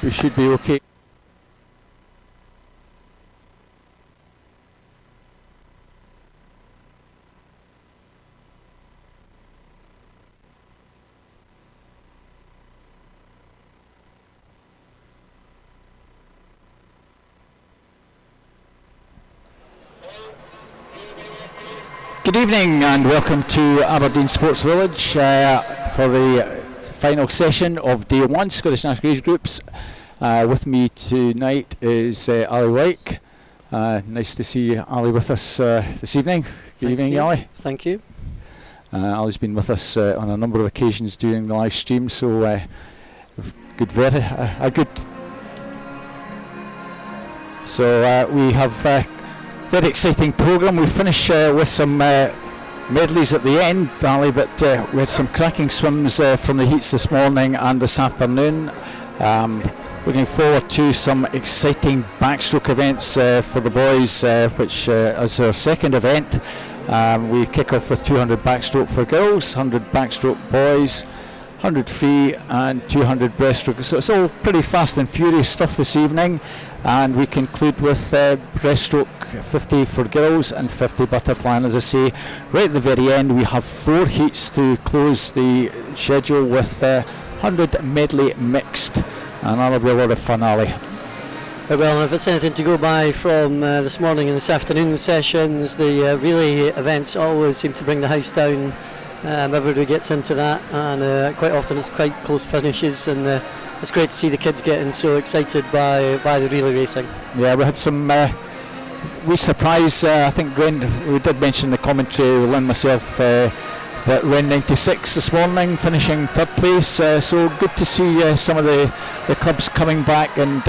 we should be okay. Good evening and welcome to Aberdeen Sports Village for the final session of Day 1 Scottish National Age Groups. With me tonight is Ali Wyke. Nice to see Ali with us this evening. Good evening, Ali. Thank you. Ali's been with us on a number of occasions during the live stream, so So we have very exciting programme. We finish with some medleys at the end, Ali, but we had some cracking swims from the heats this morning and this afternoon. Looking forward to some exciting backstroke events for the boys, which is our second event. We kick off with 200 backstroke for girls, 100 backstroke boys, 100 free and 200 breaststroke. So it's all pretty fast and furious stuff this evening, and we conclude with breaststroke 50 for girls and 50 butterfly. And as I say, right at the very end we have 4 heats to close the schedule with 100 medley mixed, and that'll be a lot of fun, Ali. Well, if it's anything to go by from this morning and this afternoon sessions, the relay events always seem to bring the house down. Everybody gets into that, and quite often it's quite close finishes, and it's great to see the kids getting so excited by the relay racing. Yeah, we had some wee surprise. I think Ren, we did mention the commentary, Lynn, myself, that Ren 96 this morning finishing third place, so good to see some of the clubs coming back and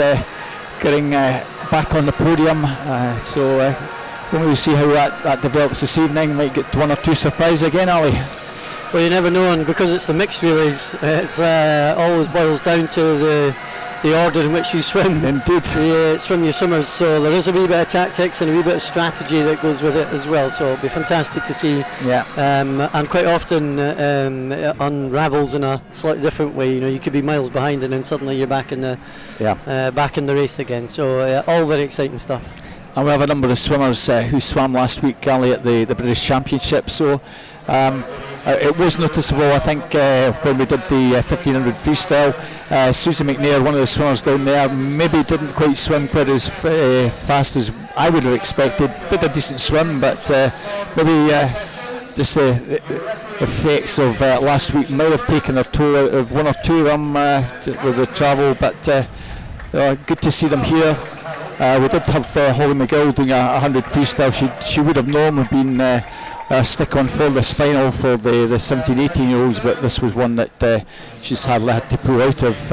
getting back on the podium. So when we see how that develops this evening, might get one or two surprises again, Ali. Well, you never know, and because it's the mixed relays, it's always boils down to the order in which you swim. Indeed. Swim your swimmers, so there is a wee bit of tactics and a wee bit of strategy that goes with it as well, so it'll be fantastic to see. Yeah. And quite often unravels in a slightly different way. You know, you could be miles behind and then suddenly you're back in the race again, so all very exciting stuff. And we have a number of swimmers who swam last week, Ali, at the British Championship, so it was noticeable, I think, when we did the 1500 freestyle. Susie McNair, one of the swimmers down there, maybe didn't quite swim quite as fast as I would have expected. Did a decent swim, but maybe just the effects of last week might have taken their toll out of one or two of them with the travel, but good to see them here. We did have Holly McGill doing a 100 freestyle. She would have normally been stick on for this final for the 17-18 year olds, but this was one that she's hardly had to pull out of.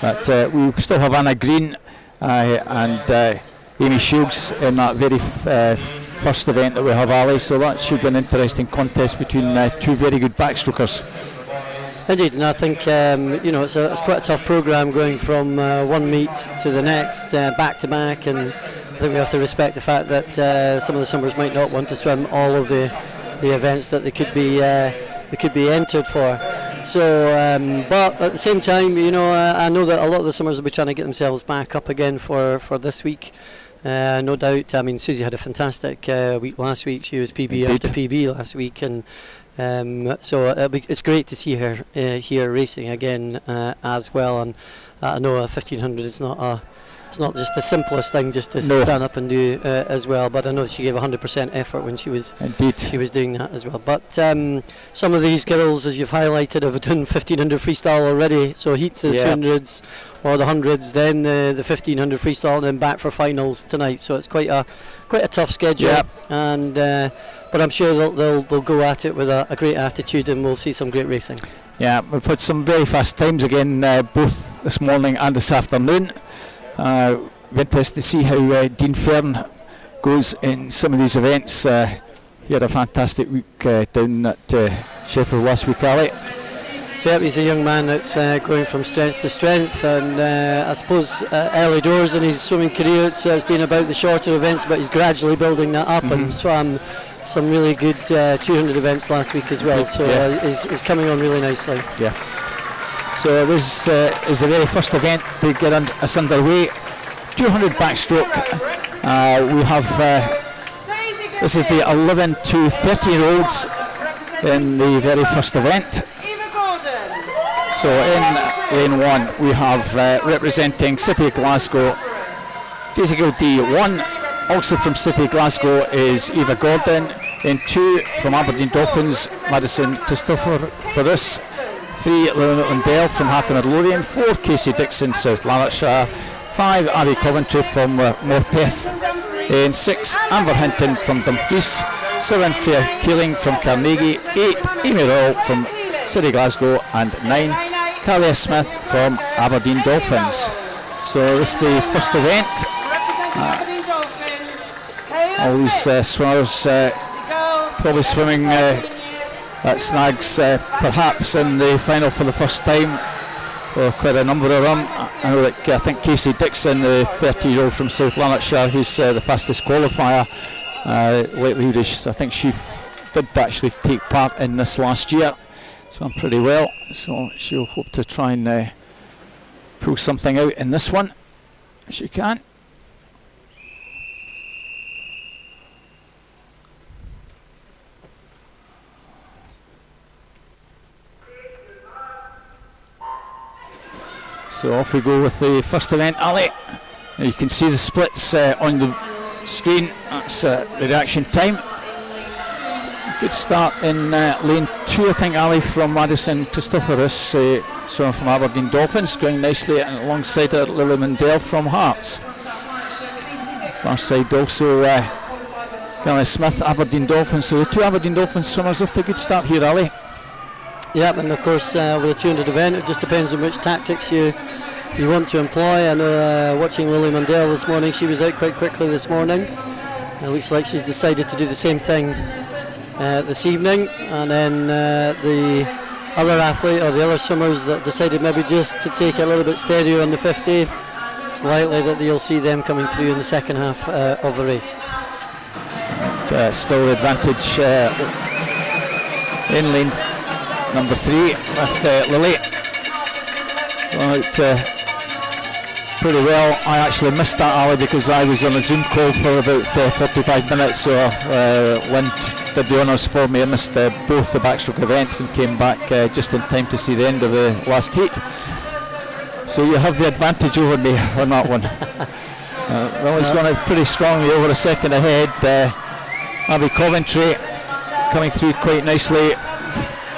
But we still have Anna Green and Amy Shields in that very first event that we have, Ali, so that should be an interesting contest between two very good backstrokers. Indeed, and I think it's quite a tough programme going from one meet to the next, back to back, and I think we have to respect the fact that some of the swimmers might not want to swim all of the events that they could be entered for. So, but at the same time, I know that a lot of the swimmers will be trying to get themselves back up again for this week. No doubt. I mean, Susie had a fantastic week last week. She was PB Indeed. after PB last week, and so it's great to see her here racing again as well. And I know a 1500 is it's not just the simplest thing just to stand up and do as well, but I know she gave 100% effort when she was doing that as well. But some of these girls, as you've highlighted, have done 1500 freestyle already, so heats the 200s or the 100s, then the 1500 freestyle, and then back for finals tonight. So it's quite a tough schedule, and but I'm sure they'll go at it with a great attitude, and we'll see some great racing. Yeah, we've had some very fast times again, both this morning and this afternoon. Interested to see how Dean Fern goes in some of these events. He had a fantastic week down at Sheffield last week, Ali. Yep, he's a young man that's going from strength to strength, and I suppose early doors in his swimming career it's been about the shorter events, but he's gradually building that up and swam some really good 200 events last week as well, so he's coming on really nicely. Yeah. So this is the very first event to get us underway. 200 backstroke. We have this is the 11 to 30 year olds in the very first event. So in lane 1 we have representing City of Glasgow, Daisy D1. Also from City of Glasgow is Eva Gordon. In 2 from Aberdeen Dolphins, Madison Christophorus. 3 Lily Lindell from Hatton Midlothian. 4 Casey Dixon, South Lanarkshire. 5 Abby Coventry from Morpeth. In 6 Amber Hinton from Dumfries. 7 Freya Keeling from Carnegie. 8 Amy Rowell from City Glasgow, and 9 Kalia Smith from Aberdeen Dolphins. So this is the first event. All these swimmers probably swimming at snags, perhaps in the final for the first time, for quite a number of them. I know that I think Casey Dixon, the 30-year-old from South Lanarkshire, who's the fastest qualifier, lately, I think she did actually take part in this last year, swam pretty well. So she'll hope to try and pull something out in this one, if she can. So off we go with the first event, Ali. Now you can see the splits on the screen. That's the reaction time. Good start in lane 2, I think, Ali, from Madison Christophorus, so from Aberdeen Dolphins, going nicely, and alongside her Lily Mundell from Hearts. Far side also Kalia Smith, Aberdeen Dolphins. So the 2 Aberdeen Dolphins swimmers off to a good start here, Ali. Yep, and of course with the 200 event, it just depends on which tactics you want to employ. I know watching Lily Mundell this morning, she was out quite quickly this morning. It looks like she's decided to do the same thing this evening, and then the other athlete or the other swimmers that decided maybe just to take it a little bit steadier on the 50, it's likely that you'll see them coming through in the second half of the race. Still the advantage in lane number 3 with Lily. Pretty well. I actually missed that, Ali, because I was on a Zoom call for about 45 minutes, so Lynn did the honours for me. I missed both the backstroke events and came back just in time to see the end of the last heat. So you have the advantage over me on that one. Lily's gone out pretty strongly, over a second ahead. Abby Coventry coming through quite nicely.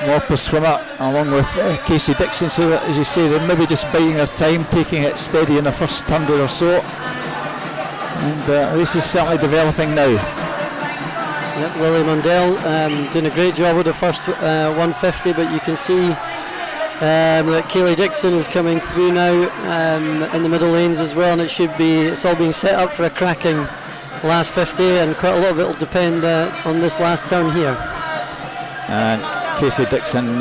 Morper swimmer along with Casey Dixon, so as you say, they're maybe just biding their time, taking it steady in the first 100 or so, and this is certainly developing now. Yep, Lily Mundell doing a great job with the first 150, but you can see that Kaylee Dixon is coming through now in the middle lanes as well, and it's all being set up for a cracking last 50, and quite a lot of it will depend on this last turn here. And Casey Dixon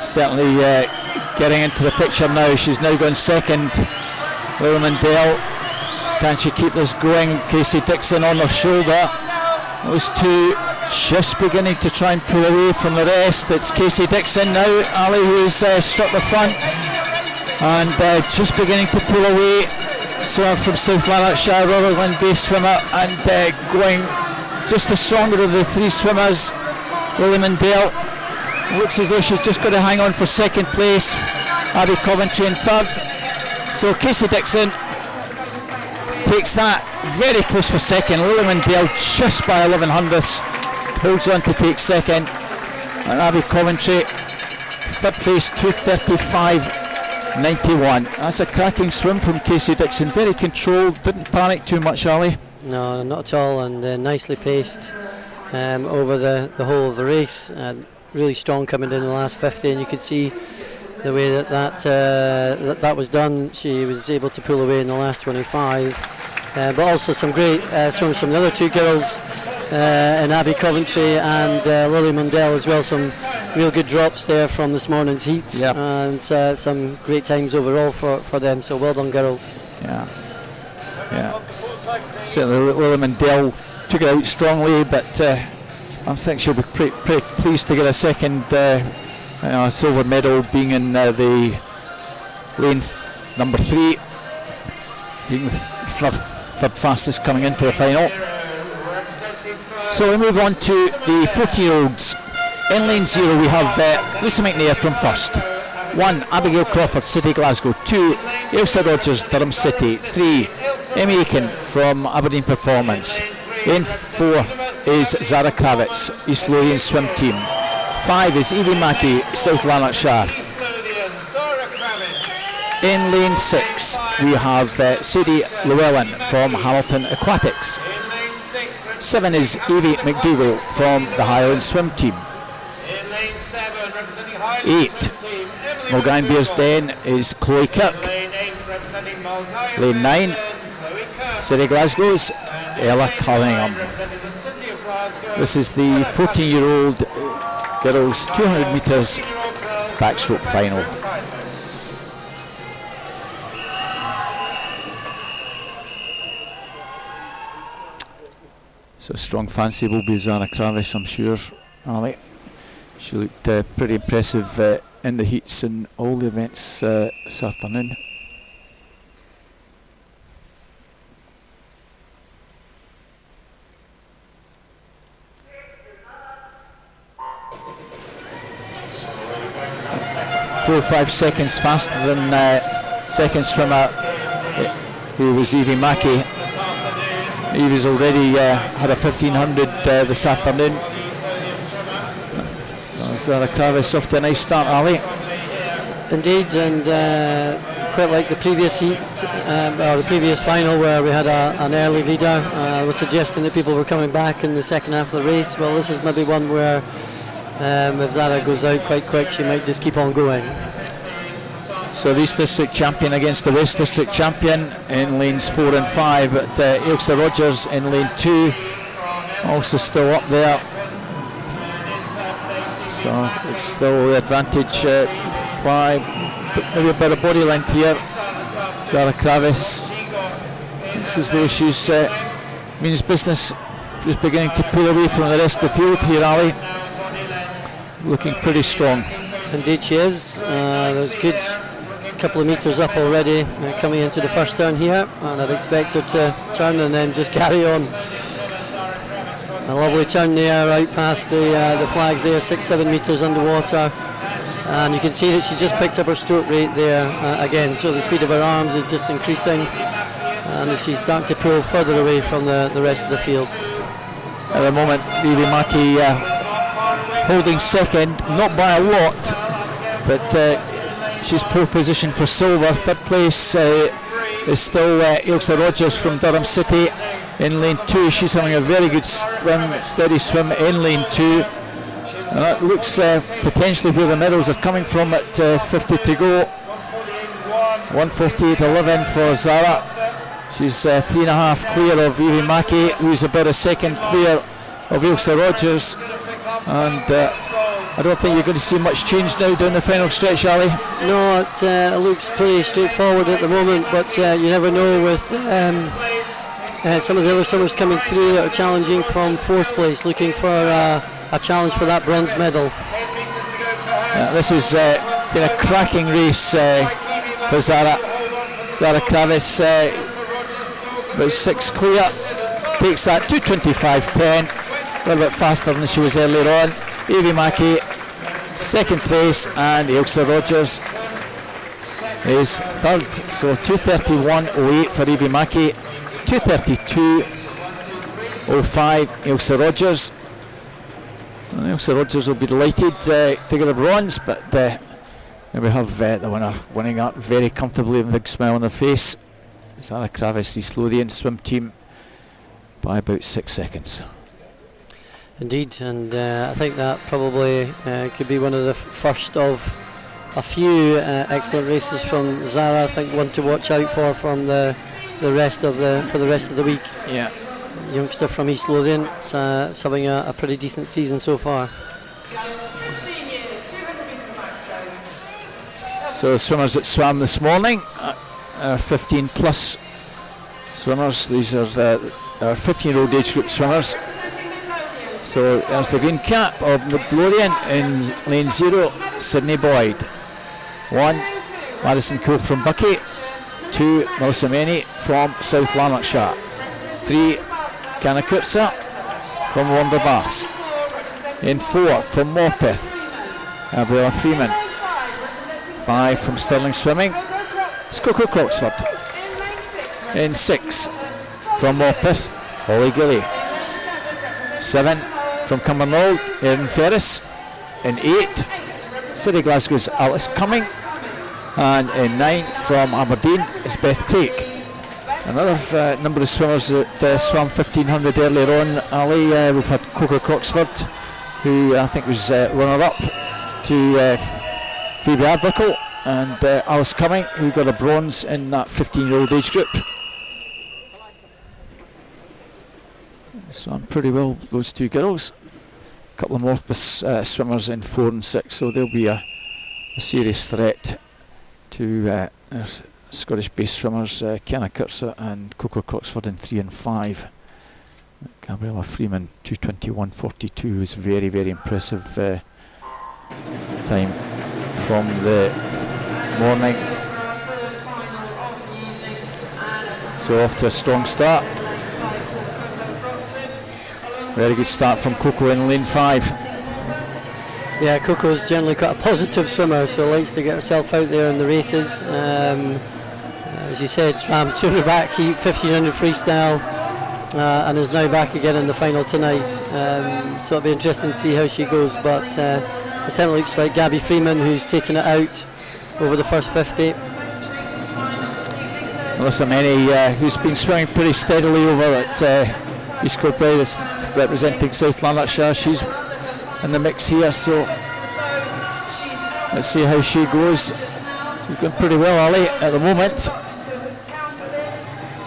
certainly getting into the picture now. She's now gone second. Lily Mundell, can she keep this going? Casey Dixon on her shoulder. Those 2 just beginning to try and pull away from the rest. It's Casey Dixon now, Ali, who's struck the front and just beginning to pull away. So from South Lanarkshire, Rutherglen base swimmer, and going just the stronger of the 3 swimmers. Lily Mundell looks as though she's just got to hang on for second place. Abby Coventry in third. So Casey Dixon takes that very close for second. Lily Mundell just by 11 hundredths holds on to take second. And Abby Coventry third place, 2:35.91. That's a cracking swim from Casey Dixon. Very controlled, didn't panic too much, Ali. No, not at all, and nicely paced over the whole of the race. Really strong coming in the last 50, and you could see the way that was done. She was able to pull away in the last 25, but also some great swims from the other 2 girls, in Abby Coventry and Lily Mundell as well. Some real good drops there from this morning's heats. Yep. And some great times overall for them, so well done, girls. Yeah. Certainly Lily Mundell took it out strongly, but I think she'll be pretty pleased to get a second silver medal being in the lane number 3, being the third fastest coming into the final. So we move on to the 14-year-olds. In lane 0 we have Lisa McNair from first. 1, Abigail Crawford, City Glasgow. 2, Ailsa Rogers, Durham City. 3, Emmy Aiken from Aberdeen Performance. Lane 4 is Zara Kravitz, East Lothian Swim Team. 5 is Evie Mackey, South Lanarkshire. In lane 6 we have Sadie Llewellyn from Hamilton Aquatics. 7 is Evie McDougall from the Highland Swim Team. 8, Mulgine Bearsden is Chloe Kirk. Lane 9, City Glasgow's Ella Cunningham. This is the 14-year-old girls 200 metres backstroke final. So strong fancy will be Zara Kravis, I'm sure, Ali. She looked pretty impressive in the heats and all the events this afternoon. Four or 5 seconds faster than second swimmer, who was Evie Mackey. Evie's already had a 1500 this afternoon. So Zara Kravis off to a nice start, Ali. Indeed, and quite like the previous heat, or the previous final where we had an early leader, was suggesting that people were coming back in the second half of the race. Well, this is maybe one where if Zara goes out quite quick, she might just keep on going. So the East District champion against the West District champion in lanes 4 and 5, but Ailsa Rogers in lane 2 also still up there. So it's still the advantage by maybe a bit of body length here. Zara Kravis looks as though she's means business. She's beginning to pull away from the rest of the field here, Ali. Looking pretty strong. Indeed she is. There's good couple of metres up already coming into the first turn here, and I'd expect her to turn and then just carry on. A lovely turn there out past the flags there, 6-7 metres underwater, and you can see that she's just picked up her stroke rate there again, so the speed of her arms is just increasing and she's starting to pull further away from the rest of the field. At the moment Evie Mackey holding second, not by a lot, but she's pole position for silver. Third place is still Ailsa Rogers from Durham City in lane 2. She's having a very good swim, steady swim in lane 2. And that looks potentially where the medals are coming from at 50 to go. 1:48.11 for Zara. She's 3.5 clear of Evie Mackey, who's about a second clear of Ailsa Rogers. And I don't think you're going to see much change now down the final stretch, Ali. No, it looks pretty straightforward at the moment, but you never know with some of the other swimmers coming through that are challenging from 4th place, looking for a challenge for that bronze medal. This is been a cracking race for Zara. Zara Kravis, about 6 clear, takes that 2:25.10, a little bit faster than she was earlier on. Evie Mackey, second place, and Ailsa Rogers is third. So 2:31.08 for Evie Mackey, 2:32.05 Ailsa Rogers. And Ailsa Rogers will be delighted to get a bronze, but we have the winner winning that very comfortably with a big smile on her face. Zara Kravis, East Lothian Swim Team, by about 6 seconds. Indeed, and I think that probably could be one of the first of a few excellent races from Zara. I think one to watch out for from the rest of the week. Yeah, youngster from East Lothian, it's having a pretty decent season so far. So swimmers that swam this morning, 15 plus swimmers. These are our 15-year-old age group swimmers. So there's the green cap of Midlothian in lane 0, Sydney Boyd. 1, Madison Cove from Bucky. 2, Melissa Meney from South Lanarkshire. 3, Canacursa from Wonderbass. In 4, from Morpeth, Gabriella Freeman. 5, from Stirling Swimming, it's Coco Croxford. In 6, from Morpeth, Holly Gilly. 7, from Cumbernauld, Erin Ferris. In 8, City Glasgow's Alice Cumming. And in 9, from Aberdeen, is Beth Craik. Another number of swimmers that swam 1500 earlier on, Ali. We've had Coco Croxford, who I think was runner-up to Phoebe Arbuckle, and Alice Cumming, who got a bronze in that 15-year-old age group. So I'm pretty well, those two girls. A couple of more swimmers in 4 and 6, so they'll be a serious threat to Scottish-based swimmers, Kenna Cursa and Coco Croxford in 3 and 5. Gabriella Freeman, 2:21.42 is very, very impressive time from the morning. So off to a strong start. Very good start from Coco in lane 5. Yeah, Coco's generally quite a positive swimmer, so likes to get herself out there in the races. As you said, swam 200 back heat, 1500 freestyle, and is now back again in the final tonight. So it'll be interesting to see how she goes, but it certainly looks like Gabby Freeman who's taken it out over the first 50. Melissa Meney, who's been swimming pretty steadily over at East Kilbride, representing South Lanarkshire, she's in the mix here, so let's see how she goes. She's going pretty well, Ali, at the moment.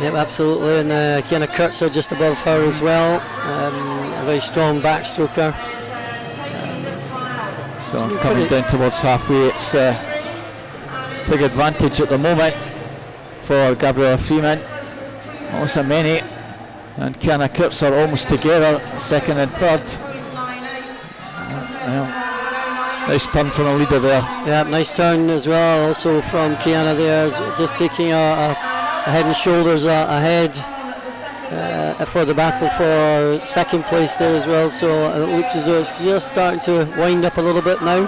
Yep, absolutely, and Kiana Kurtzer just above her as well. A very strong backstroker. So coming down towards halfway, it's a big advantage at the moment for Gabriella Freeman. Melissa Meney and Kiana Kurtzer almost together, second and third. Well, nice turn from the leader there. Yeah, nice turn as well, also from Kiana there, just taking a head and shoulders ahead for the battle for second place there as well, so it looks as though it's just starting to wind up a little bit now.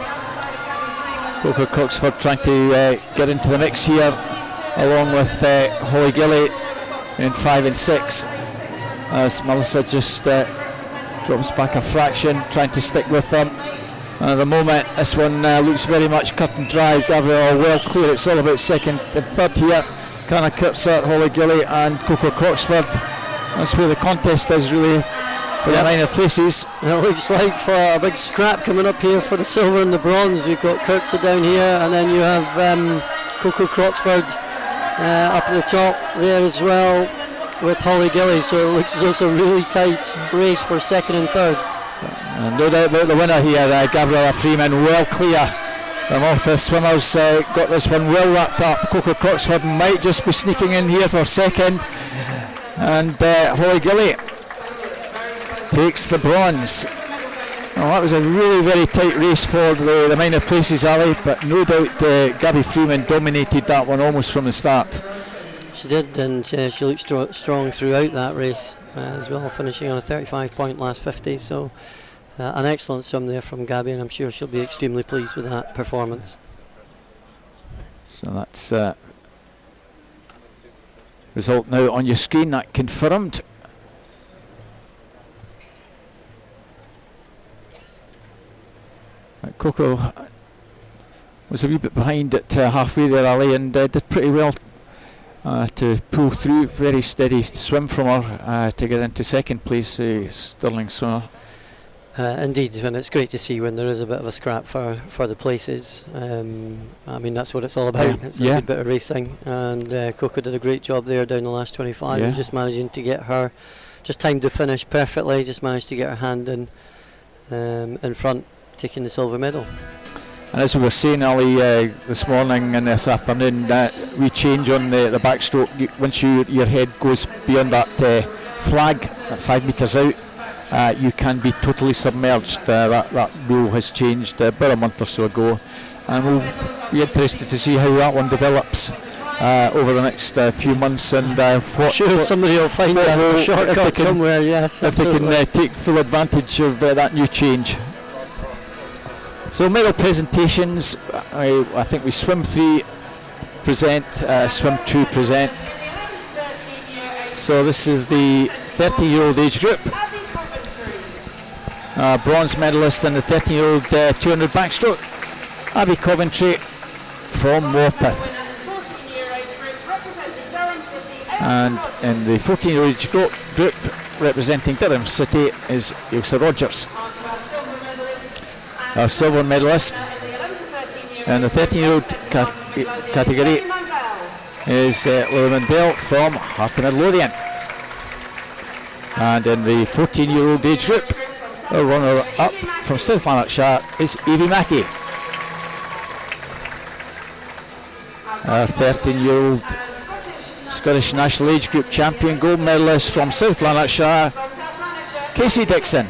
Coco Croxford trying to get into the mix here, along with Holly Gilly in 5 and 6, as Melissa just drops back a fraction, trying to stick with them. And at the moment, this one looks very much cut and dry. Gabrielle well clear. It's all about second and third here. Kiana Kurtzer, Holly Gilly and Coco Croxford. That's where the contest is really for the minor places. And it looks like for a big scrap coming up here for the silver and the bronze. We've got Kurtzer down here, and then you have Coco Croxford up at the top there as well with Holly Gilly. So it looks as though it's a really tight race for second and third. And no doubt about the winner here, Gabriella Freeman, well clear from all the swimmers. Got this one well wrapped up. Coco Croxford might just be sneaking in here for second, and Holly Gilly takes the bronze. Well, that was a really very tight race for the minor places, Ali, but no doubt Gabby Freeman dominated that one almost from the start. She did, and she looked strong throughout that race as well, finishing on a 35-point last 50, so an excellent swim there from Gabby, and I'm sure she'll be extremely pleased with that performance. So that's result now on your screen, that confirmed. Coco was a wee bit behind at halfway there, Ali, and did pretty well to pull through. Very steady swim from her to get into second place, Stirling swimmer. Indeed, and it's great to see when there is a bit of a scrap for the places. I mean, that's what it's all about. It's a good bit of racing, and Coco did a great job there down the last 25, and just managing to get her, just timed to finish perfectly, just managed to get her hand in front, taking the silver medal. And as we were saying, Ali, this morning and this afternoon, we change on the backstroke once your head goes beyond that flag, at 5 metres out. you can be totally submerged. That rule has changed about a month or so ago, and we'll be interested to see how that one develops over the next few months, and what somebody will find a shortcut somewhere. Yes, if they can take full advantage of that new change. So medal presentations, I think we swim 3 present, swim 2 present. So this is the 13-year-old age group. Bronze medalist in the 13-year-old 200 backstroke, Abby Coventry from Morpeth. And in the 14-year-old age group representing Durham City is Ilsa Rogers. Our silver medalist in the 13-year-old category is Laura Mandel from Heart of Midlothian. And in the 14-year-old age group, our runner-up from South Lanarkshire is Evie Mackey. Our 13-year-old Scottish National Age Group champion gold medalist from South Lanarkshire, Casey Dixon.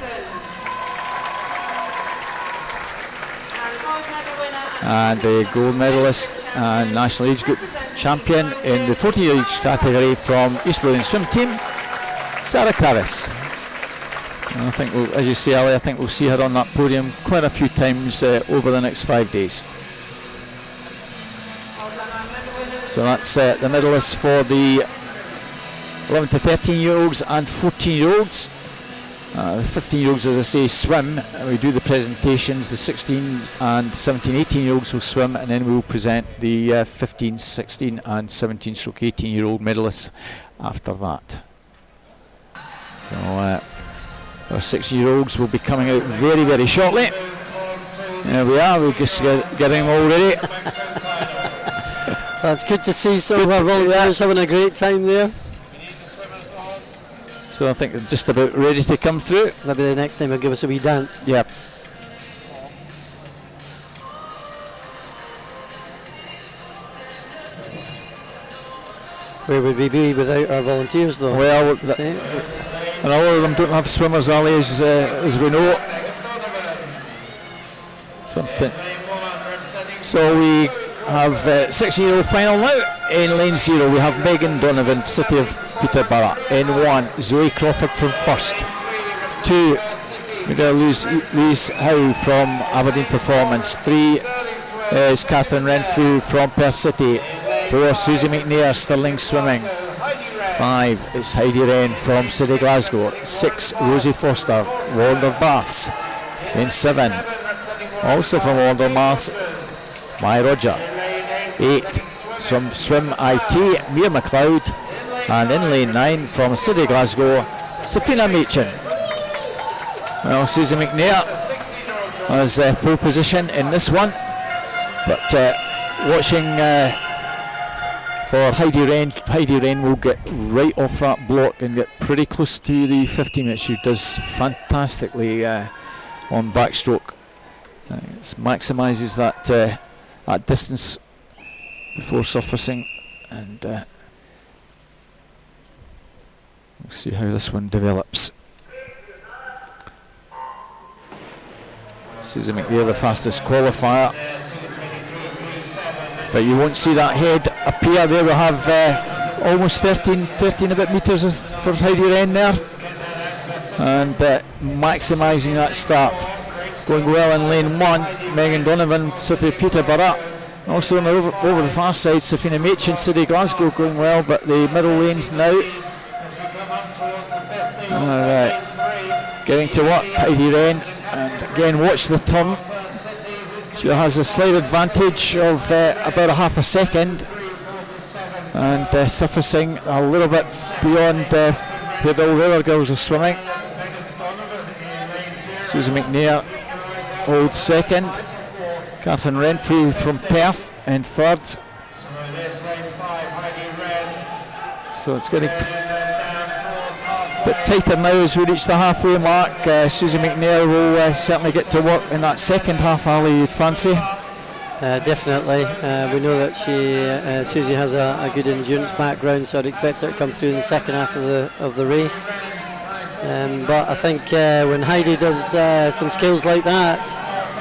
And the gold medalist and National Age Group champion in the 40-year age category from East Lothian swim team, Sarah Carris. And I think, as you say, Ali, I think we'll see her on that podium quite a few times over the next 5 days. So that's the medalists for the 11 to 13-year-olds and 14-year-olds. The 15-year-olds, as I say, swim. We do the presentations. The 16 and 17, 18-year-olds will swim, and then we will present the 15, 16 and 17-stroke 18-year-old medalists after that. So our 16-year-olds will be coming out very, very shortly. There we are. We're just getting them all ready. Well, it's good to see some of our volunteers having a great time there. So I think they're just about ready to come through. Maybe the next time they'll give us a wee dance. Yep. Where would we be without our volunteers, though? Well, and all of them don't have swimmers, Ali, as we know. Something. So we have 16-year-old final now. In lane 0 we have Megan Donovan, City of Peterborough. In 1, Zoe Crawford from First. 2, Louise Howe from Aberdeen Performance. 3 is Catherine Renfrew from Perth City. 4, Susie McNair, Stirling Swimming. 5 is Heidi Wren from City Glasgow. 6, Rosie Foster, Warner Baths. In 7, also from Warner Baths, My Roger. 8 from Swim IT, Mia McLeod. And in lane 9 from City Glasgow, Safina Machin. Well, Susie McNair has pole position in this one, but watching for Heidi Wren will get right off that block and get pretty close to the 50 minutes. She does fantastically on backstroke. It maximises that distance before surfacing, and we'll see how this one develops. Susie McNair, the fastest qualifier, but you won't see that head appear there. We'll have almost 13 a bit metres for Heidi Wren there, and maximising that start. Going well in lane 1, Megan Donovan, City of Peterborough. Also over the far side, Safina Machin, City Glasgow, going well, but the middle lanes now. Alright, getting to work, Heidi Wren, and again watch the turn. She has a slight advantage of about a half a second, and surfacing a little bit beyond where the other girls are swimming. Susie McNair holds second. Catherine Renfrew from Perth in third. So it's getting a bit tighter now as we reach the halfway mark. Susie McNair will certainly get to work in that second half, Ali, you'd fancy. Definitely. We know that Susie has a good endurance background, so I'd expect her to come through in the second half of the race. But I think when Heidi does some skills like that,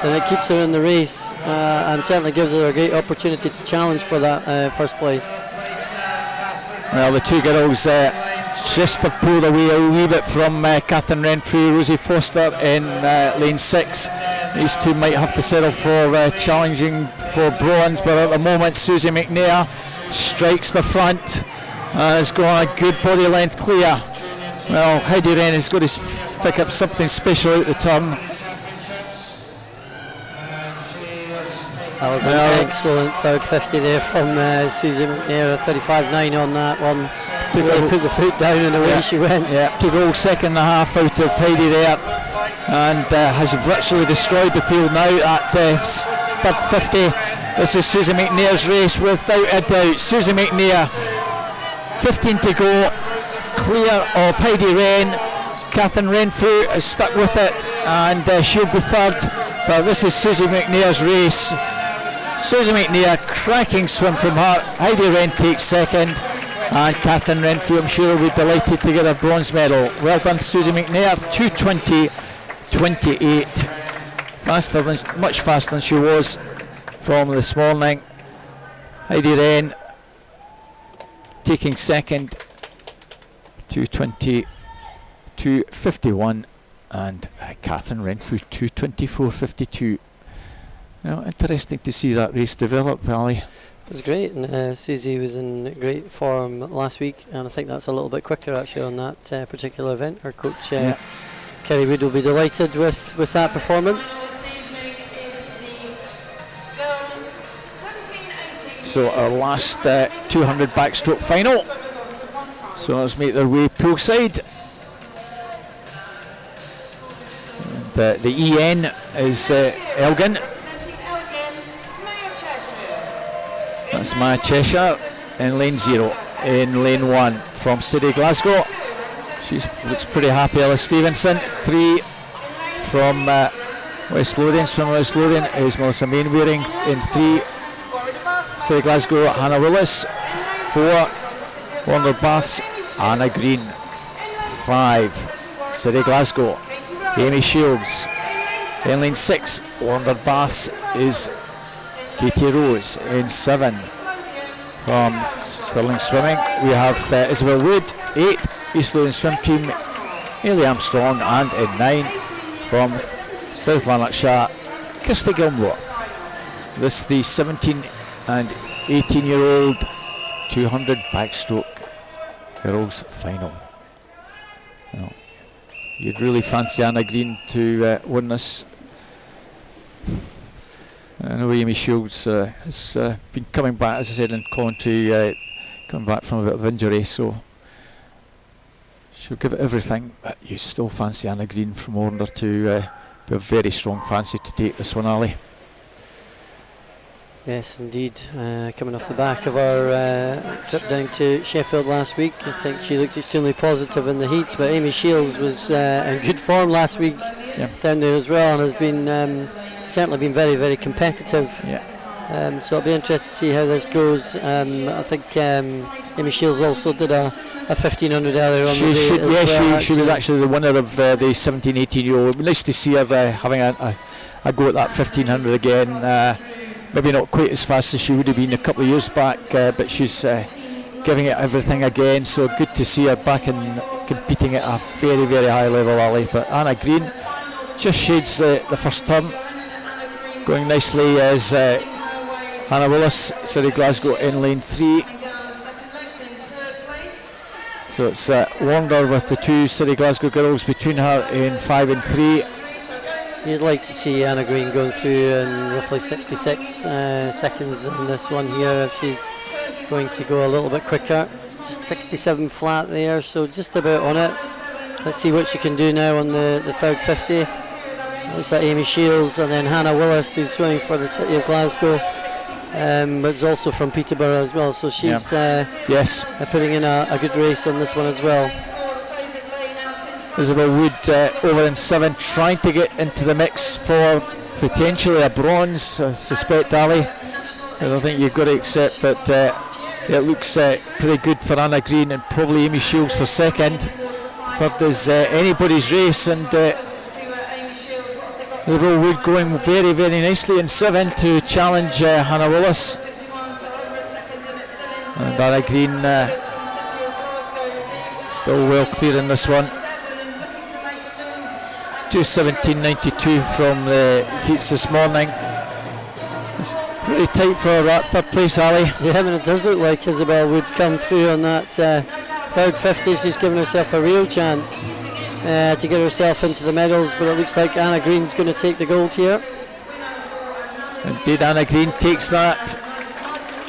then it keeps her in the race and certainly gives her a great opportunity to challenge for that first place. Well, the two girls just have pulled away a wee bit from Catherine Renfrew, Rosie Foster in lane 6. These two might have to settle for challenging for bronze, but at the moment Susie McNair strikes the front and has got a good body length clear. Well, Heidi Wren has got to pick up something special out the turn. That was an excellent third 50 there from Susie McNair, 35.9 on that one. Really put the foot down and away she went. Yeah, took a whole second and a half out of Heidi there, and has virtually destroyed the field now at third 50. This is Susie McNair's race without a doubt. Susie McNair, 15 to go, clear of Heidi Wren. Catherine Renfrew is stuck with it, and she'll be third. But this is Susie McNair's race. Susie McNair, cracking swim from her. Heidi Wren takes second, and Catherine Renfrew, I'm sure, will be delighted to get a bronze medal. Well done, Susie McNair. 2:20.28. Much faster than she was from this morning. Heidi Wren taking second, 2:22.51, and Catherine Renfrew 2:24.52. Well, interesting to see that race develop, Ali. It was great, and Susie was in great form last week, and I think that's a little bit quicker actually on that particular event. Our coach Kerry Wood will be delighted with that performance. So our last 200 backstroke final. So let's make their way poolside. And the EN is Elgin. That's Maya Cheshire in lane 0. In lane 1 from City Glasgow, she looks pretty happy. Alice Stevenson. 3 from West Lothian. From West Lothian is Melissa Mainwaring in 3. City Glasgow, Hannah Willis. 4, Warner Baths, Anna Green. 5, City Glasgow, Amy Shields. In lane 6, Warner Baths is Katie Rose. In 7, from Stirling Swimming, we have Isabel Wood. 8, East Lothian Swim Team, Ailey Armstrong. And in 9, from South Lanarkshire, Kirsty Gilmore. This is the 17 and 18-year-old 200 backstroke girls final. Well, you'd really fancy Anna Green to win this. I know Amy Shields has been coming back, as I said in commentary, coming back from a bit of injury, so she'll give it everything. But you still fancy Anna Green from Ornder to be a very strong fancy to take this one, Ali. Yes, indeed. Coming off the back of our trip down to Sheffield last week, I think she looked extremely positive in the heats, but Amy Shields was in good form last week down there as well, and has been certainly been very, very competitive. So I'll be interested to see how this goes. I think Amy Shields also did a 1500 earlier on the day. She was actually the winner of the 17-18-year-old. Nice to see her having a go at that 1500 again. Maybe not quite as fast as she would have been a couple of years back, but she's giving it everything again. So good to see her back and competing at a very, very high level, Ali. But Anna Green just shades the first turn. Going nicely as Hannah Willis, City Glasgow in lane 3. So it's Warner with the 2 City Glasgow girls between her in 5 and 3. You'd like to see Anna Green going through in roughly 66 seconds in this one here if she's going to go a little bit quicker. Just 67 flat there, so just about on it. Let's see what she can do now on the third 50. Looks like Amy Shields and then Hannah Willis, who's swimming for the City of Glasgow, but it's also from Peterborough as well, so she's putting in a good race on this one as well. Isabel Wood over in 7, trying to get into the mix for potentially a bronze, I suspect, Ali. I don't think you've got to accept that it looks pretty good for Anna Green and probably Amy Shields for second. Third is anybody's race, and the Will Wood going very, very nicely in 7 to challenge Hannah Willis. And Anna Green still well clear in this one. 2:17.92 from the heats this morning. It's pretty tight for that third place, Ali. Yeah, I mean, it does look like Isabel Wood's come through on that third 50. She's given herself a real chance to get herself into the medals, but it looks like Anna Green's going to take the gold here. Indeed, Anna Green takes that.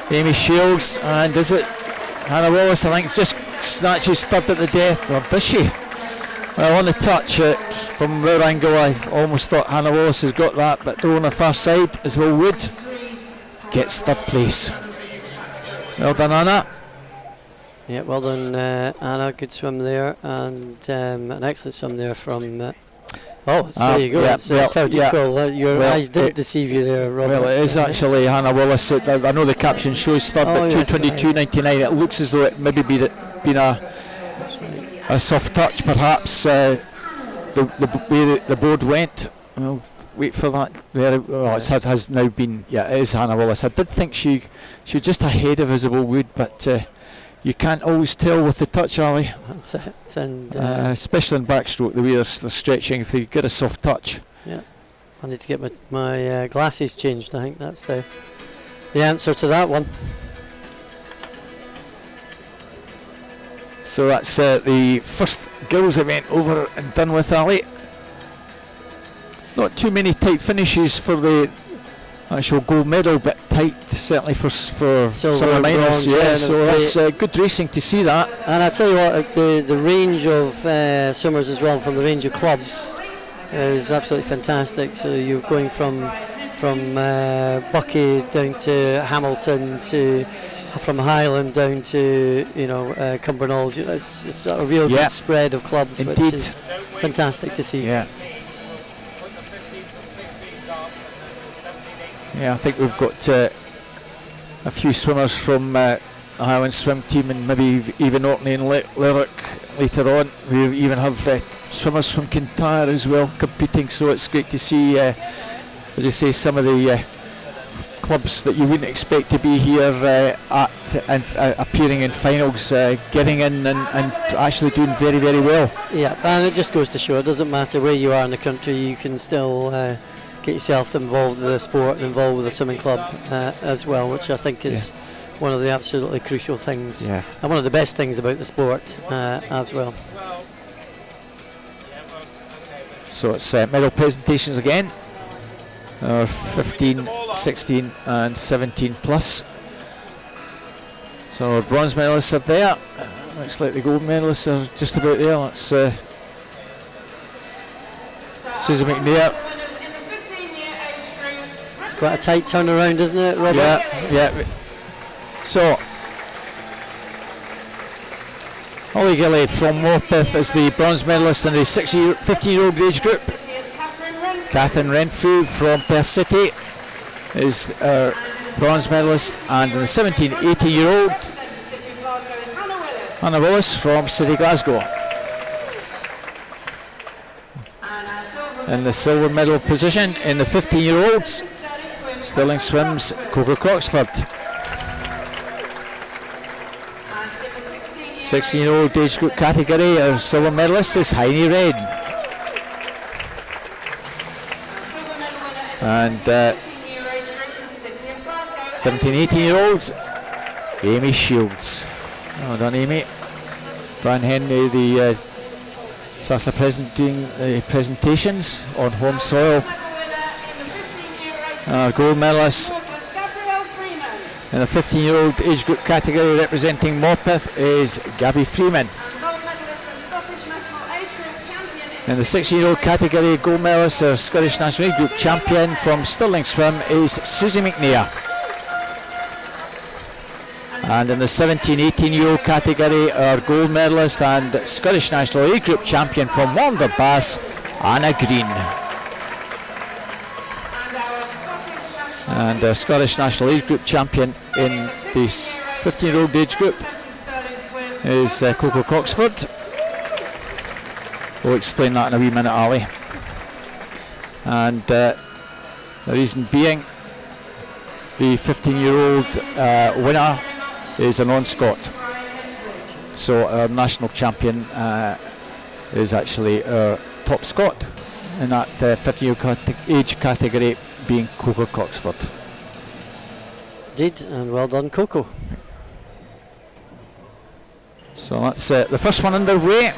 Amy Shields, and is it Hannah Wallace? I think it's just snatches third at the death, or does she? Well, on the touch, from our angle, I almost thought Hannah Wallace has got that, but though on the far side, as well Wood gets third place. Well done, Anna. Yeah, well done, Anna. Good swim there, and an excellent swim there from. There you go. Your eyes didn't deceive you there, Robert. Well, it is actually Hannah Wallace. I know the caption shows third, but 2:22.99. It looks as though it maybe been a soft touch, perhaps. The way the board went. Well, wait for that. It has now been. Yeah, it is Hannah Wallace. I did think she was just ahead of Isabel Wood, but you can't always tell with the touch, Ali. That's it, and especially in backstroke, the way they're stretching. If they get a soft touch. Yeah, I need to get my glasses changed. I think that's the answer to that one. So that's the first girls event over and done with, Ali. Not too many tight finishes for the actual gold medal, but tight certainly for summer minors. Yeah, so that's good racing to see that. And I tell you what, the range of swimmers as well, from the range of clubs, is absolutely fantastic. So you're going from Bucky down to Hamilton to from Highland down to Cumbernauld. It's a real good spread of clubs, indeed, which is fantastic to see. Yeah, I think we've got a few swimmers from the Highland swim team, and maybe even Orkney and Lerwick later on. We even have swimmers from Kintyre as well competing, so it's great to see, as you say, some of the clubs that you wouldn't expect to be here appearing in finals, getting in and actually doing very, very well. Yeah, and it just goes to show it doesn't matter where you are in the country, you can still get yourself involved with the sport and involved with the swimming club as well, which I think is one of the absolutely crucial things, and one of the best things about the sport as well. So it's medal presentations again. 15, 16 and 17 plus. So our bronze medalists are there. Looks like the gold medalists are just about there. That's Susan McNair. It's quite a tight turnaround, isn't it, Robert? Yeah. So Holly Gilly from Morpeth is the bronze medalist in the 15-year-old age group. Catherine Renfrew from Perth City is our bronze medalist, and in the 17-18-year-old Hannah Willis from City Glasgow. In the silver medal position in the 15-year-olds, Stirling Swims Coco Croxford. 16-year-old age group category, our silver medalist is Heine Redden. And 17-18-year-olds, Amy Shields. Well done, Amy. Brian Henry, the SASA president, doing the presentations on home soil. Gold medalist in the 15-year-old age group category representing Morpeth is Gabby Freeman. In the 16-year-old category, gold medalist, our Scottish National Age Group champion from Stirling Swim is Susie McNair. And in the 17-18-year-old category, our gold medalist and Scottish National Age Group champion from Warnder Bass, Anna Green. And our Scottish National Age Group champion in this 15-year-old age group is Coco Croxford. We'll explain that in a wee minute, Ali. And the reason being, the 15-year-old winner is a non-Scot. So our national champion is actually our top Scot in that 15-year age category, being Coco Coxford. Indeed, and well done, Coco. So that's the first one underway.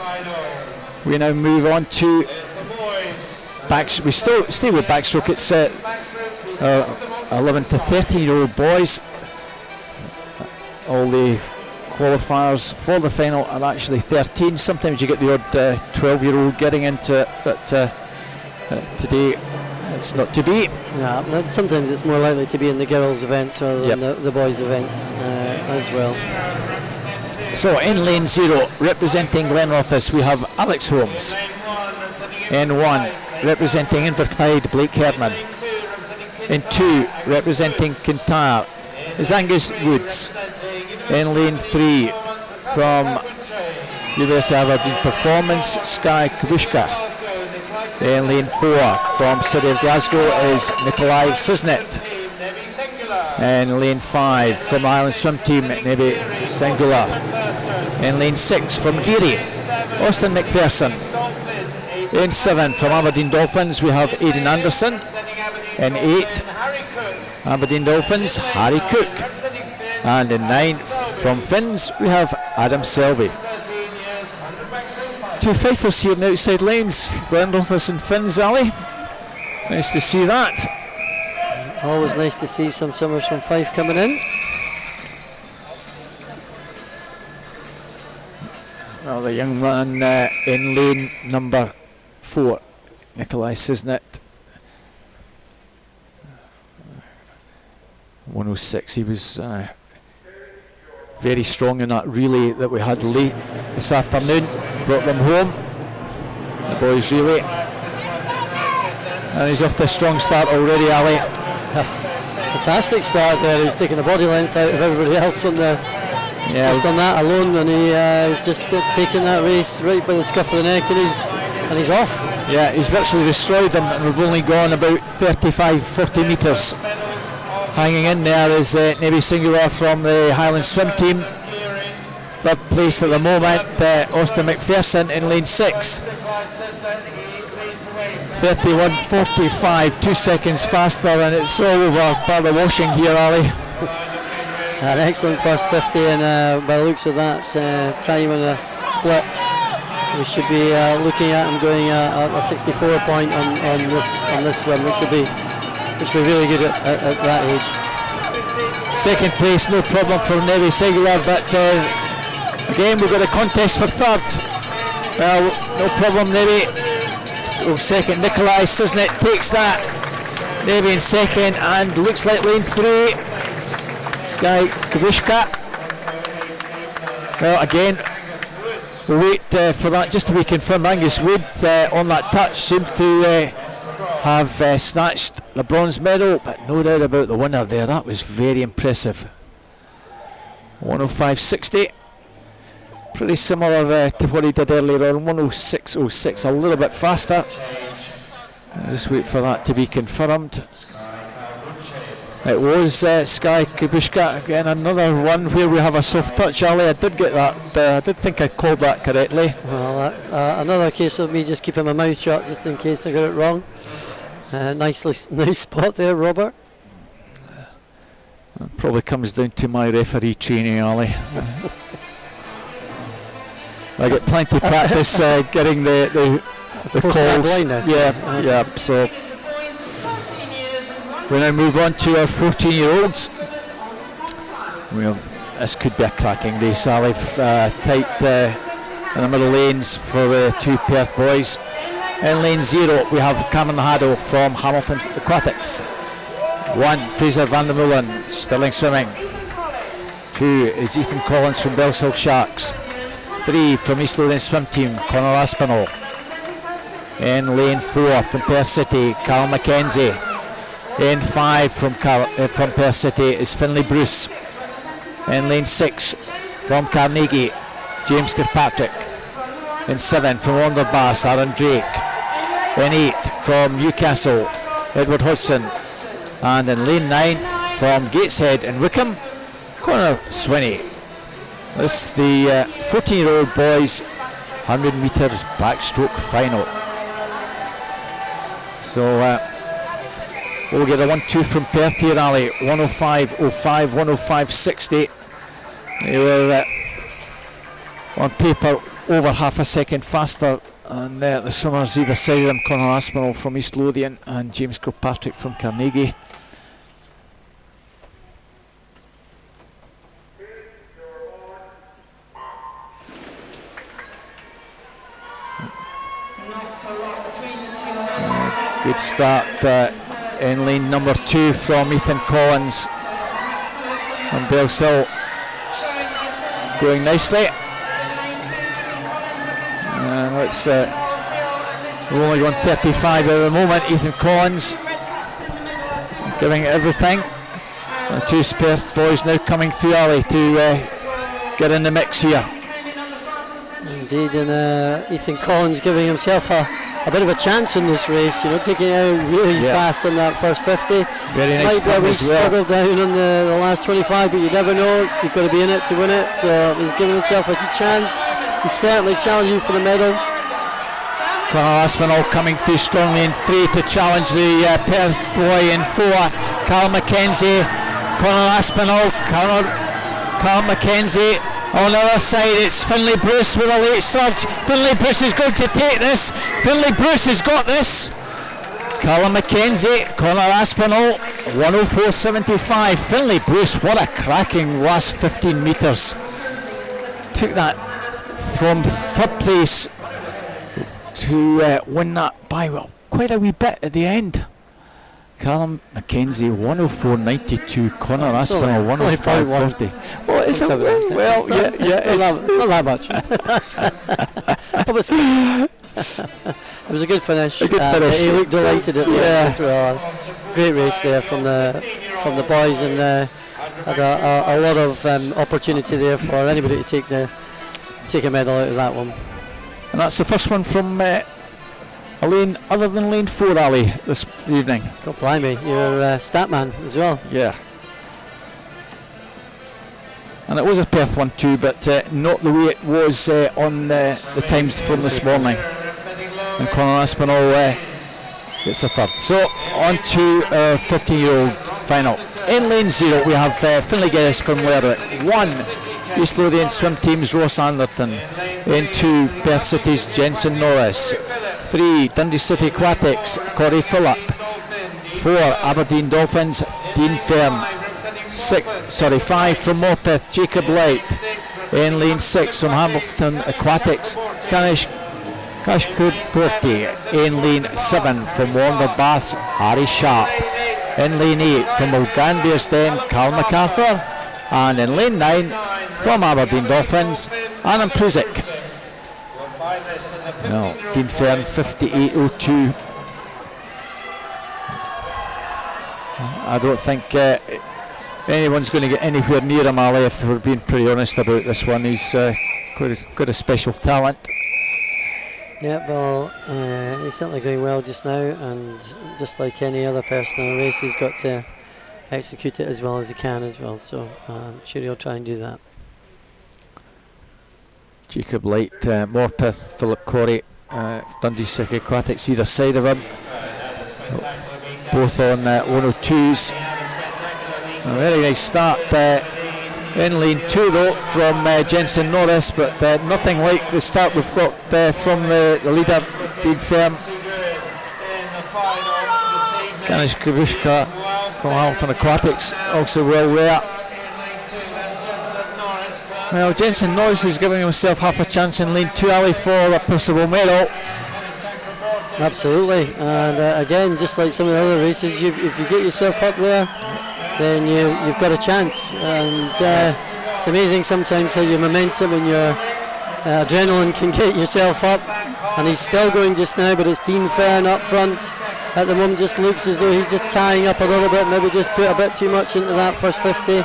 We now move on to we still stay with backstroke. It's 11 to 13-year-old boys. All the qualifiers for the final are actually 13. Sometimes you get the odd 12-year-old getting into it, but today it's not to be. Yeah, but sometimes it's more likely to be in the girls' events rather than the boys' events as well. So in lane 0, representing Glenrothes, we have Alex Holmes. In 1, representing Inverclyde, Blake Herdman. In 2, representing Kintyre, is Angus Woods. In lane 3, from University of Aberdeen Performance, Sky Kubushka. In lane 4, from City of Glasgow, is Nikolai Sisnet. In lane 5, from Ireland Swim Team, Nebi Sengula. In lane 6, from Geary, Austin McPherson. In 7, from Aberdeen Dolphins, we have Aidan Anderson. In 8, Aberdeen Dolphins, Harry Cook. And in 9, from Finns, we have Adam Selby. 2 fighters here in the outside lanes, Glenrothes and Finns, Ali. Nice to see that. Always nice to see some summers from Fife coming in. Well, the young man in lane number 4, Nikolai Sisnet. 106, he was very strong in that relay that we had late this afternoon. Brought them home, the boys' relay. And he's off to a strong start already, Ali. Fantastic start there. He's taking the body length out of everybody else on there. Yeah, just on that alone, and he's just taking that race right by the scruff of the neck, and he's off. Yeah, he's virtually destroyed them, and we've only gone about 35-40 metres. Hanging in there is Nebi Singular from the Highland Swim Team. Third place at the moment, Austin McPherson in lane 6. 31.45, 2 seconds faster, and it's all over by the washing here, Ali. An excellent first 50, and by the looks of that time on the split, we should be looking at him going a 64 point on this swim, which would be really good at that age. Second place, no problem for Nebi Singular, but again we've got a contest for third. Well, no problem, Nebi. So second, Nikolai Sisnet takes that. Nebi in second, and looks like lane 3, Sky Kubushka. Well, again, we'll wait for that just to be confirmed. Angus Wood on that touch seemed to have snatched the bronze medal, but no doubt about the winner there. That was very impressive. 105.60. Pretty similar to what he did earlier on. 106.06, a little bit faster. I'll just wait for that to be confirmed. It was Sky Kubushka, again another one where we have a soft touch, Ali. I did get that, I did think I called that correctly. Well, that's another case of me just keeping my mouth shut just in case I got it wrong. Nice spot there, Robert. It probably comes down to my referee training, Ali. I get plenty of practice getting the calls. Yeah, so we now move on to our 14-year-olds. This could be a cracking race, Ali. Tight in the middle lanes for the 2 Perth boys. In lane 0 we have Cameron Haddo from Hamilton Aquatics. 1, Fraser van der Molen, Stirling Swimming. 2 is Ethan Collins from Bellshill Sharks. 3 from East Lothian Swim Team, Conor Aspinall. In lane 4 from Perth City, Carl McKenzie. In 5 from Perth City is Finlay Bruce. In lane 6 from Carnegie, James Kirkpatrick. In 7 from Wonderbass, Aaron Drake. In 8 from Newcastle, Edward Hodgson. And in lane 9 from Gateshead and Wickham, Conor Swinney. This is the 14-year-old boys 100 metres backstroke final. So we'll get a 1-2 from Perth here, Ali. 105.05, 105.60. They were on paper over half a second faster, and the swimmers either side of them, Conor Aspinall from East Lothian and James Kilpatrick from Carnegie. Good start in lane number 2 from Ethan Collins and Belsill, going nicely. It's we're only going 35 at the moment. Ethan Collins giving it everything. The 2 Perth boys now coming through, Ali, to get in the mix here. Indeed, and Ethan Collins giving himself a bit of a chance in this race, you know, taking it out really fast on that first 50. Very nice time as well. Struggled down on the last 25, but you never know, you've got to be in it to win it, so he's giving himself a good chance. He's certainly challenging for the medals. Conor Aspinall coming through strongly in 3 to challenge the Perth boy in 4. Carl McKenzie, Conor Aspinall, Carl McKenzie. On the other side, it's Finlay Bruce with a late surge. Finlay Bruce is going to take this. Finlay Bruce has got this. Carl McKenzie, Conor Aspinall, 104.75. Finlay Bruce, what a cracking last 15 metres. Took that from 3rd place to win that by, well, quite a wee bit at the end. Callum McKenzie 104.92, Conor Aspinall 105.40. Well, it's not that much. It was a good finish. A good finish. He looked delighted at the end as well. Great race there from the boys, and had a lot of opportunity there for anybody to take a medal out of that one. And that's the first one from a lane other than lane 4, Ali, this evening. God blimey, you're a stat man as well. Yeah. And it was a Perth one too, but not the way it was on the times from this morning. And Conor Aspinall gets a 3rd. So on to our 15-year-old final. In lane 0 we have Finlay Geddes from Lerwick. 1, East Lothian swim teams Ross Anderton. In 2, Perth City's Jensen Norris. 3, Dundee City Aquatics, Corey Phillip. 4, Aberdeen Dolphins, Dean Fern. 5 from Morpeth, Jacob Light. In lane 6 from Hamilton Aquatics, Kashkurporti. In lane 7 from Wonderbass, Harry Sharp. In lane 8 from Mulganbeersden, Carl MacArthur. And in lane 9 from Aberdeen Dolphins, Anand Prusic. No, Dean Fern 58.02. I don't think anyone's going to get anywhere near him, Ali, if we're being pretty honest about this one. He's quite a special talent. Yeah, well, he's certainly going well just now, and just like any other person in a race, he's got to execute it as well as he can as well, so I'm sure he'll try and do that. Jacob Light, Morpeth, Philip Corey, Dundee City Aquatics either side of him, both on 102s. A very nice start in lane 2 though from Jensen Norris, but nothing like the start we've got from the leader, Dean Fern. Ganesh Kabushka from Hamilton Aquatics also well there. Well, Jensen Norris is giving himself half a chance in lane 2, Ali, for a possible medal. Absolutely, and again, just like some of the other races, if you get yourself up there, then you've got a chance. And it's amazing sometimes how your momentum and your adrenaline can get yourself up. And he's still going just now, but it's Dean Fern up front at the moment. Just looks as though he's just tying up a little bit, maybe just put a bit too much into that first 50.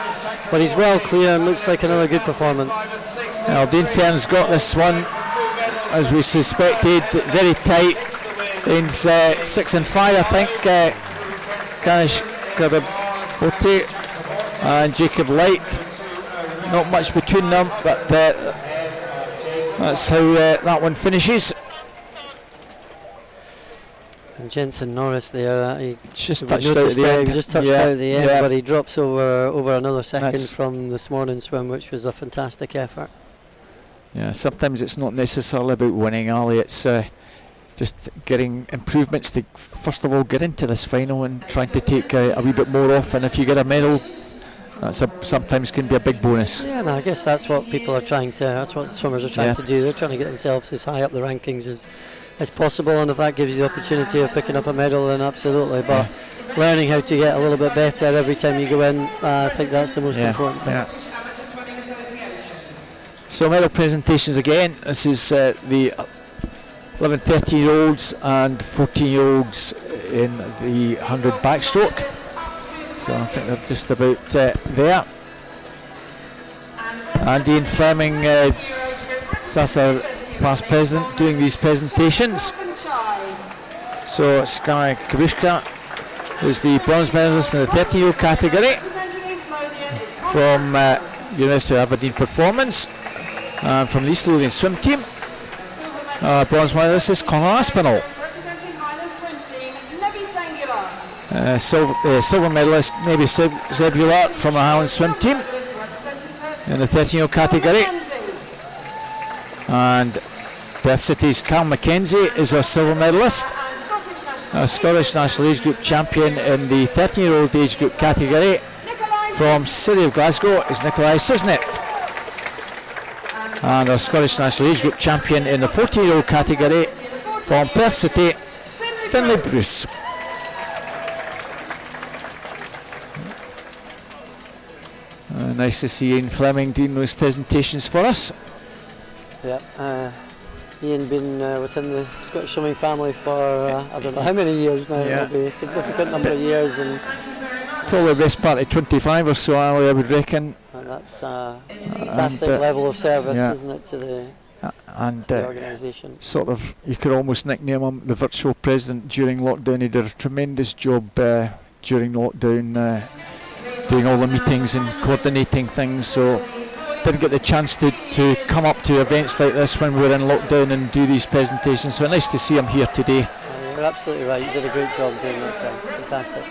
But he's well clear and looks like another good performance. Well, Dean Fern's got this one. as we suspected, very tight. In 6 and 5, I think. Ganesh Garabote and Jacob Light. Not much between them, but that's how that one finishes. And Jensen Norris there, he just touched out at the end. He just touched out at the end, but he drops over another second from this morning's swim, which was a fantastic effort. Yeah, sometimes it's not necessarily about winning, Ali. It's just getting improvements to first of all get into this final and trying to take a wee bit more off, and if you get a medal, that's sometimes can be a big bonus. Yeah, and I guess that's what people are trying to, that's what swimmers are trying to do. They're trying to get themselves as high up the rankings as possible, and if that gives you the opportunity of picking up a medal, then absolutely. But learning how to get a little bit better every time you go in, I think that's the most important thing. Yeah. So medal presentations again. This is the 11, 13-year-olds and 14-year-olds in the 100 backstroke. So I think they're just about there. And Ian Fleming, Sasa past president, doing these presentations. So Sky Kabushka is the bronze medalist in the 13-year-old category from University of Aberdeen Performance, and from the East Lothian swim team. Bronze medalist is Conor Aspinall. Silver medalist Neby Zebulart from the Highland swim team in the 13-year-old category. And Perth City's Carl McKenzie is our silver medalist. A Scottish National Age Group champion in the 13-year-old age group category from City of Glasgow is Nikolai Sisnet. And our Scottish National Age Group champion in the 14-year-old category from Perth City, Finlay Bruce. Nice to see Ian Fleming doing those presentations for us. Yeah, Ian been within the Scottish swimming family for I don't know how many years now. It'll be a significant number of years, and probably best part of 25 or so, Ali, I would reckon. And that's a fantastic level of service, isn't it, to the organisation. Sort of, you could almost nickname him the virtual president during lockdown. He did a tremendous job during lockdown, doing all the meetings and coordinating things. So didn't get the chance to come up to events like this when we were in lockdown and do these presentations. So nice to see him here today. You're absolutely right. You did a great job doing that. Fantastic.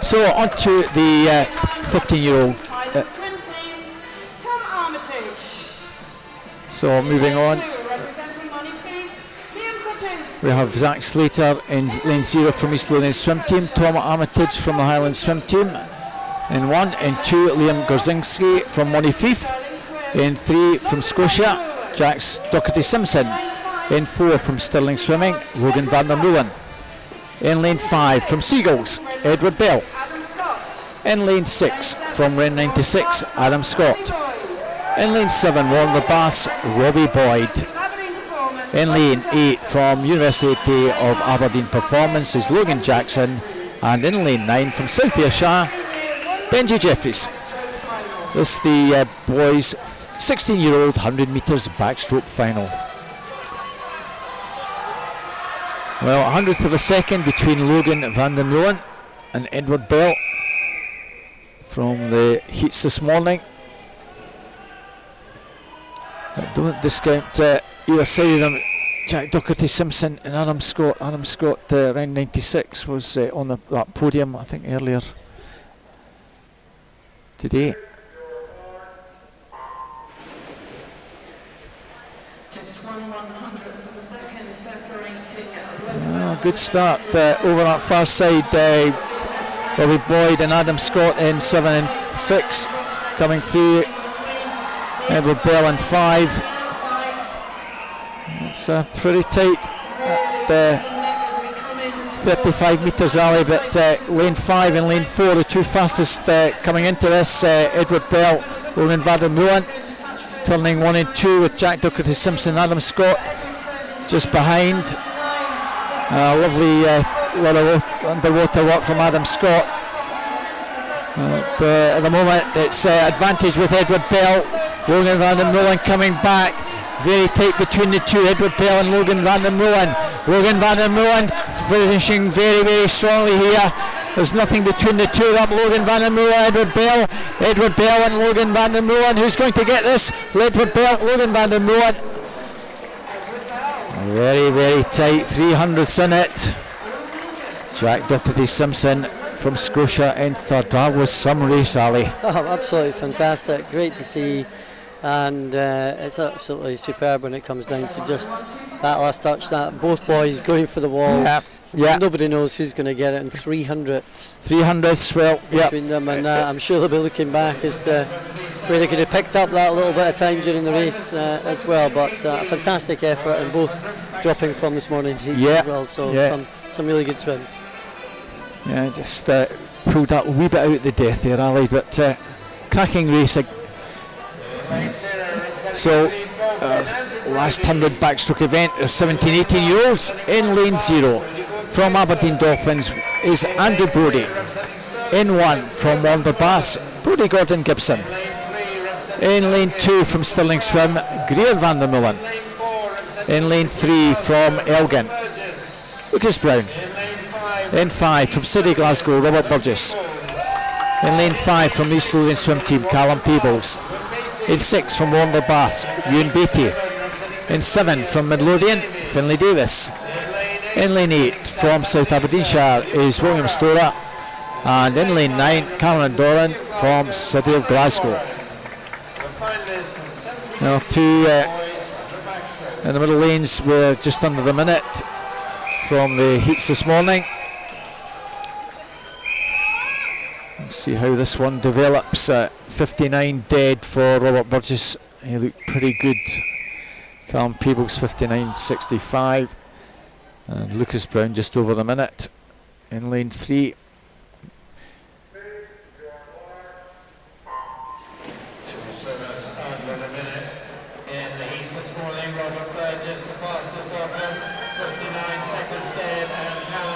So on to the 15-year-old. So moving on, we have Zach Slater in lane 0 from East Lothian swim team, Tom Armitage from the Highland swim team in 1, in 2 Liam Gorzinski from Monifief, in 3 from Scotia, Jax Doherty Simpson, in 4 from Stirling Swimming, Logan van der Meulen, in lane 5 from Seagulls, Edward Bell, in lane 6 from Ren 96, Adam Scott, in lane 7 Warner Bass, Robbie Boyd, in lane 8 from University of Aberdeen Performance is Logan Jackson, and in lane 9 from South Ayrshire, Benji Jeffries. This is the boys' 16-year-old 100 metres backstroke final. Well, 100th of a second between Logan van der Meulen and Edward Bell from the heats this morning. Don't discount either side of them. Jack Doherty Simpson and Adam Scott. Adam Scott, round 96, was on that podium, I think, earlier today. Just 1/100th of a second separating. Good start over that far side. Robbie Boyd and Adam Scott in 7 and 6 coming through. Edward Bell in 5. It's pretty tight at 35 metres, Ali, but lane 5 and lane 4, the two fastest coming into this. Edward Bell, Logan van der Meulen, turning 1 and 2 with Jack Doherty Simpson, Adam Scott just behind. Lovely lot of underwater work from Adam Scott. At the moment it's advantage with Edward Bell. Logan van der Meulen coming back. Very tight between the two, Edward Bell and Logan van der Molen. Logan van der Molen finishing very, very strongly here. There's nothing between the two of them. Logan van der Molen, Edward Bell and Logan van der Molen. Who's going to get this? Edward Bell, Logan van der Molen. Very, very tight, 300s in it. Jack Doherty Simpson from Scotia in third. That was some race, Ali. Oh, absolutely fantastic, great to see, and it's absolutely superb when it comes down to just that last touch, that both boys going for the wall. Yeah. Nobody knows who's going to get it in 300s. 300s, well, between them, and I'm sure they'll be looking back as to where they could have picked up that little bit of time during the race as well. But a fantastic effort, and both dropping from this morning's heats as well. So some really good swims. Yeah, just pulled that a wee bit out the death there, Ali, but cracking racing. So, last 100 backstroke event, there's 17-18 year olds in lane 0. From Aberdeen Dolphins is Andrew Brody. In 1 from Wonderbass, Brody Gordon Gibson. In lane 2 from Stirling Swim, Greer van der Molen. In lane 3 from Elgin, Lucas Brown. In 5 from City Glasgow, Robert Burgess. In lane 5 from East Lothian Swim Team, Callum Peebles. In 6 from Wonderbass, Ewan Beattie. In 7 from Midlothian, Finlay Davis. In lane 8 from South Aberdeenshire is William Storer. And in lane 9, Cameron Doran from City of Glasgow. Now, two in the middle lanes were just under the minute from the heats this morning. We'll see how this one develops. 59 dead for Robert Burgess. He looked pretty good. Callum Peebles 59.65. And Lucas Brown just over the minute in lane 3.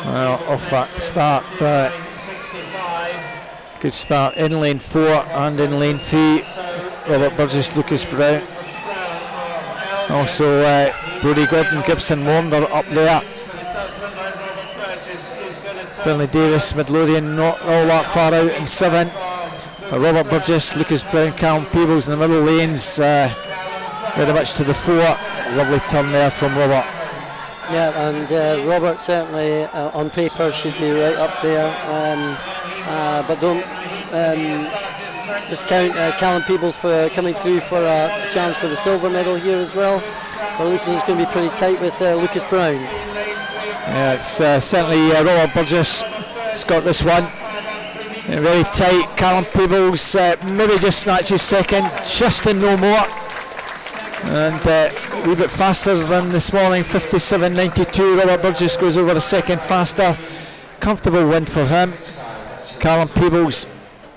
Well, off that start, good start in lane 4 and in lane 3. Robert Burgess, Lucas Brown. Also Brody Gordon Gibson Wander up there. Finlay Davis, Midlothian not all that far out in 7. Robert Burgess, Lucas Brown, Callum Peebles in the middle lanes, very much to the fore. Lovely turn there from Robert. Yeah, and Robert certainly on paper should be right up there, but don't discount Callum Peebles for coming through for the challenge for the silver medal here as well. But it looks like it's going to be pretty tight with Lucas Brown. Yeah, it's certainly Robert Burgess has got this one. Very tight. Callum Peebles maybe just snatches second, just in no more. And a wee bit faster than this morning, 57.92. Robert Burgess goes over a second faster. Comfortable win for him. Callum Peebles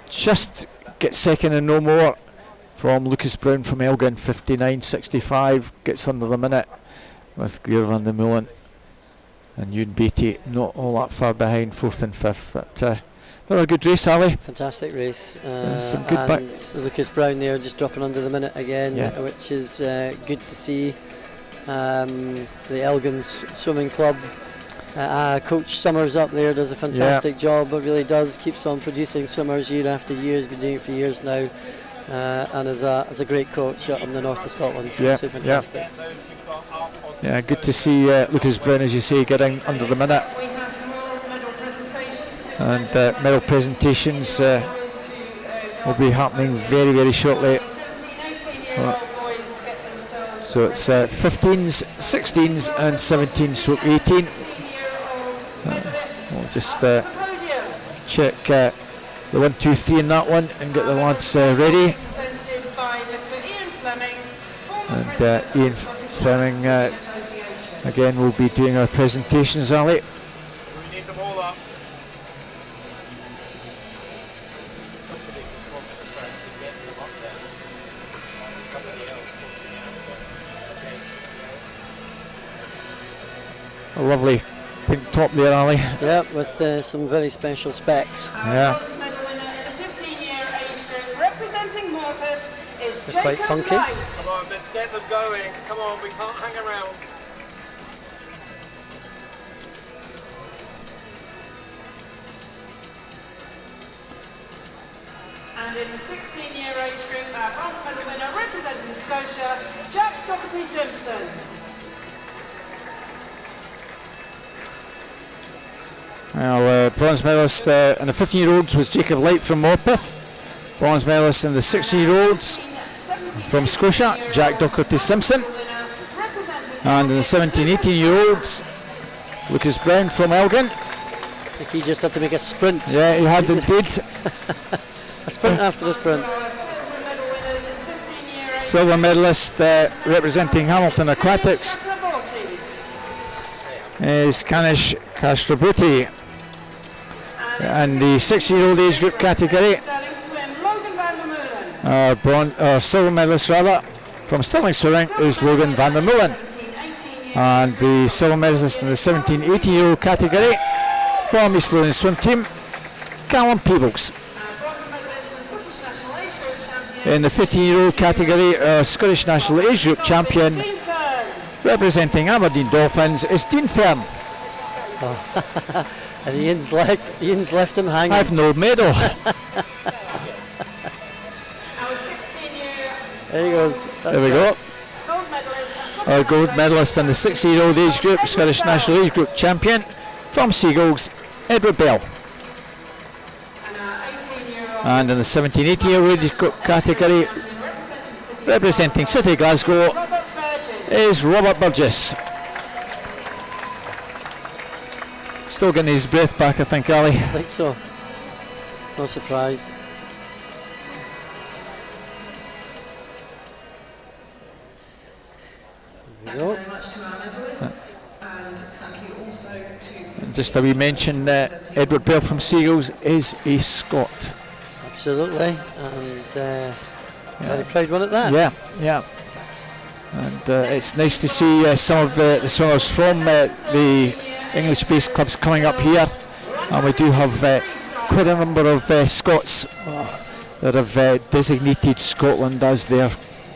just gets second and no more from Lucas Brown from Elgin, 59.65. Gets under the minute with Greer van der Molen and Ewan Beattie not all that far behind, 4th and 5th. But another good race, Ali. Fantastic race. Some good back. Lucas Brown there just dropping under the minute again, which is good to see. The Elgin Swimming Club coach Summers up there does a fantastic job, but really does, keeps on producing swimmers year after year. He's been doing it for years now, and is a great coach up in the north of Scotland. So fantastic. Yeah, good to see Lucas Brown, as you say, getting under the minute. And medal presentations will be happening very, very shortly. So it's 15s, 16s and 17/18. We'll just check the 1, 2, 3 in that one and get the lads ready. And Ian Fleming again will be doing our presentations, Ali. A lovely pink top there, Ali. Yeah, with some very special specs. Yeah. Medal winner in the 15-year age group, representing Morpeth, is They're quite Jacob funky. Wright. Come on, let's get them going. Come on, we can't hang around. And in the 16-year age group, our bronze medal winner representing Scotia, Jack Doherty-Simpson. Well, bronze medalist in the 15-year-olds was Jacob Light from Morpeth. Bronze medalist in the 16-year-olds from Scotia, Jack Doherty-Simpson. And in the 17-18-year-olds, Lucas Brown from Elgin. I think he just had to make a sprint. Yeah, he had indeed. A sprint after a sprint. Silver medalist representing Hamilton Aquatics is Kanish Castrobuti. And the 6-year-old age group category, silver medalist rather, from Stirling Swimming is Logan van der Mullen. And the silver medalist in the 17-18-year-old category from East Lothian Swim Team, Callum Peebles. In the 15-year-old category, Scottish National Age Group champion, representing Aberdeen Dolphins, is Dean Fern. And Ian's left him hanging. I've no medal. There he goes. There we go. Our gold medalist in the 60-year-old age group, Scottish National Age Group champion, from Seagulls, Edward Bell. And in the 17-18-year-old age group category, representing City Glasgow, is Robert Burgess. Still getting his breath back, I think, Ali. I think so. No surprise. There we go. Thank you very much to our medalists, and thank you also to Just a wee mention, Edward Bell from Seagulls is a Scot. Absolutely, and very proud one at that. Yeah, yeah. And it's nice to see some of the swimmers from the English-based clubs coming up here, and we do have quite a number of Scots that have designated Scotland as their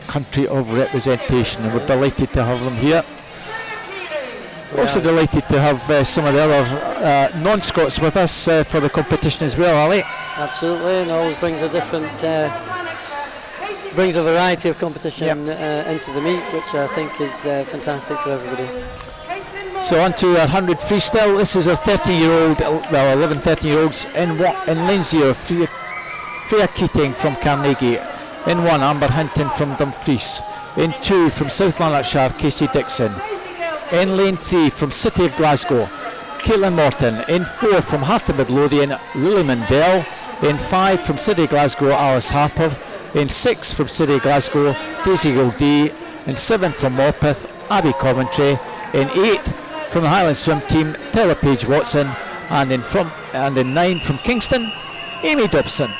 country of representation, and we're delighted to have them here. Also delighted to have some of the other non-Scots with us for the competition as well, Ali. Absolutely, and always brings a different, brings a variety of competition into the meet, which I think is fantastic for everybody. So on to our 100 freestyle. This is our 13-year-old, well, 11, 13-year-olds in lane 0, Freya Keating from Carnegie. In 1, Amber Hinton from Dumfries. In 2, from South Lanarkshire, Casey Dixon. In lane 3, from City of Glasgow, Caitlin Morton. In 4, from Heart of Midlothian, Lily Mundell. In 5, from City Glasgow, Alice Harper. In 6, from City Glasgow, Daisy Gildee. In 7, from Morpeth, Abby Coventry. In 8, from the Highland Swim Team, Taylor Page Watson. And in 9, from Kingston, Amy Dobson.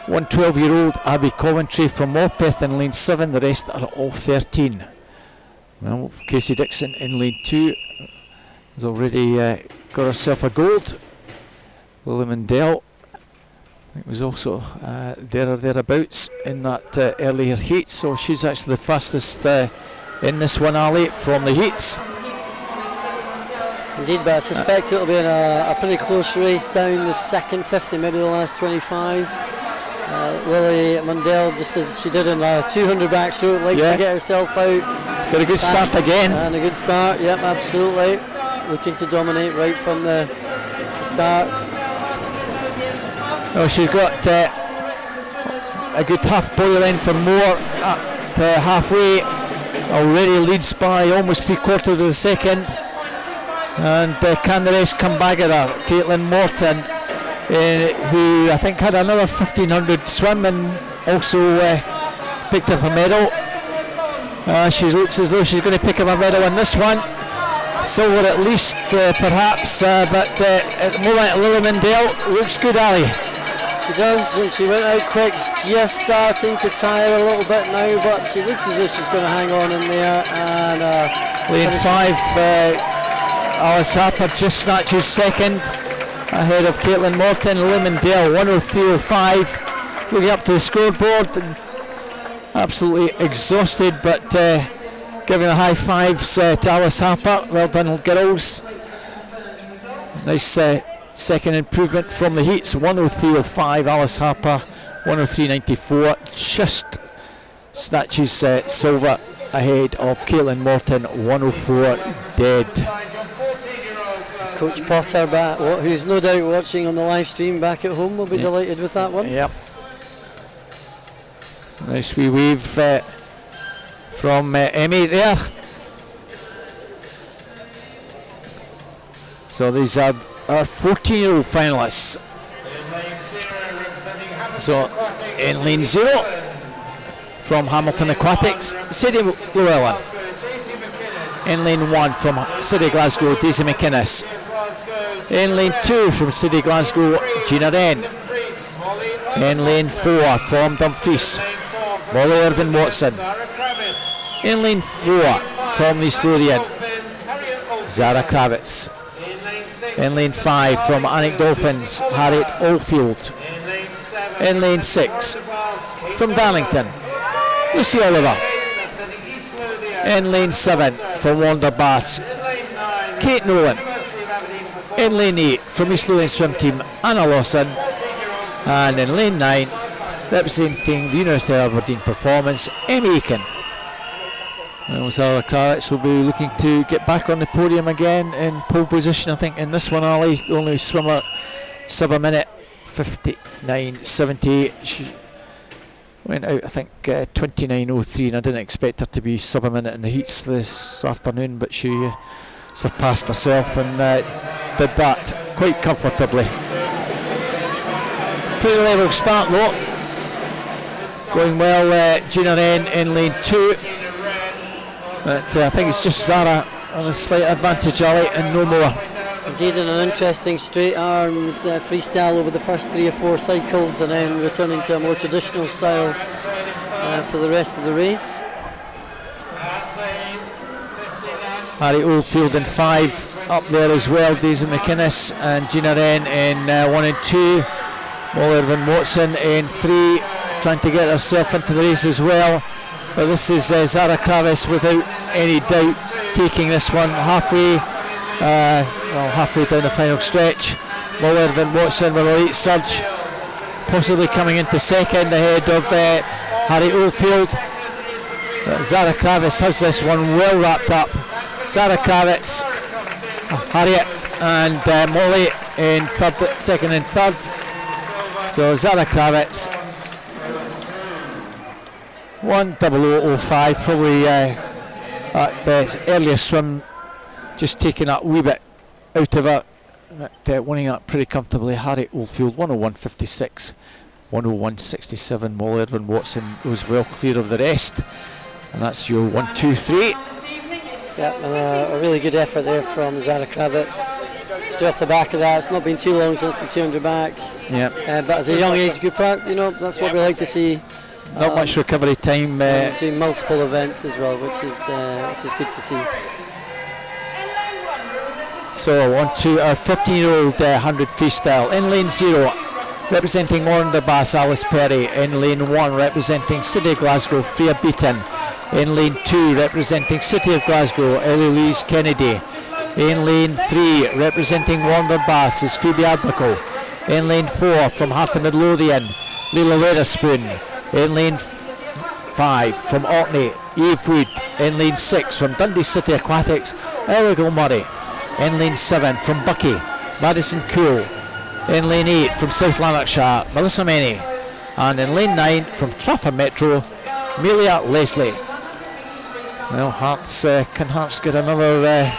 12-year-old Abby Coventry from Morpeth in lane 7, the rest are all 13. Well, Casey Dixon in lane 2 has already got herself a gold. Lily Mundell, I think, was also there or thereabouts in that earlier heat, so she's actually the fastest in this one, Ali, from the heats. Indeed, but I suspect it'll be a pretty close race down the second 50, maybe the last 25. Lily Mundell, just as she did in a 200 backstroke, likes to get herself out. Got a good start again. And a good start, yep, absolutely. Looking to dominate right from the start. Oh, she's got a good half boil in for Moore at halfway. Already leads by almost 3/4 of a second. And can the rest come back at her? Caitlin Morton, who I think had another 1500 swim and also picked up a medal. She looks as though she's going to pick up a medal in this one. Silver at least, perhaps, but at the moment Lily Mundell looks good, Ali. She does, and she went out quick, just starting to tire a little bit now, but she looks as though she's going to hang on in there. And lane 5, Alice Harper just snatches second ahead of Caitlin Morton. Lily Mundell 103.05. looking up to the scoreboard and absolutely exhausted, but giving a high fives to Alice Harper. Well done, girls. Nice second improvement from the heats. 103.05 Alice Harper, 103.94. Just snatches silver ahead of Caitlin Morton, 104 dead. Coach Potter, who's no doubt watching on the live stream back at home, will be delighted with that one. Yep. Nice wee wave from Emmy there. So these are our 14-year-old finalists. So in lane 0 from Hamilton Aquatics, Sadie Llewellyn. In lane 1 from City Glasgow, Daisy McInnes. In lane 2 from City Glasgow, Gina Wren. In lane 4 from Dumfries, Molly Irvin Watson. In lane 4 from East Lothian, Zara Kravitz. In lane 5 from Alnwick Dolphins, Harriet Oldfield. In lane 6 from Darlington, Lucy Oliver. In lane 7 from Wander Baths, Kate Nolan. In lane 8 from East Lothian Swim Team, Anna Lawson. And in lane 9, representing the University of Aberdeen Performance, Emmy Aiken. Zara Kravitz will be looking to get back on the podium again in pole position, I think, in this one, Ali. The only swimmer sub a minute 59.78. She went out, I think, 29.03, and I didn't expect her to be sub a minute in the heats this afternoon, but she surpassed herself and did that quite comfortably. Pretty level start though. Going well, Gina Wren in lane 2. But I think it's just Zara on a slight advantage, Ali, and no more. Indeed, and an interesting straight arms freestyle over the first 3 or 4 cycles, and then returning to a more traditional style for the rest of the race. Harry Oldfield in 5 up there as well. Daisy McInnes and Gina Wren in 1 and 2. Molly Irvin Watson in 3, trying to get herself into the race as well. But this is Zara Kravitz without any doubt taking this one halfway down the final stretch. Molly Irvin Watson with a late surge, possibly coming into second ahead of Harry Oldfield. Zara Kravitz has this one well wrapped up. Zara Kravitz, Harriet and Molly in second and third. So Zara Kravitz, 1:00:05, probably at the earliest swim, just taking that wee bit out of her, winning that pretty comfortably. Harriet Oldfield 1:01:56, 1:01:67. Molly Irvin Watson was well clear of the rest, and that's your 1, 2, 3. Yeah, and a really good effort there from Zara Kravitz. Straight off the back of that, it's not been too long since the 200 back. Yeah. But as a young age grouper, that's what we like to see. Not much recovery time. Doing multiple events as well, which is good to see. So on to our 15-year-old 100 freestyle. In lane 0, representing Wander Bass, Alice Perry. In lane 1, representing City of Glasgow, Freya Beaton. In lane 2, representing City of Glasgow, Eloise Kennedy. In lane 3, representing Wander Bass, is Phoebe Arbuckle. In lane 4, from Heart of Midlothian, Leila Weatherspoon. In lane 5, from Orkney, Eve Wood. In lane 6, from Dundee City Aquatics, Erigal Murray. In lane 7, from Bucky, Madison Cool. In lane 8, from South Lanarkshire, Melissa Menny. And in lane 9, from Trafford Metro, Amelia Leslie. Well, Hearts, can Hearts get another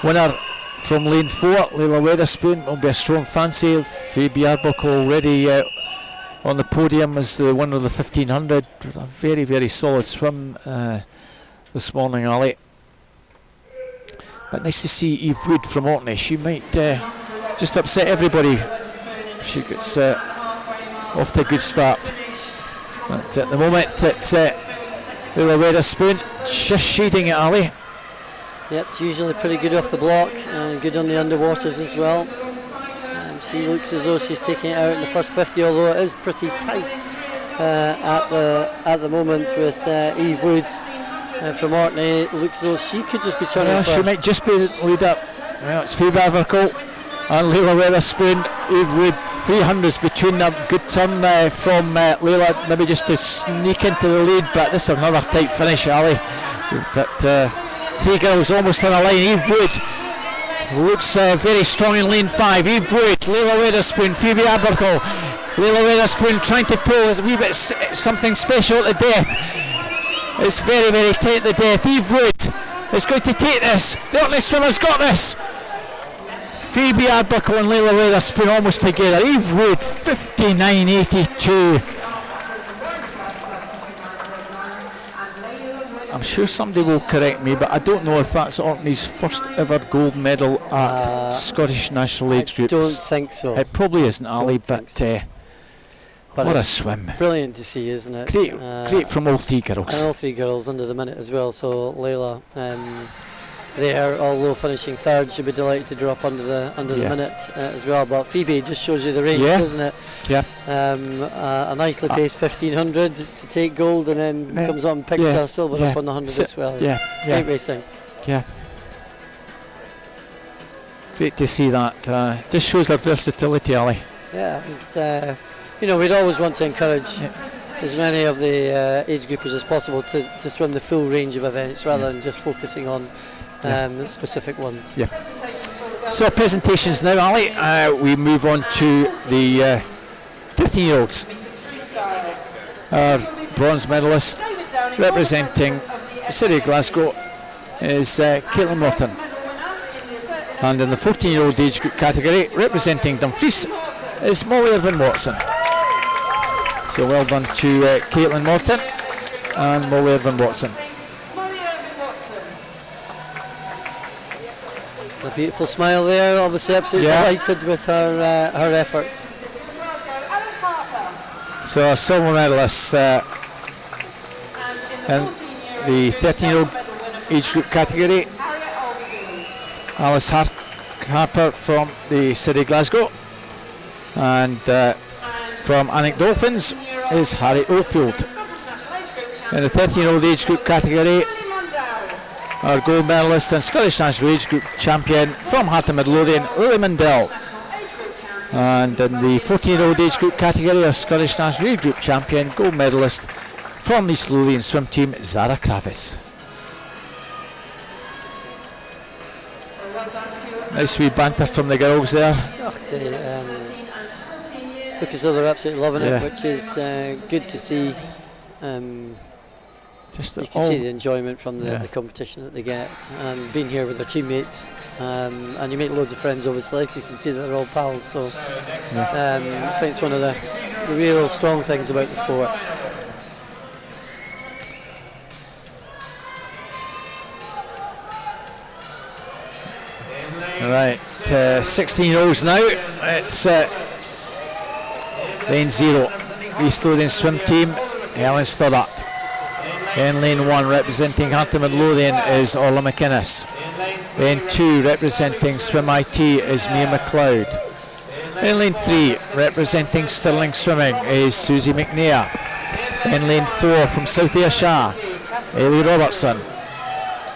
winner from lane 4? Leila Weatherspoon will be a strong fancy. Phoebe Arbuckle already on the podium as the winner of the 1500. A very, very solid swim this morning, Ali. But nice to see Eve Wood from Orkney. She might just upset everybody if she gets off to a good start. But at the moment, it's Leila Weatherspoon just shading it, Ali. Yep, it's usually pretty good off the block and good on the underwaters as well. She looks as though she's taking it out in the first 50, although it is pretty tight at the moment with Eve Wood from Orkney. Looks as though she could just be turning first. She might just be the leader. Well, it's Phoebe Abercrombie and Layla Weatherspoon. Eve Wood, 300s between them. Good turn from Layla, maybe just to sneak into the lead, but this is another tight finish, Ali. But 3 girls almost on a line. Eve Wood looks very strong in lane 5. Eve Wood, Layla Weatherspoon, Phoebe Abercrombie. Layla Weatherspoon trying to pull a wee bit something special at the death. It's very, very tight at the death. Eve Wood is going to take this. The Orkney swimmer's got this. Phoebe Abercrombie and Layla Weatherspoon almost together. Eve Wood, 59.82. I'm sure somebody will correct me, but I don't know if that's Orkney's first ever gold medal at Scottish National Age Groups. I don't think so. It probably isn't, Ali, but what a swim. Brilliant to see, isn't it? Great from all 3 girls. And all 3 girls under the minute as well, so Layla there, although finishing 3rd, she'll be delighted to drop under the minute as well. But Phoebe just shows you the range, doesn't it? Yeah. A nicely paced 1500 to take gold, and then comes up and picks a silver up on the 100 as well. Great racing. Yeah. Great to see that. Just shows their versatility, Ali. Yeah. We'd always want to encourage as many of the age groupers as possible to swim the full range of events rather than just focusing on specific ones. Yeah. So presentations now, Ali. We move on to the 13-year-olds. Our bronze medalist representing City of Glasgow is Caitlin Morton. And in the 14-year-old age group category, representing Dumfries, is Molly Irvin-Watson. So well done to Caitlin Morton and Molly Irvin-Watson. A beautiful smile there, obviously absolutely delighted with her efforts. So our silver medalists in the 13-year-old age group category, Alice Harper from the City of Glasgow, and from Alnwick Dolphins is Harry Oldfield. In the 13-year-old age group category, our gold medalist and Scottish National Age Group champion from Heart of Midlothian, Lily Mundell. And in the 14-year-old age group category, our Scottish National Age Group champion, gold medalist from the East Lothian swim team, Zara Kravis. Nice wee banter from the girls there. Look as though they're absolutely loving it, which is good to see. You can see the enjoyment from the competition that they get, and being here with their teammates, and you make loads of friends obviously. You can see that they're all pals, so I think it's one of the real strong things about the sport. Right, 16-year-olds now. It's lane 0, East Lothian swim team, Helen Stoddart. In lane 1, representing Heart of Midlothian, is Orla McInnes. Lane 2, representing Swim IT, is Mia McLeod. In lane 3, representing Stirling Swimming, is Susie McNair. In lane 4, from South Ayrshire, Ailey Robertson.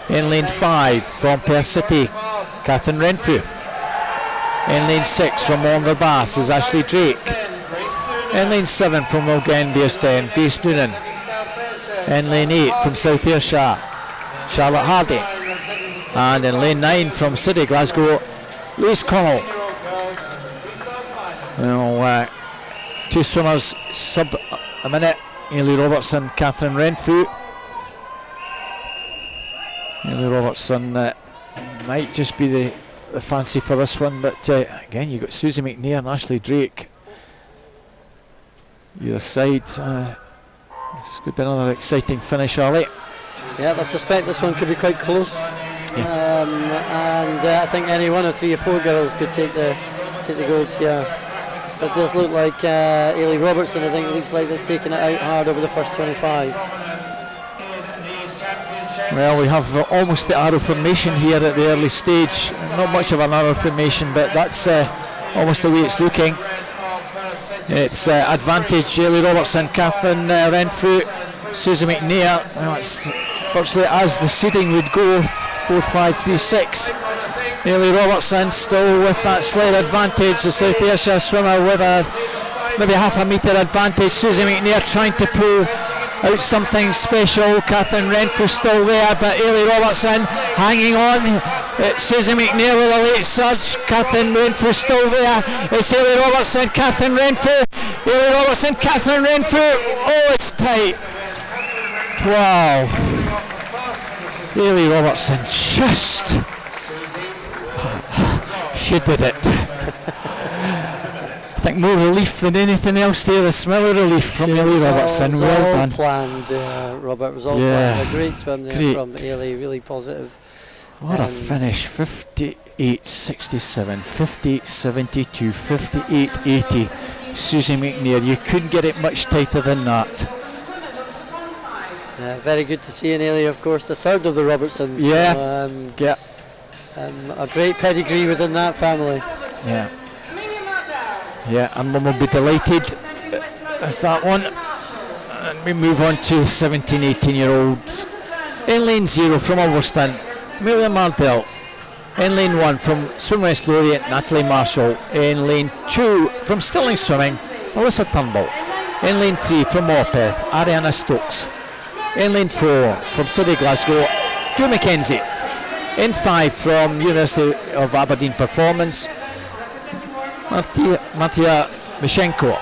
In lane 5, from Perth City, Catherine Renfrew. In lane 6, from Walmer Bass, is Ashley Drake. In lane 7, from Mulgan Beerstein, Base Noonan. In lane 8, from South Ayrshire, Charlotte Hardy. And in lane 9, from City Glasgow, Louise Connell. Well, 2 swimmers sub a minute, Ailey Robertson, Catherine Renfrew. Ailey Robertson might just be the fancy for this one, but again, you've got Susie McNair and Ashley Drake either side. It's could be another exciting finish, Ali. Yeah, I suspect this one could be quite close. And I think any one of 3 or 4 girls could take the gold here. But it does look like Ailey Robertson, I think it looks like that's taking it out hard over the first 25. Well, we have almost the arrow formation here at the early stage. Not much of an arrow formation, but that's almost the way it's looking. It's advantage Ailey Robertson, Catherine Renfrew, Susie McNair. Well, it's virtually as the seeding would go, 4, 5, 3, 6. Ailey Robertson still with that slight advantage. The South Ayrshire swimmer with maybe half a metre advantage. Susie McNair trying to pull out something special. Catherine Renfrew still there, but Ailey Robertson hanging on. It's Susie McNair with a late surge. Catherine Renfrew still there. It's Ailey Robertson, Catherine Renfrew. Ailey Robertson, Catherine Renfrew. Oh, it's tight. Wow. Ailey Robertson just... she did it. I think more relief than anything else there. The smell of relief from Ailey Robertson. Well done. Planned, Robert. It was all planned. A great swim there from Ailey. Really positive. What a finish. 58.67, 58.72, 58.80. Susie McNair. You couldn't get it much tighter than that. Very good to see in Ailey, of course, the third of the Robertsons. Yeah. So, a great pedigree within that family. Yeah. Yeah, and Mum will be delighted with that one. And we move on to 17, 18-year-olds. In lane 0 from Ulverston, Amelia Mardell. In lane 1 from Swim West Lothian, Natalie Marshall. In lane 2 from Stirling Swimming, Melissa Turnbull. In lane 3 from Morpeth, Ariana Stokes. In lane 4 from City Glasgow, Joe McKenzie. In 5 from University of Aberdeen Performance, Matija Mishenko.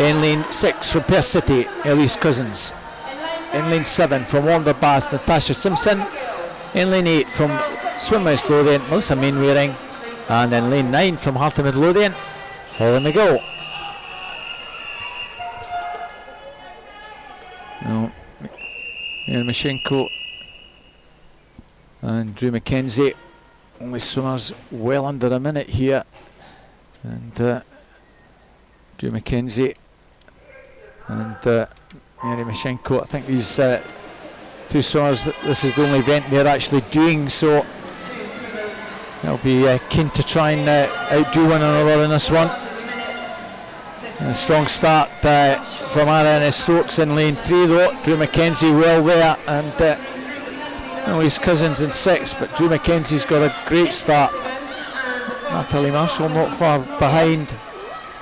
In lane 6 from Perth City, Elise Cousins. In lane 7 from Wonder Bass, Natasha Simpson. In lane 8 from Swim West Lothian, Melissa Mainwaring. And in lane 9 from Heart of Midlothian, Holly McGill. No. Mishenko and Drew McKenzie, only swimmers well under a minute here, and Drew McKenzie and Mary Mishenko. I think these two swimmers, this is the only event they're actually doing, so they'll be keen to try and outdo one another in this one. And a strong start from Ariana Stokes in lane 3 though. Drew McKenzie well there, and Elise Cousins in 6, but Drew McKenzie's got a great start. Natalie Marshall not far behind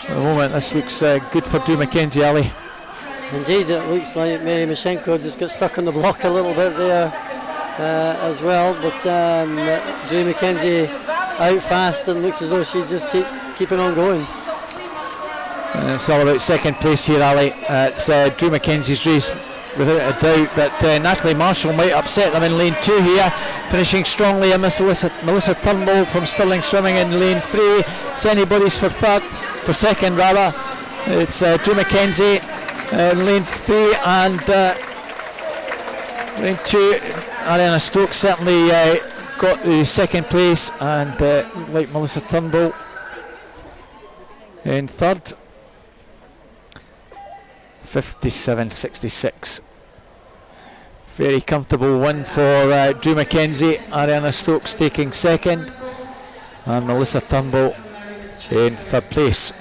at the moment. This looks good for Drew McKenzie, Ali. Indeed, it looks like Mary Mishenko just got stuck on the block a little bit there as well, but Drew McKenzie out fast and looks as though she's just keeping on going. It's all about second place here, Ali. It's Drew McKenzie's race without a doubt, but Natalie Marshall might upset them in lane 2 here. Finishing strongly, Melissa Turnbull from Stirling Swimming in lane 3. Senny Buddies for second rather. It's Drew McKenzie in lane 3, and lane 2. Ariana Stokes certainly got the second place, and like Melissa Turnbull in third. 57.66. Very comfortable win for Drew McKenzie. Ariana Stokes taking second, and Melissa Turnbull in third place.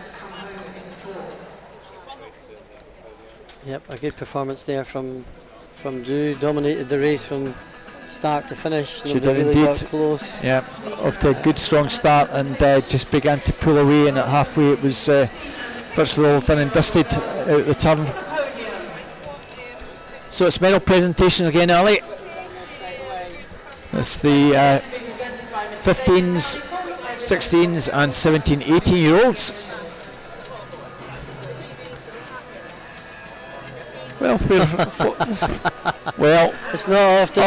Yep, a good performance there from Drew. Dominated the race from start to finish. She did really indeed. got close. Yeah, off to a good strong start, and just began to pull away, and at halfway it was virtually all done and dusted out the turn. So it's medal presentation again, Ali. It's the 15s, 16s and 17, 18-year-olds. Well, well, it's not often.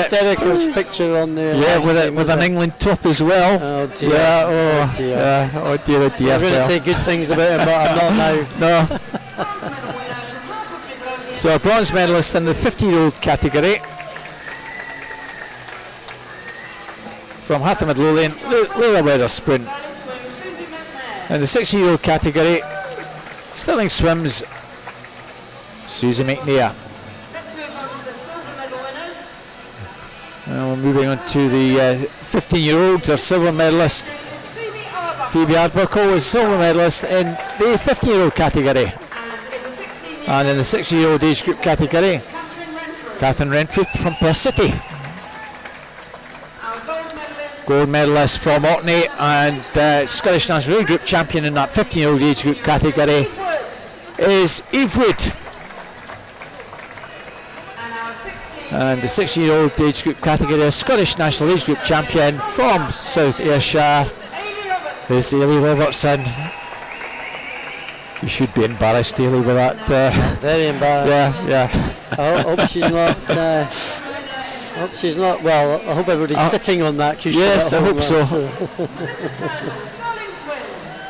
Steric's picture on there. Yeah, with an England top as well. Oh dear. Yeah, oh dear. Yeah, oh dear, oh dear. I'm going to say good things about him, but I'm not now. No. So a bronze medalist in the 50-year-old category from Heart of Midlothian, Leila Weatherspoon. In the 60-year-old category, Stirling Swims, Susie McNair. Now we're moving on to the 15-year-olds, our silver medalist Phoebe Arbuckle was silver medalist in the 15-year-old category. And in the 16-year-old age group category, Catherine Renfrew from Perth City. Gold medalist from Orkney and Scottish National Age Group champion in that 15-year-old age group category is Eve Wood. And the 16-year-old age group category, Scottish National Age Group champion from South Ayrshire is Ailey Robertson. You should be embarrassed, Ailey, with that. Very embarrassed. Yeah. I hope she's not. Hope she's not. Well, I hope everybody's sitting on that cushion. Yes, I hope so.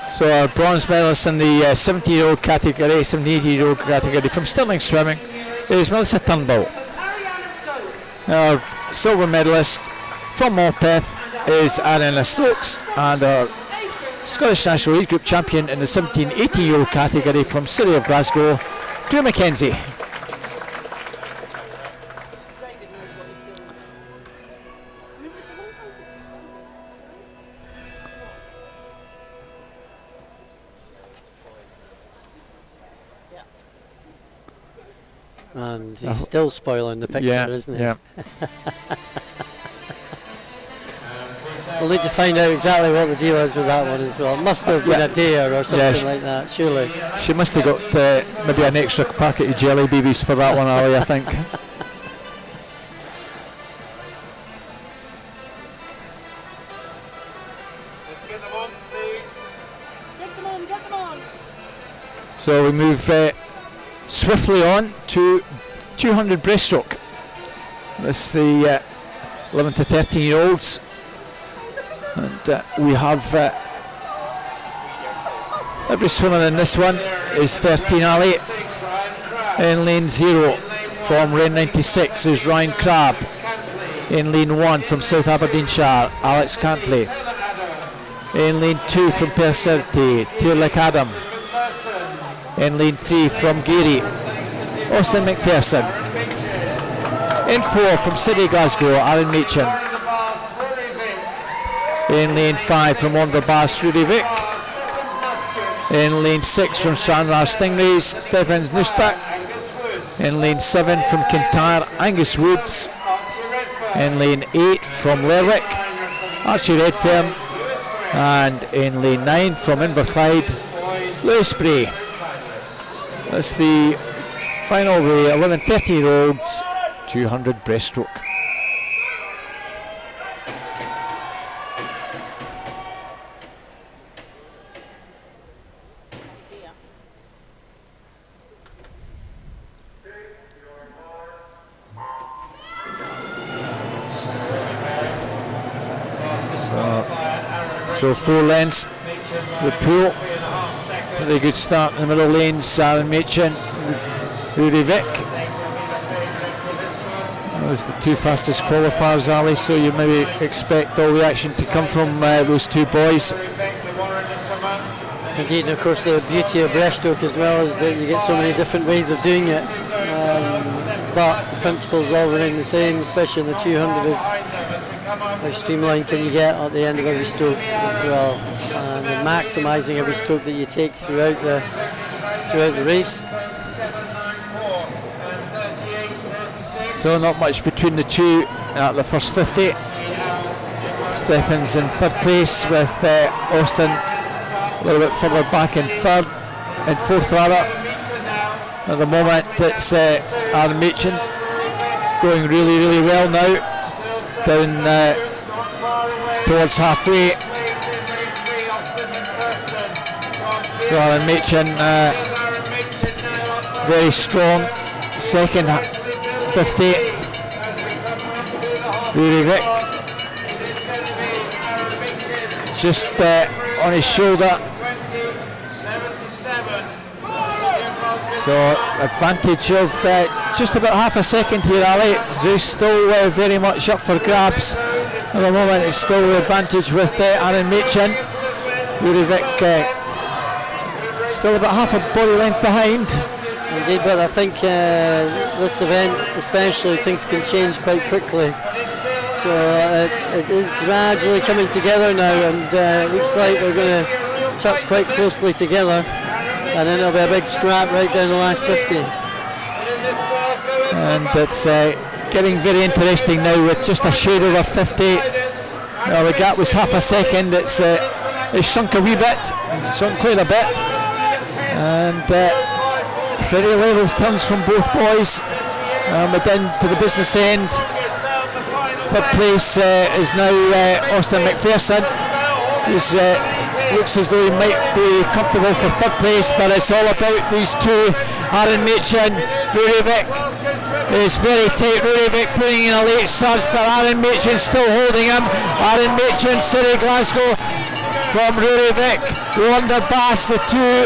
So our bronze medalist in the 17-year-old category, 17-18-year-old category from Stirling Swimming is Melissa Turnbull. Our silver medalist from Morpeth is Anna Stokes, and our Scottish National Age Group champion in the 17-18-year-old category from City of Glasgow, Drew McKenzie. And he's still spoiling the picture, isn't he? Yeah. We'll need to find out exactly what the deal is with that one as well. It must have been a dare or something like that, surely. She must have got maybe an extra packet of jelly babies for that one, Ali, I think. Let's get them on, please. Get them on. So we move swiftly on to 200 breaststroke. This is the 11 to 13-year-olds. And we have every swimmer in this one is 13 Ali. In lane 0 from Rain 96 is Ryan Crabb. In lane 1 from South Aberdeenshire, Alex Cantley. In lane 2 from Perth City, Tierlick Adam. In lane 3 from Gary, Austin McPherson. In 4 from City Glasgow, Aaron Machin. In lane 5 from Wonderbass, Rudy Vick. In lane 6 from Stranraer Stingrays, Stephens Nustak. In lane 7 from Kintyre, Angus Woods. In lane 8 from Lerwick, Archie Redfern. And in lane 9 from Inverclyde, Lewis Bray. That's the final of the 11-13-year-olds 200 breaststroke. So 4 lengths, the pool. Very good start in the middle lanes, Aaron Machin, Rudy Vick. Those are the 2 fastest qualifiers, Ali, so you maybe expect all the action to come from those 2 boys. Indeed, and of course the beauty of breaststroke as well is that you get so many different ways of doing it, but the principles all remain the same, especially in the 200 is how streamlined can you get at the end of every stroke as well, and maximising every stroke that you take throughout the race. So not much between the 2 at the first 50. Stephens in 3rd place with Austin a little bit further back in 4th rather. At the moment it's Aaron Machin going really well now, down towards halfway. So Aaron Machin very strong, second 50. Rudy Vick just on his shoulder. So advantage of just about half a second here, Ali. It's still very much up for grabs. At the moment it's still the advantage with Aaron Machin. Rudy Vick still about half a body length behind. Indeed, but I think this event especially, things can change quite quickly. So it is gradually coming together now, and it looks like we're going to touch quite closely together, and then it'll be a big scrap right down the last 50. And it's getting very interesting now with just a shade over 50. Well, the gap was half a second. It's shrunk a wee bit, shrunk quite a bit, and pretty level turns from both boys. We're down to the business end. Third place is now Austin McPherson. He looks as though he might be comfortable for third place, but it's all about these two, Aaron Machin, Rurivik. It's very tight. Rurivik putting in a late surge, but Aaron Machin still holding him. Aaron Machin, City Glasgow from Rurivik. Wonder Bass, the two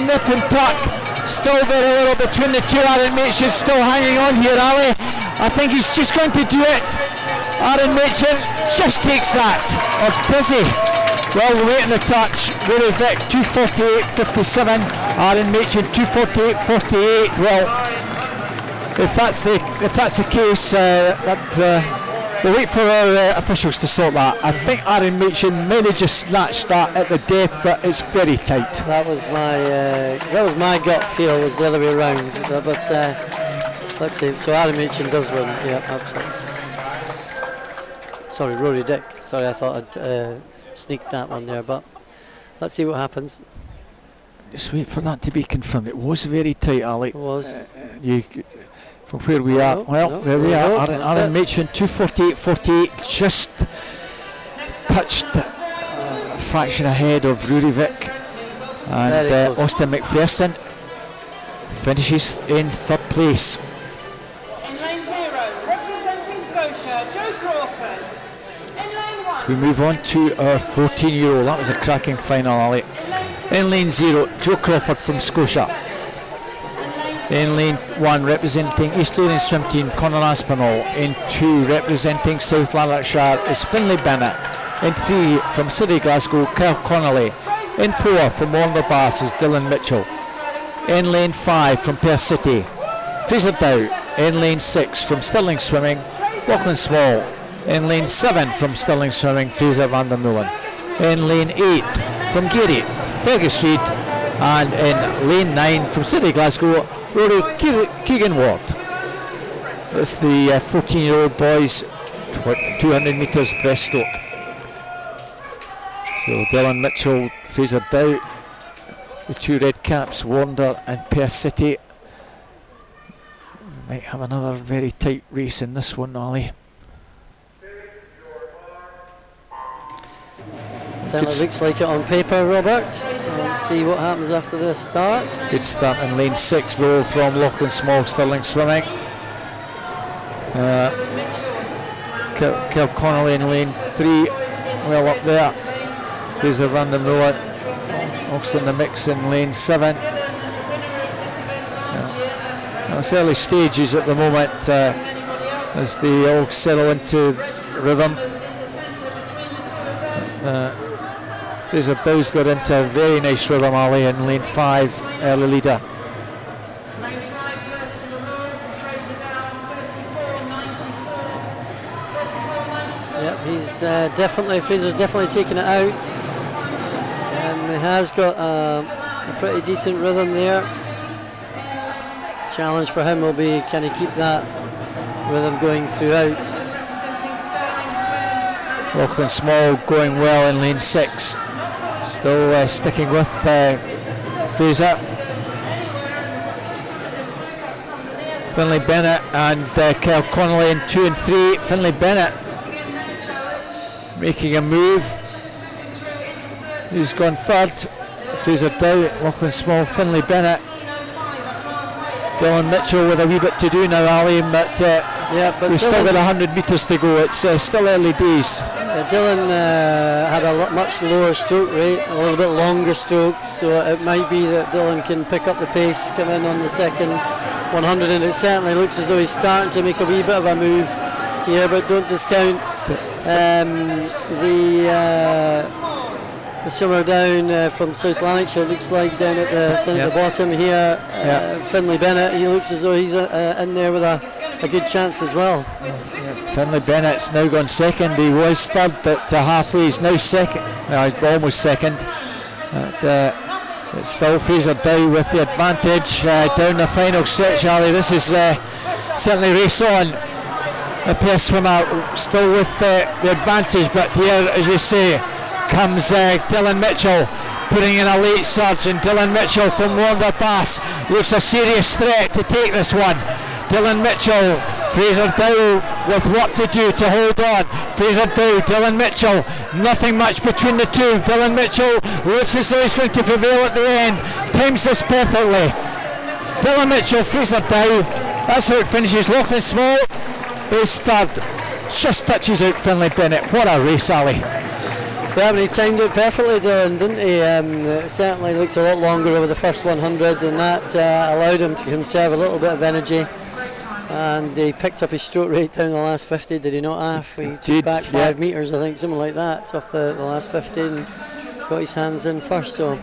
nip and tuck. Still very little between the two. Aaron Machin still hanging on here, Ali. I think he's just going to do it. Aaron Machin just takes that. Or does he? Well, waiting the touch. Rurivik 2:48.57. Aaron Machin 2:48.48. Well, if that's the case, we'll wait for our officials to sort that. I think Aaron Machin may have just snatched that at the death, but it's very tight. That was my gut feel, was the other way around. But let's see. So Aaron Machin does win. Yeah, absolutely. Sorry, Rory Dick. Sorry, I thought I'd sneaked that one there, but let's see what happens. Just wait for that to be confirmed. It was very tight, Ali. It was. From where we are, there we are. Aaron Machin 2:48.48, just touched a fraction ahead of Rurivik, and Austin McPherson finishes in third place. In lane 0, representing Scotia, Joe Crawford. In lane 1. We move on to our 14-year-old. That was a cracking final, Ali. In lane 0, Joe Crawford from Scotia. In lane 1, representing East Lothian Swim Team, Conor Aspinall. In 2, representing South Lanarkshire is Finlay Bennett. In 3, from City Glasgow, Kyle Connolly. In 4, from Wonder Bass is Dylan Mitchell. In lane 5, from Perth City, Fraser Dow. In lane 6, from Stirling Swimming, Lachlan Small. In lane 7, from Stirling Swimming, Fraser van der Molen. In lane 8, from Gary, Fergus Reid. And in lane 9, from City Glasgow, Rory Keegan Ward. That's the 14-year-old boys, 200 metres breaststroke. So Dylan Mitchell, Fraser Dow, the two red caps, Wander and Perth City. Might have another very tight race in this one, Ali. Certainly looks like it on paper, Robert. We'll see what happens after this start. Good start in lane 6 though from Lachlan Small, Stirling Swimming. Kel Connolly in lane 3, well up there. Fraser van der Molen also in the mix in lane 7. It's early stages at the moment as they all settle into rhythm. Fraser Dow's got into a very nice rhythm, Ali, in lane 5, early leader. Lane 5 first to the road, Fraser down 34.94. Yep, he's Fraser's definitely taking it out. He has got a pretty decent rhythm there. Challenge for him will be, can he keep that rhythm going throughout? Lachlan Small going well in lane 6. Still sticking with Fraser. Finlay Bennett and Kyle Connolly in 2 and 3. Finlay Bennett making a move. He's gone third. Fraser Dow, Lachlan Small, Finlay Bennett. Dylan Mitchell with a wee bit to do now, Ali, but we've still got 100 metres to go. It's still early days. Dylan had a much lower stroke rate, a little bit longer stroke, so it might be that Dylan can pick up the pace, come in on the second 100, and it certainly looks as though he's starting to make a wee bit of a move here, but don't discount the swimmer down from South Lanarkshire. Looks like down at the bottom here, Finlay Bennett. He looks as though he's in there with a a good chance as well. Finlay Bennett's now gone second. He was third at halfway. He's now second. He's almost second. It's still Fraser Dow with the advantage down the final stretch, Ali. This is certainly race on. The pair swimmer still with the advantage, but here, as you say, comes Dylan Mitchell putting in a late surge, and Dylan Mitchell from Wonderbass looks a serious threat to take this one. Dylan Mitchell, Fraser Dow with work to do to hold on. Fraser Dow, Dylan Mitchell, nothing much between the two. Dylan Mitchell looks as though he's going to prevail at the end. Times this perfectly. Dylan Mitchell, Fraser Dow, that's how it finishes. Lachlan Small is third, just touches out Finlay Bennett. What a race, Ali. Yeah, but he timed it perfectly, Dylan, didn't he? It certainly looked a lot longer over the first 100, and that allowed him to conserve a little bit of energy. And he picked up his stroke rate down the last 50, did he not? He took back 5 metres, I think, something like that, off the last 50, and got his hands in first. So,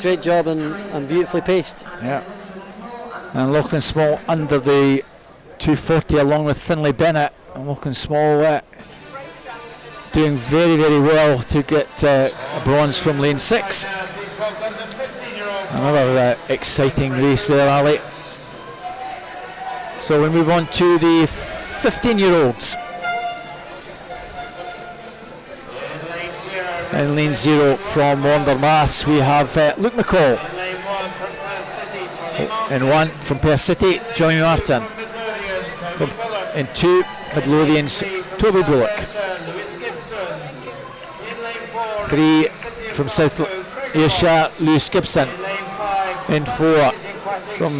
great job and beautifully paced. Yeah. And Lachlan Small under the 240 along with Finlay Bennett. And Lachlan Small doing very, very well to get a bronze from lane 6. Another exciting race there, Ali. So we move on to the 15-year-olds. In lane 0 from Wondermass we have Luke McCall. In 1 from Perth City, Johnny Martin. In 2, Midlothian's Toby Bullock. 3 from South Ayrshire, Lewis Gibson. In 4 from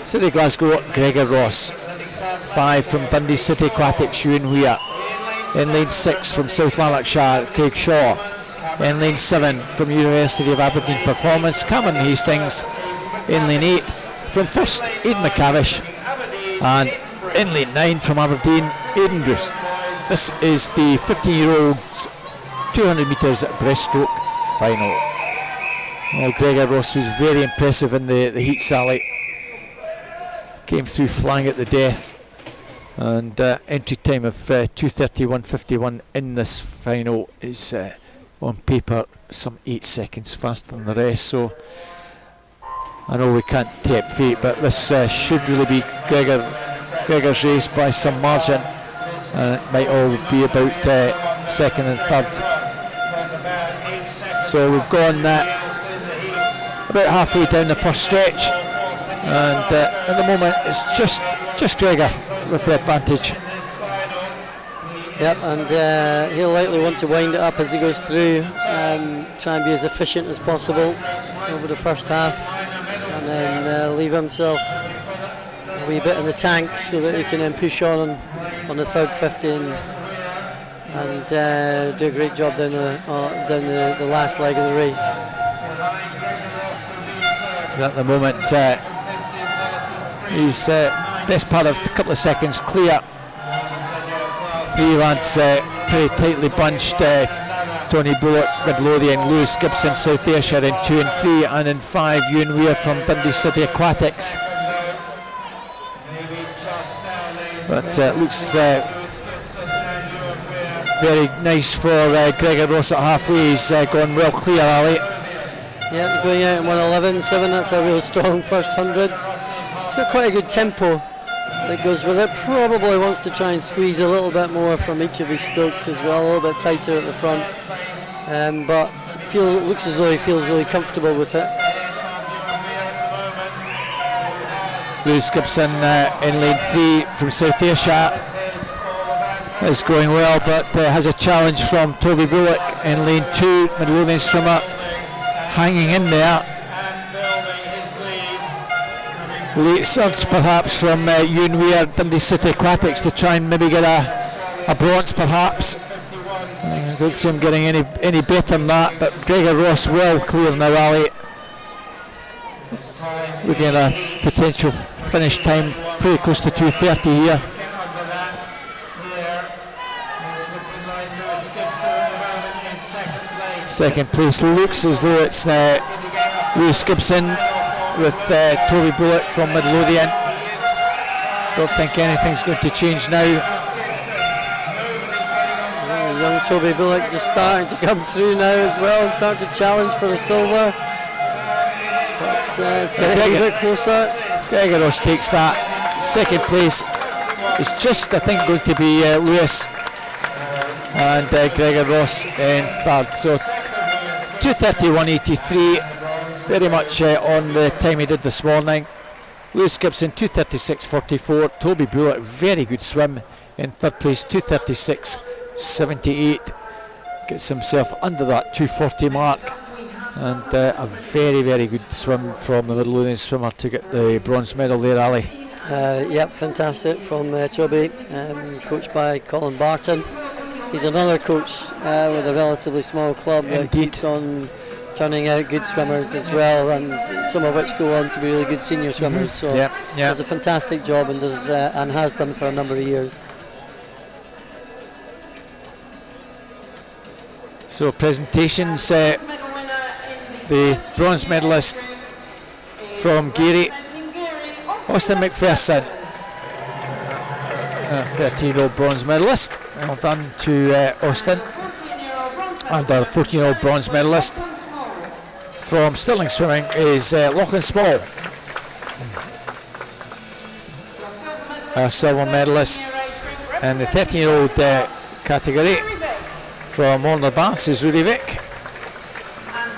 City Glasgow, Gregor Ross. 5 from Dundee City Aquatics, Ewan Weir. In lane 6 from South Lanarkshire, Craig Shaw. In lane 7 from University of Aberdeen Performance, Cameron Hastings. In lane 8 from First, Aidan McCavish. And in lane 9 from Aberdeen, Aidan Bruce. This is the 15-year-olds 200 metres breaststroke final. Well, Gregor Ross was very impressive in the heat, Sally. Came through flying at the death, and entry time of 2:31.51 in this final is on paper some 8 seconds faster than the rest. So I know we can't tempt fate, but this should really be Gregor's race by some margin, and it might all be about second and third. So we've gone about halfway down the first stretch, and at the moment it's just Gregor with the advantage. Yep, and he'll likely want to wind it up as he goes through, try and be as efficient as possible over the first half, and then leave himself a wee bit in the tank so that he can then push on the third 50 and do a great job down the last leg of the race. So at the moment he's best part of a couple of seconds clear. 3 lads pretty tightly bunched. Tony Bullock, Midlothian, Lewis Gibson, South Ayrshire in 2 and 3, and in 5 Ewan Weir from Dundee City Aquatics. But looks very nice for Gregor Ross at halfway. He's gone well clear, Ali. Yeah, going out in 1:11.7, that's a real strong first 100. It's got quite a good tempo that goes with it. Probably wants to try and squeeze a little bit more from each of his strokes as well, a little bit tighter at the front. But looks as though he feels really comfortable with it. Lewis Gibson in lane 3 from South Ayrshire is going well, but has a challenge from Toby Bullock in lane 2. Midlothian swimmer hanging in there. Late surge perhaps from Ewan Weir, Dundee City Aquatics, to try and maybe get a bronze perhaps. I don't see him getting any better than that, but Gregor Ross well clear now, Ali. Looking at a potential finish time pretty close to 2:30 here. Second place looks as though it's Lewis Gibson with Toby Bullock from Midlothian. Don't think anything's going to change now. Young Toby Bullock just starting to come through now as well, start to challenge for the silver. But it's getting a bit closer. Gregor Ross takes that. Second place is just, I think, going to be Lewis and Gregor Ross in third. So 2:31.83, very much on the time he did this morning. Lewis Gibson 2:36.44. Toby Bullock, very good swim in third place, 2:36.78. Gets himself under that 2:40 mark, and a very, very good swim from the Midlothian swimmer to get the bronze medal there, Ali. Yep, fantastic from Toby, coached by Colin Barton. He's another coach with a relatively small club that keeps on turning out good swimmers as well, and some of which go on to be really good senior swimmers. So does a fantastic job and does and has done for a number of years. So presentations, the bronze medalist from Geary, Austin McPherson, 13-year-old bronze medalist. Well done to Austin. And our 14-year-old bronze medalist from Stirling Swimming is Lachlan Small, our silver medalist. And the 13-year-old category from Warner Bass is Rudy Vick.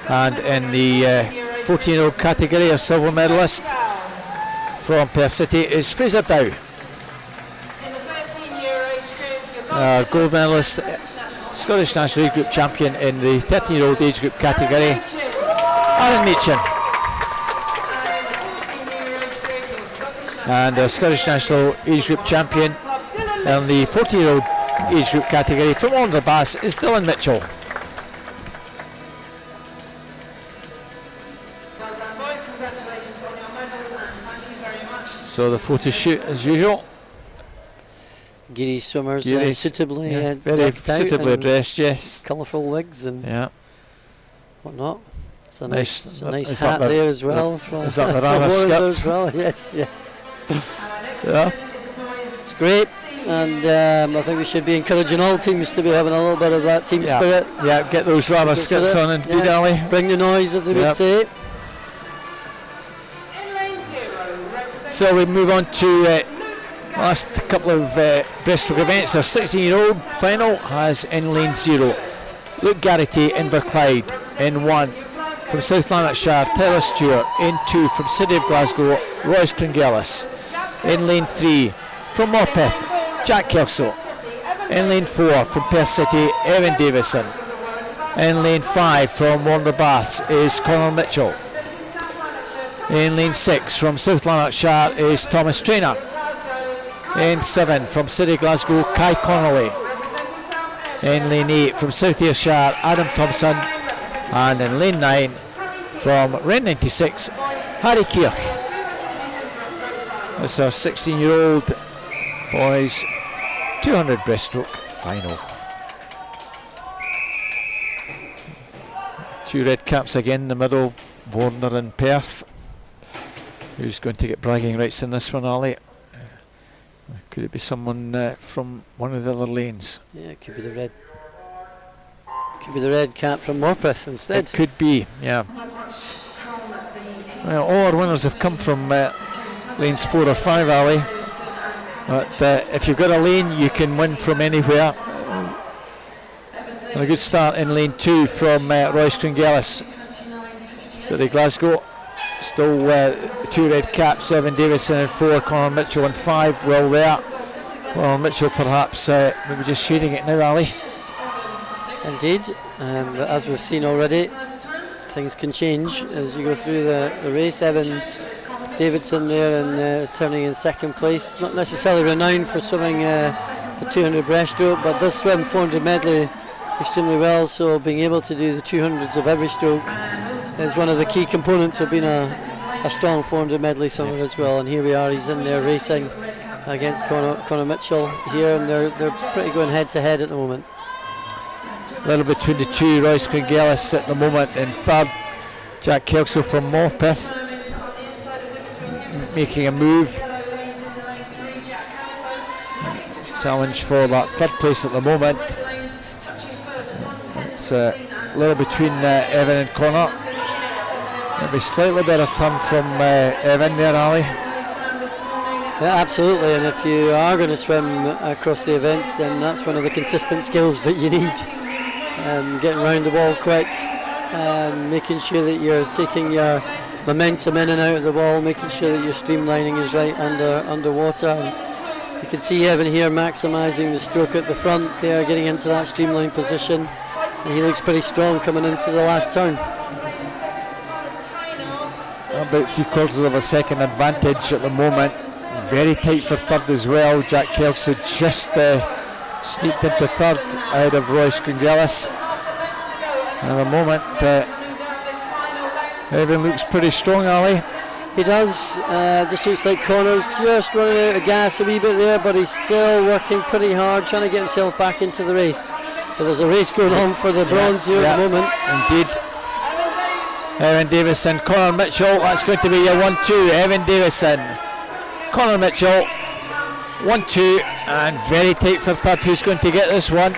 And in the 14-year-old category, our silver medalist from Perth City is Fraser Dow. Our gold medalist, Scottish National Age Group champion in the 13-year-old age group category, Aaron Meachin. And our Scottish National Age Group champion in the 14-year-old age group category from Warner Bass is Dylan Mitchell. So the photo shoot as usual. Geary swimmers suitably very decked out, suitably dressed, yes. Colourful wigs and whatnot. It's a nice hat there as well. Is that the Rama skirt? As well, yes. Yeah. It's great, and I think we should be encouraging all teams to be having a little bit of that team spirit. Yeah, get those Rama skirts on indeed, Ali. Bring the noise, as they would say. So we move on to last couple of breaststroke events. Our 16-year-old final has in lane 0 Luke Garrity, Inverclyde in 1. From South Lanarkshire, Tyler Stewart. In 2 from City of Glasgow, Royce Cringillis. In lane 3 from Morpeth, Jack Kelso. In lane 4 from Perth City, Evan Davison. In lane 5 from Warner Bass is Conor Mitchell. In lane 6 from South Lanarkshire is Thomas Traynor. In 7 from City Glasgow, Kai Connolly. In lane 8 from South Ayrshire, Adam Thompson. And in lane 9 from Ren 96, Harry Kirk. That's our 16-year-old boys 200 breaststroke final. 2 red caps again in the middle, Warner and Perth. Who's going to get bragging rights in this one, Ali? Could it be someone from one of the other lanes? Yeah, it could be the red. Could be the red cap from Morpeth instead. It could be, yeah. Well, all our winners have come from lanes 4 or 5, Ali. But if you've got a lane, you can win from anywhere. And a good start in lane 2 from Royce Cringillis. City Glasgow. Still 2 red caps, Evan Davison in 4, Conor Mitchell in 5, well there. Conor Mitchell perhaps maybe just shading it now, Ali. Indeed, but as we've seen already, things can change as you go through the race. Evan Davidson there and is turning in second place, not necessarily renowned for swimming a 200 breaststroke, but does swim 400 medley extremely well, so being able to do the 200s of every stroke is one of the key components of being a strong 400 medley swimmer as well. And here we are, he's in there racing against Conor Mitchell here, and they're pretty going head to head at the moment. A little between the two, Royce Cringillis at the moment in third, Jack Kelso from Morpeth making a move. challenge for that third place at the moment. It's a little between Evan and Connor. Maybe slightly better turn from Evan there, Ali. Yeah, absolutely, and if you are going to swim across the events, then that's one of the consistent skills that you need. Getting around the wall quick, making sure that you're taking your momentum in and out of the wall, making sure that your streamlining is right underwater. And you can see Evan here maximising the stroke at the front there, getting into that streamline position, and he looks pretty strong coming into the last turn. About 3/4 of a second advantage at the moment. Very tight for third as well. Jack Kelso just sneaked into third out of Roy Scringelis. At the moment, Evan looks pretty strong, Ali. He does. Just looks like Connor's just running out of gas a wee bit there, but he's still working pretty hard, trying to get himself back into the race. So there's a race going on for the bronze here at the moment. Indeed. Evan Davison, Connor Mitchell, that's going to be your 1-2. Evan Davison, Connor Mitchell, 1-2, and very tight for third. Who's going to get this one?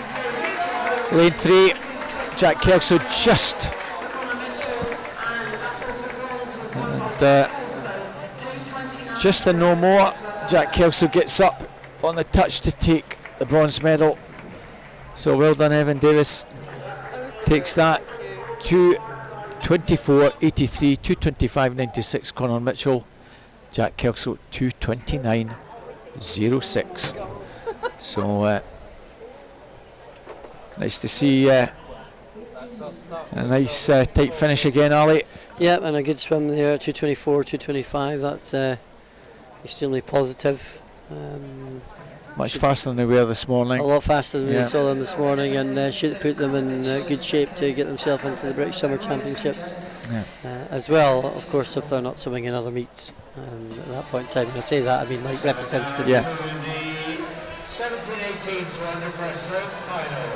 Lane 3, Jack Kelso just. And just a no more. Jack Kelso gets up on the touch to take the bronze medal. So well done, Evan Davis. Takes that. 2:24.83, 2:25.96. Connor Mitchell. Jack Kelso 2:29.06. So nice to see a nice tight finish again, Ali. Yep, and a good swim there, 2:24, 2:25. That's extremely positive. Much faster than they were this morning. A lot faster than we saw them this morning, and should put them in good shape to get themselves into the British Summer Championships as well. Of course, if they're not swimming in other meets at that point in time. When I say that, I mean like representative meets. 17-18 to under pressure final.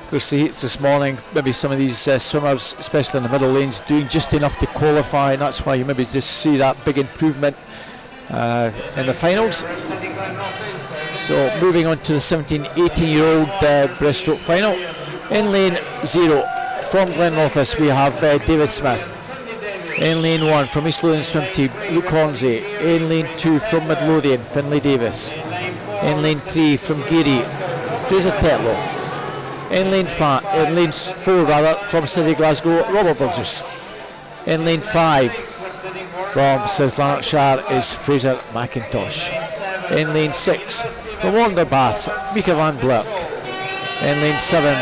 Of course, the heats this morning, maybe some of these swimmers, especially in the middle lanes, doing just enough to qualify, and that's why you maybe just see that big improvement in the finals. So moving on to the 17-18-year-old breaststroke final. In lane 0 from Glenrothes we have David Smith. In lane 1 from East Lothian Swim Team, Luke Hornsey. In lane 2 from Midlothian, Finlay Davis. In lane 3 from Geary, Fraser Tetlow. In lane 4 from City Glasgow, Robert Burgess. In lane 5 from South Lanarkshire is Fraser McIntosh. In lane 6 from Wonderbath, Mika van Blerk. In lane 7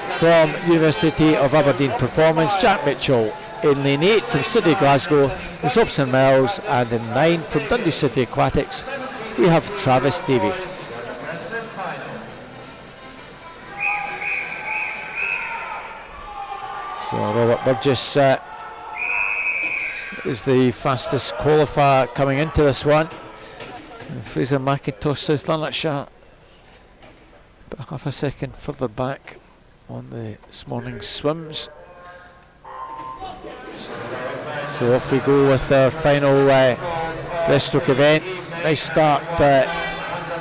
from University of Aberdeen Performance, Jack Mitchell. In lane 8 from City Glasgow is Hobson Mills, and in 9 from Dundee City Aquatics we have Travis Davey. So Robert Burgess is the fastest qualifier coming into this one. And Fraser McIntosh, South Lanarkshire, about half a second further back on this morning's swims. So off we go with our final breaststroke event. Nice start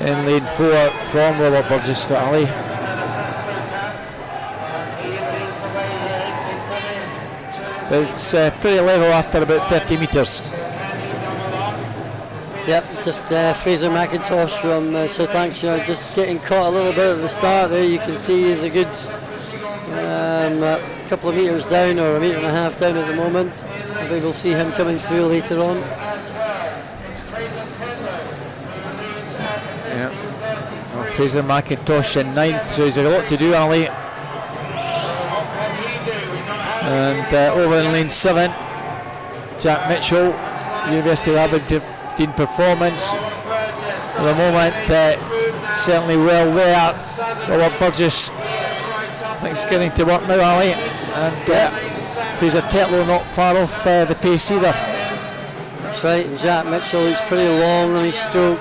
in lane 4 from Robert Burgess to Ali. It's pretty level after about 30 metres. Yep, just Fraser McIntosh from South Lanarkshire just getting caught a little bit at the start there. You can see he's a good couple of metres down, or a metre and a half down at the moment. I think we'll see him coming through later on. Yeah. Well, Fraser McIntosh in 9th, so he's got a lot to do, Ali. And over in lane 7, Jack Mitchell, University of Aberdeen Performance. At the moment, certainly well there. Robert Burgess, I think it's getting to work now, Ali. And Fraser Tetlow not far off the pace either. That's right, and Jack Mitchell is pretty long on his stroke.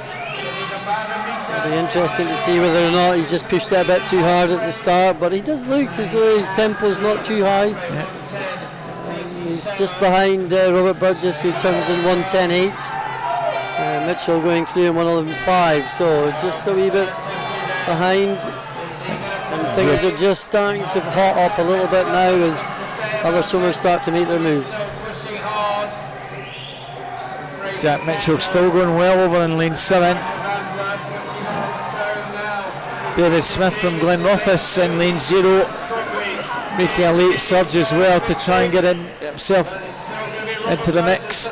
It'll be interesting to see whether or not he's just pushed it a bit too hard at the start, but he does look as though his tempo's not too high. Yeah. He's just behind Robert Burgess, who turns in 1:10.8. Mitchell going through in 1:11.5, so just a wee bit behind. And things are just starting to hot up a little bit now as other swimmers start to make their moves. Jack Mitchell still going well over in lane 7. David Smith from Glenrothes in lane 0, making a late surge as well to try and get himself into the mix.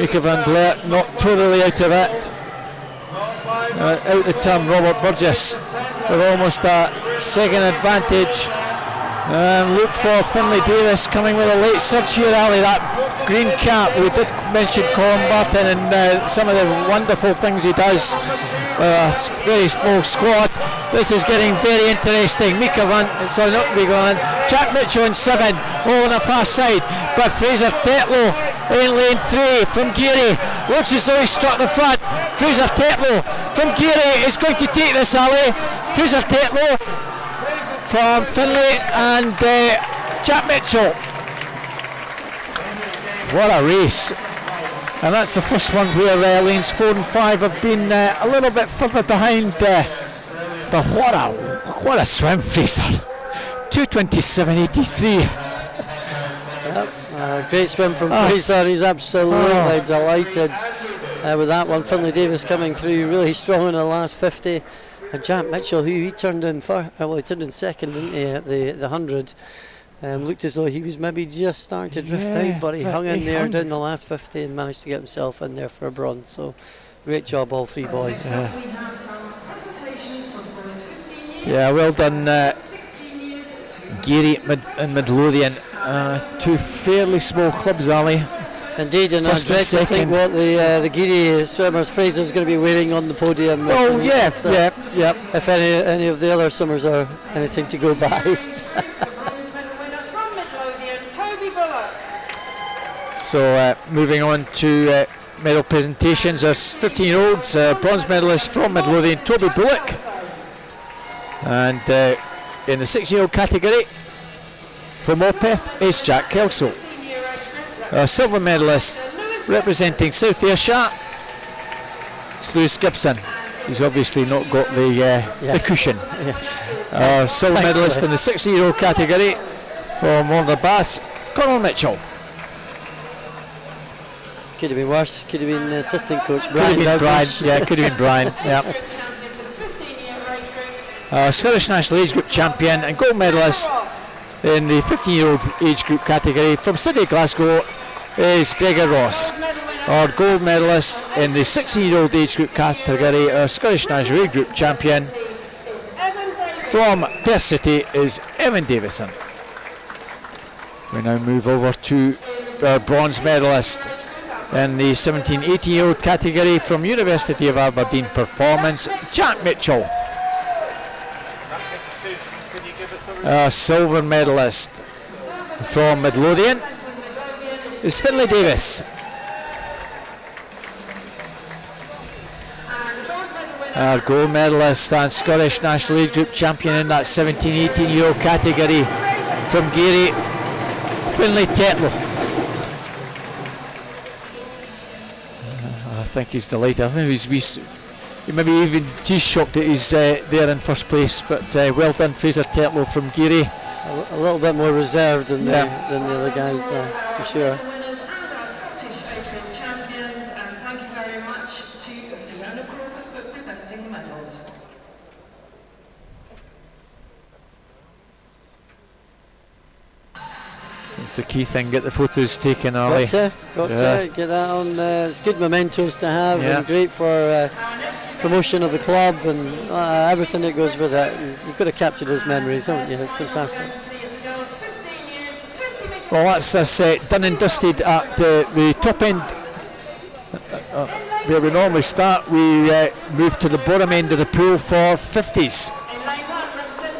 Mika van Vleert not totally out of it. Out the turn, Robert Burgess with almost a second advantage. Look for Finlay Davis coming with a late surge here, Ali. That green cap, we did mention Colin Barton and some of the wonderful things he does. A very full squad. This is getting very interesting. Jack Mitchell in 7, all on the far side, but Fraser Tetlow in lane 3 from Geary. Looks as though he struck the front. Fraser Tetlow from Geary is going to take this, Ali. Fraser Tetlow from Finlay and Jack Mitchell. What a race. And that's the first one where lanes 4 and 5 have been a little bit further behind. But what a swim, Fraser. 2:27.83. Great swim from Fraser. He's absolutely delighted with that one. Finlay Davis coming through really strong in the last 50. And Jack Mitchell, who he turned in he turned in second, didn't he, at the 100. Looked as though he was maybe just starting to drift out, but he hung in there down the last 50 and managed to get himself in there for a bronze. So great job, all three boys. Yeah, well done, Geary and Midlothian. Two fairly small clubs, Ali. Indeed, and I think what the Geary swimmers, Fraser's going to be wearing on the podium. Oh, yeah. If any of the other swimmers are anything to go by. So moving on to medal presentations, there's 15-year-olds, bronze medalist from Midlothian, Toby Bullock, and in the 16-year-old category from Morpeth is Jack Kelso. Silver medalist representing South Ayrshire, it's Lewis Gibson. He's obviously not got the cushion. Yes. Silver medalist in the 16-year-old category from Warner Bass, Conor Mitchell. Could have been worse. Could have been assistant coach Brian. Could have been Brian. Yeah. Scottish National Age Group champion and gold medalist in the 15-year-old age group category from City of Glasgow is Gregor Ross. Our gold medalist in the 16-year-old age group category, our Scottish National Age Group champion from Perth City is Evan Davison. We now move over to our bronze medalist in the 17-18-year-old category from University of Aberdeen Performance, Jack Mitchell. Our silver medalist from Midlothian is Finlay Davis. Our gold medalist and Scottish National Age Group champion in that 17-18-year-old category from Geary, Finlay Tetlow. I think he's delighted. I think he's shocked that he's there in first place, but well done, Fraser Tetlow from Geary. A little bit more reserved than the other guys there, for sure. It's the key thing, get the photos taken, Ali. Got to get that on. It's good mementos to have, and great for promotion of the club and everything that goes with it. And you've got to capture those memories, haven't you? It's fantastic. Well, that's us done and dusted at the top end where we normally start. We move to the bottom end of the pool for 50s.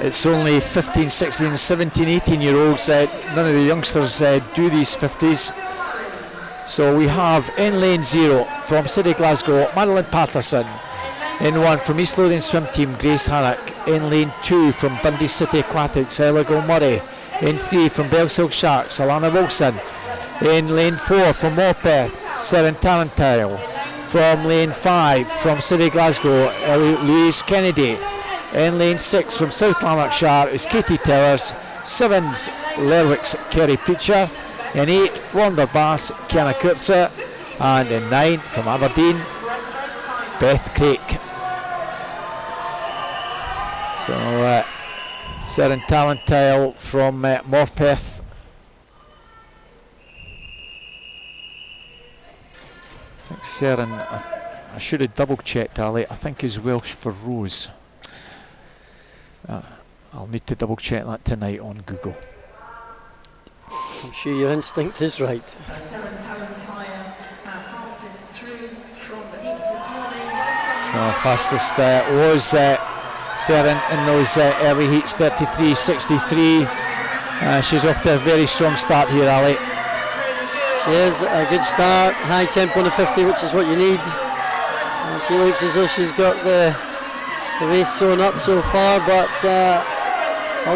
It's only 15, 16, 17, 18-year-olds. None of the youngsters do these 50s. So we have in lane 0 from City Glasgow, Madeline Patterson. In 1 from East Lothian Swim Team, Grace Harrick. In lane 2 from Bundy City Aquatics, Ella Murray. In 3 from Belsill Sharks, Alana Wilson. In lane 4 from Morpeth, Seren Talentile. From lane 5 from City Glasgow, Louise Kennedy. In lane 6 from South Lanarkshire is Katie Towers. 7's Lerwick's Kerry Preacher. In 8, Wonderbass, Kiana Kurtzer. And in 9 from Aberdeen, Beth Craik. So Seren Talentile from Morpeth. I think Seren, I should have double checked, Ali, I think is Welsh for Rose. I'll need to double check that tonight on Google. I'm sure your instinct is right. Seren Talentile, fastest through from the heats this morning. So fastest was Seren in those early heats, 33.63. She's off to a very strong start here, Ali. She is a good start, high tempo on the 50, which is what you need. And she looks as though she's got the race sewn up so far, but a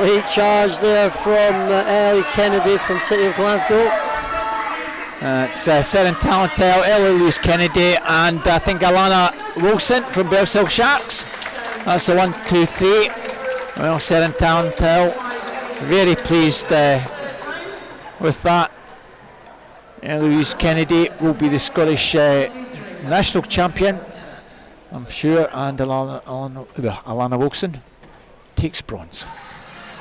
late charge there from Ellie Kennedy from City of Glasgow. It's Seren Talentile, Ellie Louise Kennedy, and I think Alana Wilson from Bellshill Sharks. That's the 1, 2, 3. Well, Seren Talentile, very pleased with that. Louise Kennedy will be the Scottish national champion, I'm sure, and Alana Wilson takes bronze.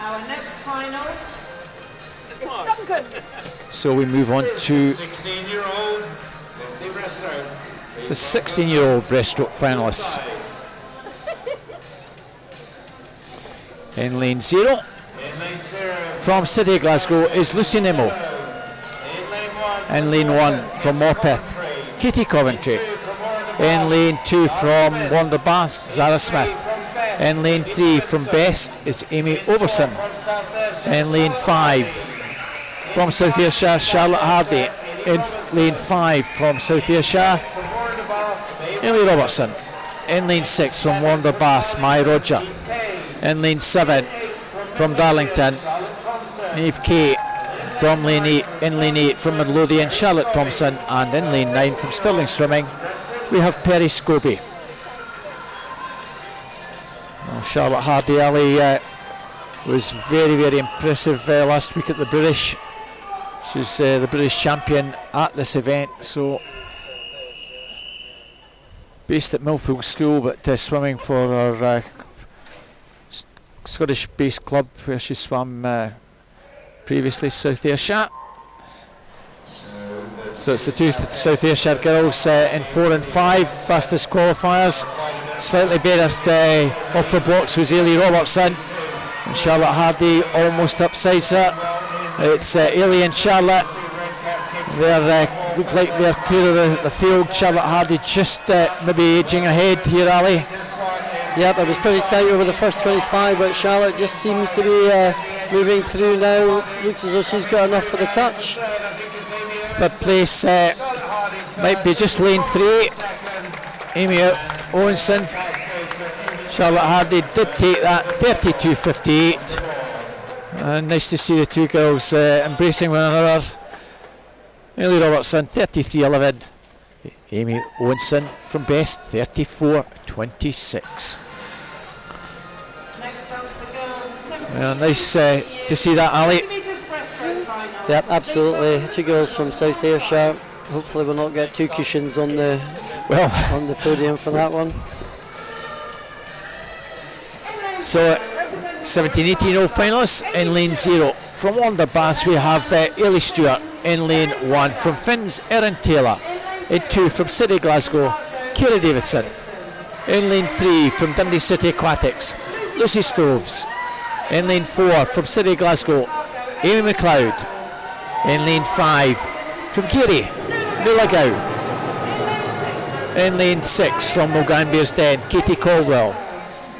Our next final is Duncan. So we move on to 16-year-old, 50 breaststroke. the 16-year-old breaststroke finalists. In lane 0, In lane 0, from City Glasgow is Lucy Nimmo. In lane 1 from Morpeth, Katie Coventry. In lane 2 from Wonderbass, Zara Smith. In lane 3 from Best is Amy Overson. In lane 5 from South Ayrshire, Charlotte Hardy. In lane 5 from South Ayrshire, Emily Robertson. In lane 6 from Wonderbass, Mai Roger. In lane 7 from Darlington, Niamh Kay. From lane 8, in lane 8 from Midlothian, Charlotte Thompson, and in lane 9 from Stirling Swimming, we have Perry Scobie. Well, Charlotte Hardy Ali was very, very impressive last week at the British. She's the British champion at this event, so based at Millfield School, but swimming for our Scottish-based club where she swam previously, South Ayrshire. So it's the two South Ayrshire girls in 4 and 5, fastest qualifiers. Slightly better off the blocks was Ailey Robertson, and Charlotte Hardy almost upsides her. It's Ailey and Charlotte. They look like they're clear of the field. Charlotte Hardy just maybe edging ahead here, Ali. Yep, it was pretty tight over the first 25, but Charlotte just seems to be moving through now. Looks as though she's got enough for the touch. Third place might be just lane 3. Amy Owenson. Charlotte Hardy did take that, 32.58. Nice to see the two girls embracing one another. Ailey Robertson, 33.11. Amy Owenson from Best, 34.26. Nice to see that, Ali. Yep, absolutely. Two girls from South Ayrshire. Hopefully we'll not get two cushions on the on the podium for that one. So 17-18 finalists in lane 0. From Wonderbass we have Ailey Stewart. In lane 1 from Finn's, Erin Taylor. In 2 from City Glasgow, Kira Davidson. In lane 3 from Dundee City Aquatics, Lucy Stoves. In lane 4 from City Glasgow, Amy McLeod. In lane 5 from Kerry, Nuala Gow. In lane 6 from Mulgranbearsden, Katie Caldwell.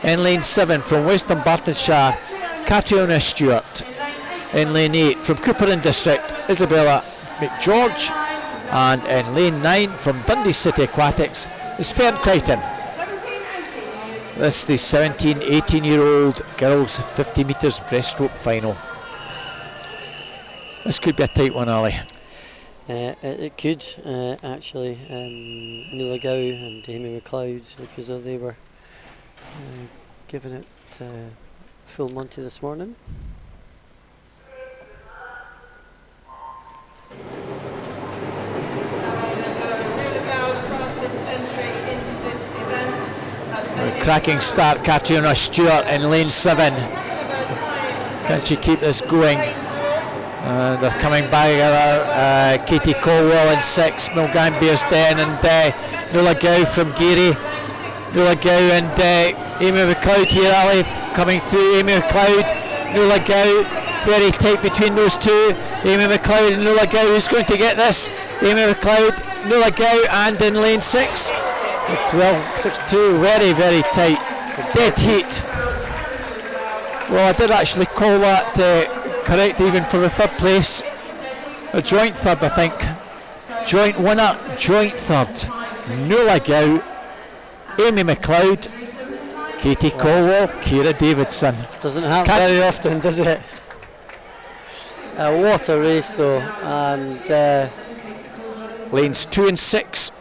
In lane 7 from Western Bartonshire, Catriona Stewart. In lane 8 from Cooper and District, Isabella McGeorge. And in lane 9 from Dundee City Aquatics is Fern Crichton. This is the 17-18-year-old girls 50 metres breaststroke final. This could be a tight one, Ali. It could actually. Nuala Gow and Amy McLeod, because they were giving it full Monty this morning. Cracking start, Katrina Stewart in lane 7. Can she keep this going? They're coming by Katie Colwell in 6, Milgan Bearsden and Nuala Gow from Geary. Nuala Gow and Amy McLeod here, Ali coming through. Amy McLeod, Nuala Gow, very tight between those two. Amy McLeod and Nuala Gow, who's going to get this? Amy McLeod, Nuala Gow, and in lane 6. 12.62, very tight. Dead heat. Well, I did actually call that correct even for the 3rd place. A joint 3rd, I think. Joint winner, joint 3rd. Nuala Gow, Amy McLeod, Katie Colwell, Ciara Davidson. Doesn't happen very often, does it? What a race though. And lanes 2 and 6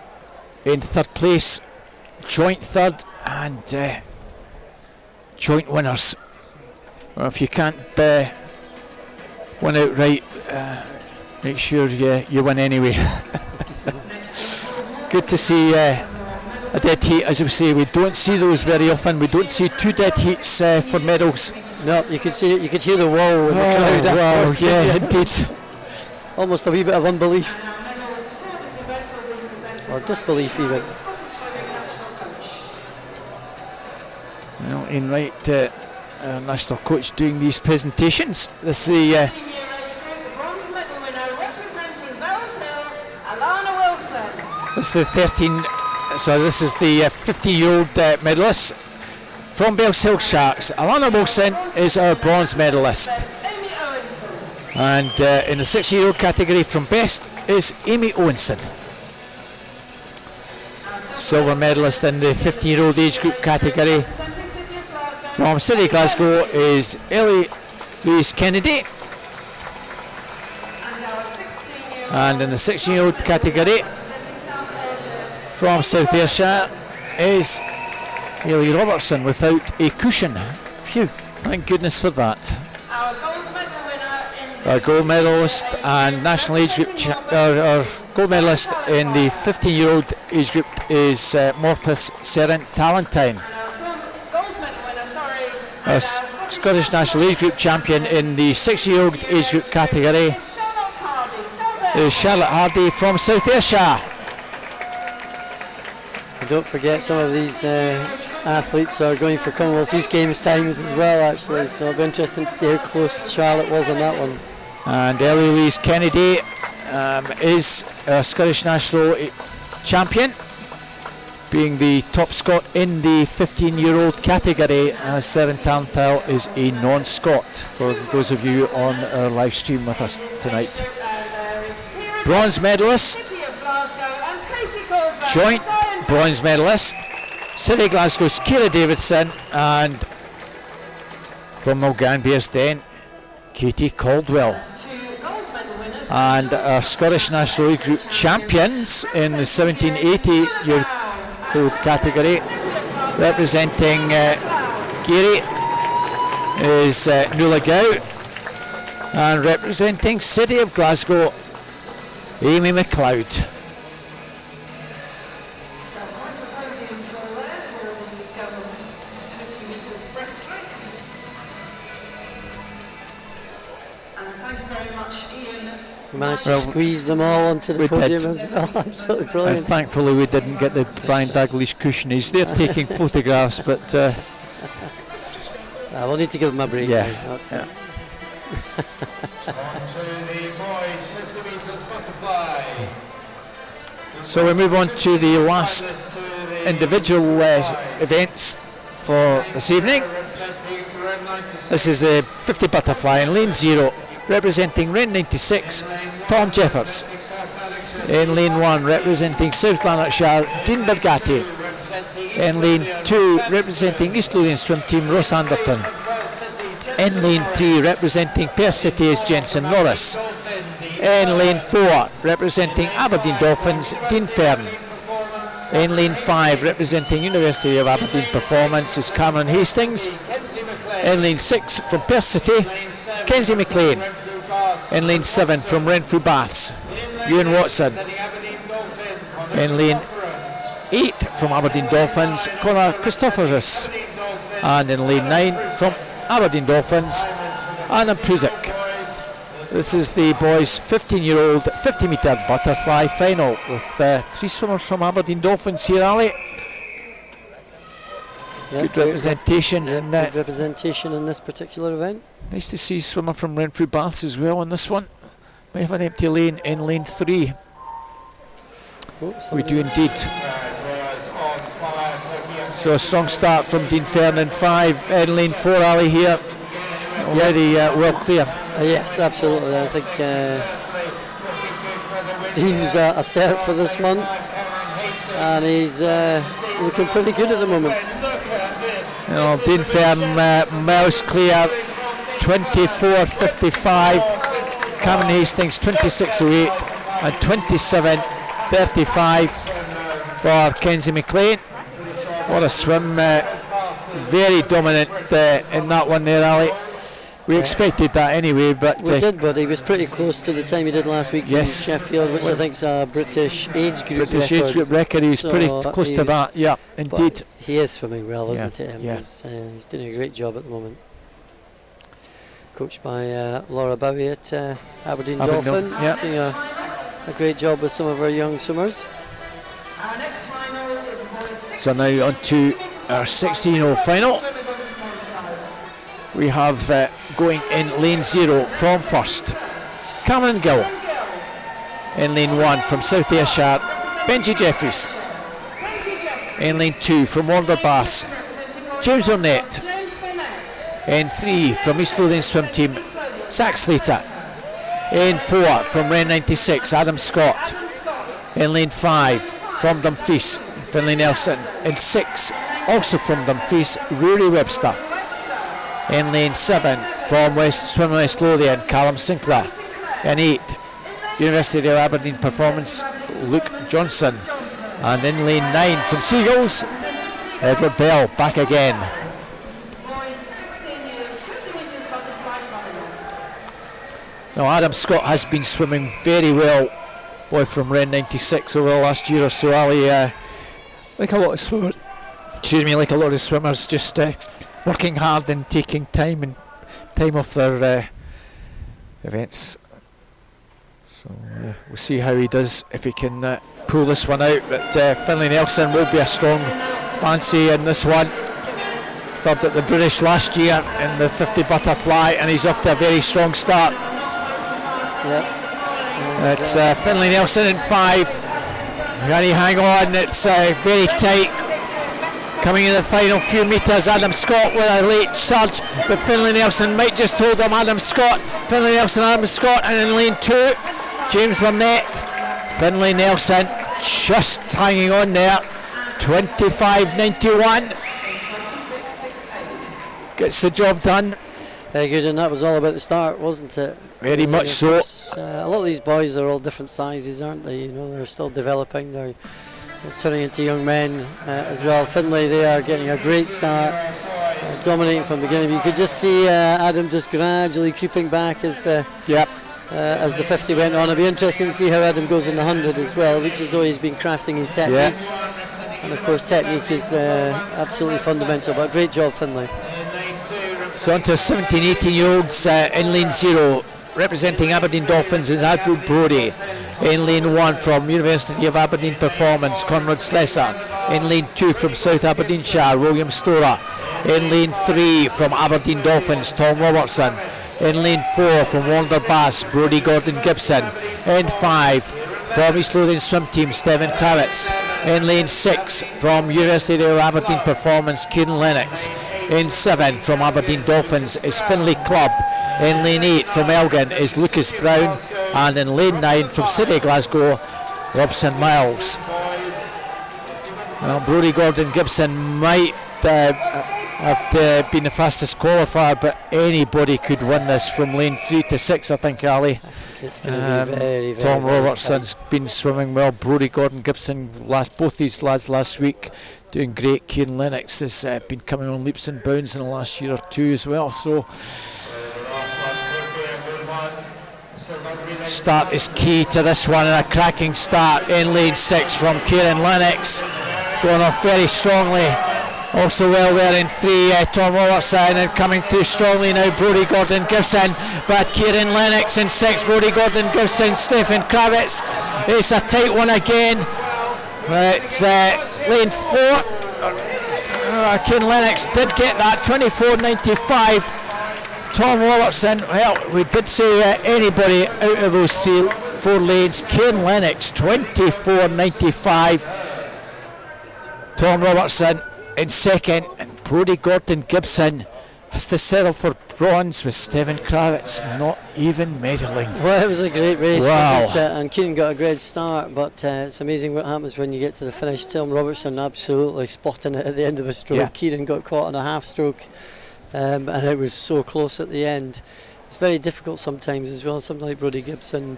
in 3rd place, joint 3rd, and joint winners. Well, if you can't win outright, make sure you win anyway. Good to see a dead heat. As we say, we don't see those very often. We don't see 2 dead heats for medals. No, you could see it. You could hear the wall in the crowd. Wow, yeah, indeed. Almost a wee bit of unbelief, or disbelief even. Well, Ian Wright, our national coach, doing these presentations. This is the this is the 15-year-old medalist from Bells Hill Sharks. Alana Wilson is our bronze medalist, and in the 6-year-old category from Best is Amy Owenson. Silver medalist in the 15-year-old age group category from City Glasgow is Ellie Louise Kennedy, and in the 16-year-old category from South Ayrshire is Hayley Robertson without a cushion. Phew, thank goodness for that. Our gold medalist and national age group, our gold medalist in the 15-year-old age group is Morpeth Serent Talentine. Our Scottish national age group champion in the 6-year-old age group category is Charlotte Hardy from South Ayrshire. And don't forget, some of these athletes are going for Commonwealth Youth Games times as well, actually, so it'll be interesting to see how close Charlotte was on that one. And Ellie Louise Kennedy is a Scottish national champion, being the top Scot in the 15-year-old category, as Seren Tantal is a non-Scot, for those of you on our live stream with us tonight. Bronze medalist, joint bronze medalist, City Glasgow's Ciara Davidson, and from Milgan Bearsden, Katie Caldwell. And our Scottish National League Group champions in the 17-80-year-old category, representing Geary, is Nuala Gow, and representing City of Glasgow, Amy McLeod. We managed to squeeze them all onto the podium as well. Absolutely brilliant. And thankfully we didn't get the Brian Dalglish cushion. He's there taking photographs, but we'll need to give him a break. Yeah. That's yeah. So we move on to the last individual events for this evening. This is a 50 butterfly in lane 0, representing Ren 96, Tom Jeffords. In lane 1, representing South Lanarkshire, Dean Bergatti. In lane 2, representing East Lothian swim team, Ross Anderton. In lane 3, representing Perth City is Jensen Norris. In lane 4, representing Aberdeen Dolphins, Dean Fern. In lane 5, representing University of Aberdeen Performance, is Cameron Hastings. In lane 6, from Perth City, Kenzie McLean. In lane 7, from Renfrew Baths, Ewan Watson. In lane 8, from Aberdeen Dolphins, Conor Christophorus. And in lane 9, from Aberdeen Dolphins, Anna Prusic. This is the boys' 15-year-old 50-metre butterfly final with 3 swimmers from Aberdeen Dolphins here, Ali. Yep, good representation. Good representation in this particular event. Nice to see a swimmer from Renfrew Baths as well in this one. We have an empty lane in lane 3. We do indeed. So a strong start from Dean Fern in 5. In lane 4, Ali here. Already well clear. Yes, absolutely. I think Dean's a cert for this month, and he's looking pretty good at the moment. Well, Dean Fern miles clear, 24.55. Cameron Hastings 26.08 and 27.35 for Kenzie McLean. What a swim! Very dominant in that one there, Ali. We expected that anyway, but we did, but he was pretty close to the time he did last week in Sheffield, which I think is a British age group record. He's pretty close to that, yeah, indeed. He is swimming well, isn't he? Yeah. He's doing a great job at the moment. Coached by Laura Bowie at Aberdeen Dolphin. Doing a great job with some of our young swimmers. So now on to our 16-year-old final. We have going in lane 0 from first, Cameron Gill. In lane 1 from South Ayrshire, Benji Jeffries. In lane 2 from Warner Bass, James Burnett. In 3 from East Lothian Swim Team, Zach Slater. In 4 from Ren 96, Adam Scott. In lane 5 from Dumfries, Finlay Nelson. In 6, also from Dumfries, Rory Webster. In lane 7 from Swim West Lothian, Callum Sinclair. In 8, University of Aberdeen Performance, Luke Johnson. And in lane 9 from Seagulls, Edward Bell back again. Now Adam Scott has been swimming very well, boy from Ren 96 over the last year or so, Ali. Like a lot of swimmers, just working hard and taking time off their events. So we'll see how he does, if he can pull this one out. But Finlay Nelson will be a strong fancy in this one. Third at the British last year in the 50 butterfly, and he's off to a very strong start. Yep. It's Finlay Nelson in 5. Can he hang on? It's very tight. Coming in the final few metres, Adam Scott with a late surge, but Finlay Nelson might just hold him. Adam Scott, and in lane 2, James Burnett. Finlay Nelson just hanging on there, 25.91. Gets the job done. Very good, and that was all about the start, wasn't it? Very much so. A lot of these boys are all different sizes, aren't they? You know, they're still developing. They're turning into young men as well. Finlay, they are getting a great start, dominating from the beginning. You could just see Adam just gradually creeping back as the 50 went on. It'll be interesting to see how Adam goes in the 100 as well, which is though he's been crafting his technique. And of course, technique is absolutely fundamental. But great job, Finlay. So on to 17, 18-year-olds in lane 0, representing Aberdeen Dolphins is Andrew Brody. In lane 1 from University of Aberdeen Performance, Conrad Slesser. In lane 2 from South Aberdeenshire, William Storer. In lane 3 from Aberdeen Dolphins, Tom Robertson. In lane 4 from Warner Bass, Brodie Gordon Gibson. In 5 from East Lothian Swim Team, Stephen Kravitz. In lane 6 from University of Aberdeen Performance, Kieran Lennox. In 7 from Aberdeen Dolphins is Finlay Clubb. In lane 8 from Elgin is Lucas Brown. And in lane 9 from City Glasgow, Robson Miles. Well, Brodie Gordon Gibson might have been the fastest qualifier, but anybody could win this from lane 3 to 6, I think, Ali. It's going to be very, very Tom very Robertson's been swimming well. Brodie Gordon-Gibson, both these lads last week doing great. Kieran Lennox has been coming on leaps and bounds in the last year or two as well. So start is key to this one, and a cracking start in lane 6 from Kieran Lennox, going off very strongly. Also well there in 3, Tom Robertson, and coming through strongly now Brodie Gordon-Gibson, but Kieran Lennox in 6, Brodie Gordon-Gibson, Stephen Kravitz. It's a tight one again, but lane 4, Kieran Lennox did get that, 24.95. Tom Robertson, well, we did say anybody out of those 4 lanes. Kieran Lennox, 24.95. Tom Robertson in second, and Brodie Gordon-Gibson has to settle for bronze with Stephen Kravitz not even medaling. Well, it was a great race, wow. wasn't it? And Kieran got a great start, but it's amazing what happens when you get to the finish. Tom Robertson absolutely spotting it at the end of a stroke. Yeah. Kieran got caught on a half stroke, and it was so close at the end. It's very difficult sometimes as well. Something like Brodie Gibson,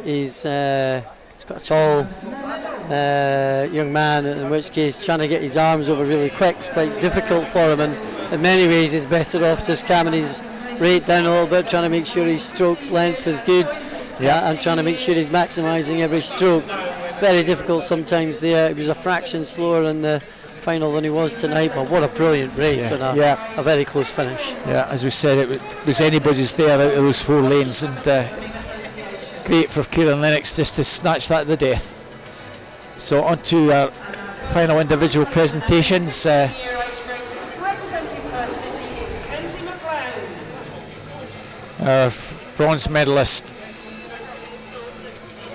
he's got a tall young man, in which case trying to get his arms over really quick is quite difficult for him, and in many ways he's better off just calming his rate down a little bit, trying to make sure his stroke length is good, and trying to make sure he's maximising every stroke. It's very difficult sometimes there. He was a fraction slower in the final than he was tonight, but what a brilliant race, and a very close finish. Yeah, as we said, it was anybody's there out of those 4 lanes, and great for Kieran Lennox just to snatch that to the death. So on to our final individual presentations. Our bronze medalist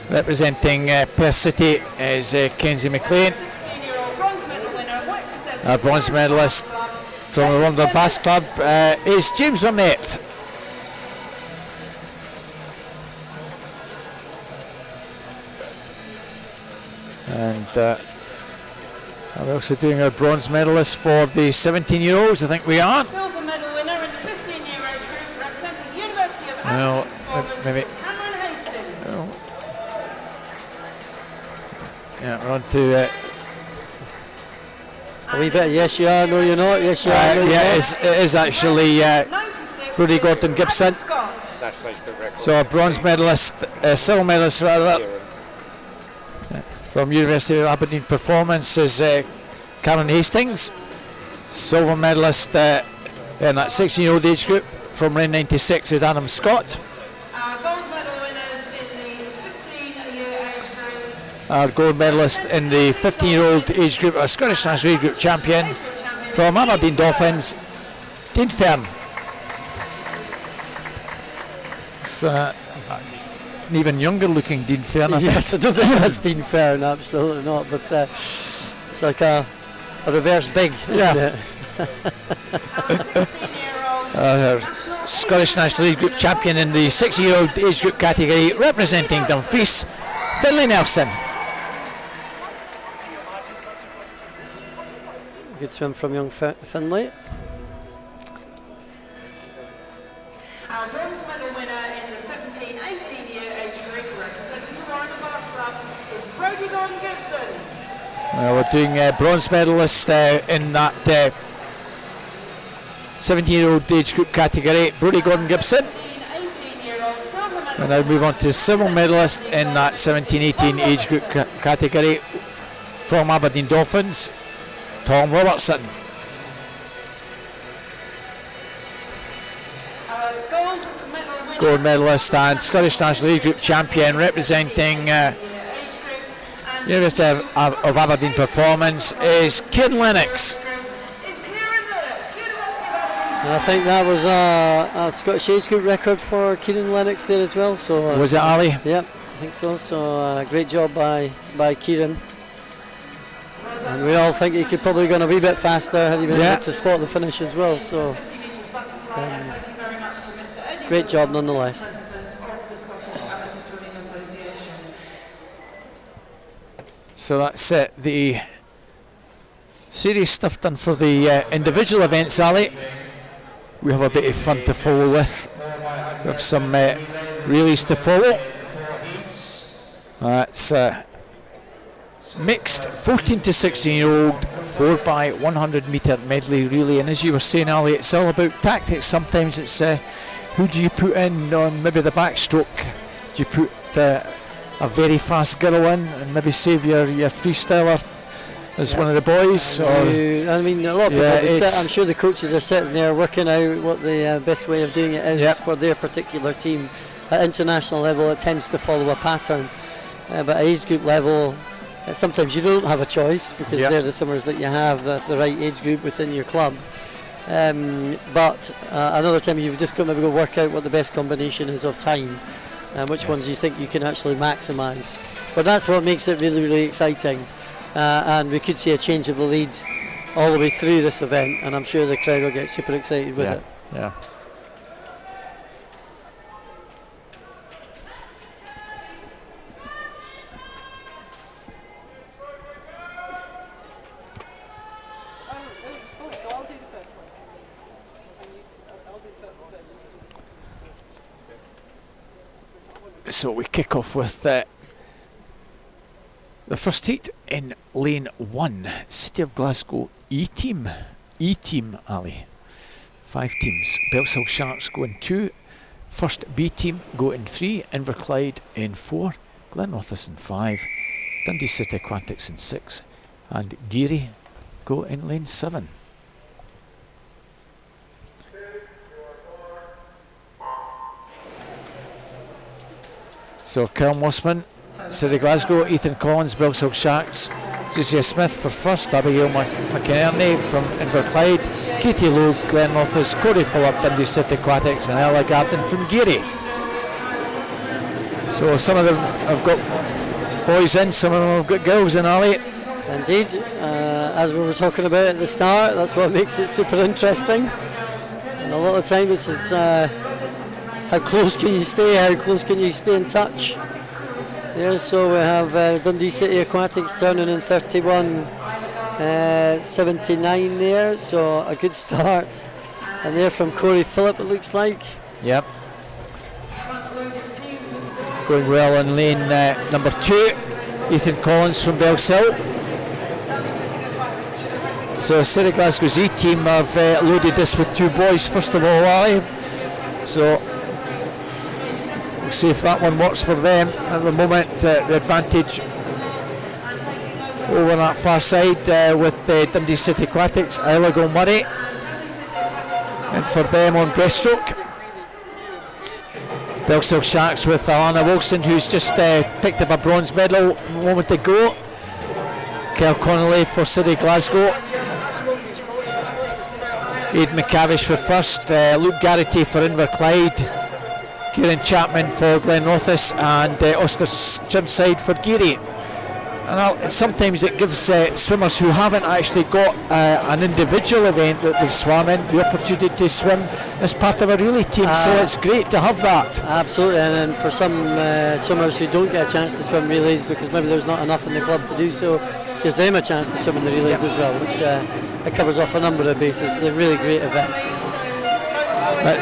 representing Perth City is Kenzie McLean. Our bronze medalist from the London Bass Club is James Burnett. And we're also doing our bronze medalist for the 17-year-olds, I think we are. Silver medal winner in the 15-year age group representing the University of Well, Aberdeen, maybe. Cameron Hastings. Yeah, we're on to. A wee bit, yes you are, no you're not, yes you are, no you're not. It is actually 96, Brodie Gordon-Gibson. Scott. So a bronze medalist, silver medalist rather, from University of Aberdeen Performance is Karen Hastings. Silver medalist in that 16-year-old age group from Ren 96 is Adam Scott. Gold medal winners in the 15-year age group. Our gold medalist in the 15-year-old age group, our Scottish National Age Group champion from Aberdeen Dolphins, Dean Fern. It's an even younger looking Dean Fern, I think. Yes, I don't think that's Dean Fern, absolutely not, but it's like a reverse big, isn't it? Our Scottish National Age Group champion in the 60-year-old age group category, representing Dumfries, Finlay Nelson. Good swim from young Finlay. Our bronze medal winner in the 17-18-year age group representing the Warren Bass Club is Brodie Gordon-Gibson. We're doing bronze medalists in that 17-year-old age group category, Brodie Gordon-Gibson. 18-year-old silver medal. And now move on to silver medalist in that 17-18 age group category from Aberdeen Dolphins, Tom Robertson. Gold medalist and Scottish National Age Group champion representing University of Aberdeen Performance is Kieran Lennox. And I think that was a Scottish Age Group record for Kieran Lennox there as well. So Was it Ali? Yep, I think so. So great job by Kieran. And we all think he could probably go a wee bit faster had he been able to spot the finish as well. So great job nonetheless. So that's it. The serious stuff done for the individual events, Ali. We have a bit of fun to follow with. We have some relays to follow. It's mixed 14 to 16-year-old 4x100 metre medley relay, and as you were saying, Ali, it's all about tactics. Sometimes it's who do you put in on maybe the backstroke? Do you put a very fast girl in and maybe save your freestyler as one of the boys? Or I mean, a lot of people, I'm sure the coaches are sitting there working out what the best way of doing it is for their particular team. At international level, it tends to follow a pattern, but at age group level, sometimes you don't have a choice because they're the swimmers that you have, the right age group within your club. But another time you've just got to maybe go work out what the best combination is of time and which ones you think you can actually maximise. But that's what makes it really, really exciting. And we could see a change of the lead all the way through this event, and I'm sure the crowd will get super excited with it. Yeah. So we kick off with the first heat in lane 1, City of Glasgow E-team. E-team, Ali. 5 teams. Belshill Sharks go in 2. First B team go in 3. Inverclyde in 4. Glenrothes in 5. Dundee City Aquatics in 6. And Geary go in lane 7. So Kyle Mossman, City Glasgow, Ethan Collins, Belshill Sharks, Susia Smith for first, Abigail McInerney from Inverclyde, Katie Lowe, Glenrothes, Corey Phillip, Dundee City Aquatics, and Ella Garden from Geary. So some of them have got boys in, some of them have got girls in, Ali. Indeed, as we were talking about at the start, that's what makes it super interesting. And a lot of time this is how close can you stay, how close can you stay in touch. Yeah, so we have Dundee City Aquatics turning in 31.79 there, so a good start. And there from Corey Phillip, it looks like. Yep. Going well in lane number 2, Ethan Collins from Belshill. So City Glasgow's E-team have loaded this with 2 boys first of all, Ali. So we'll see if that one works for them. At the moment, the advantage over that far side with Dundee City Aquatics, Ilago Murray. And for them on breaststroke, Belshill Sharks with Alana Wilson, who's just picked up a bronze medal a moment ago. Kel Connolly for City Glasgow. Aidan McCavish for first, Luke Garrity for Inverclyde, Kieran Chapman for Glenrothes, and Oscar Chinside for Geary. And sometimes it gives swimmers who haven't actually got an individual event that they've swum in the opportunity to swim as part of a relay team, so it's great to have that. Absolutely, and for some swimmers who don't get a chance to swim relays because maybe there's not enough in the club to do so, gives them a chance to swim in the relays as well, which it covers off a number of bases. It's a really great event.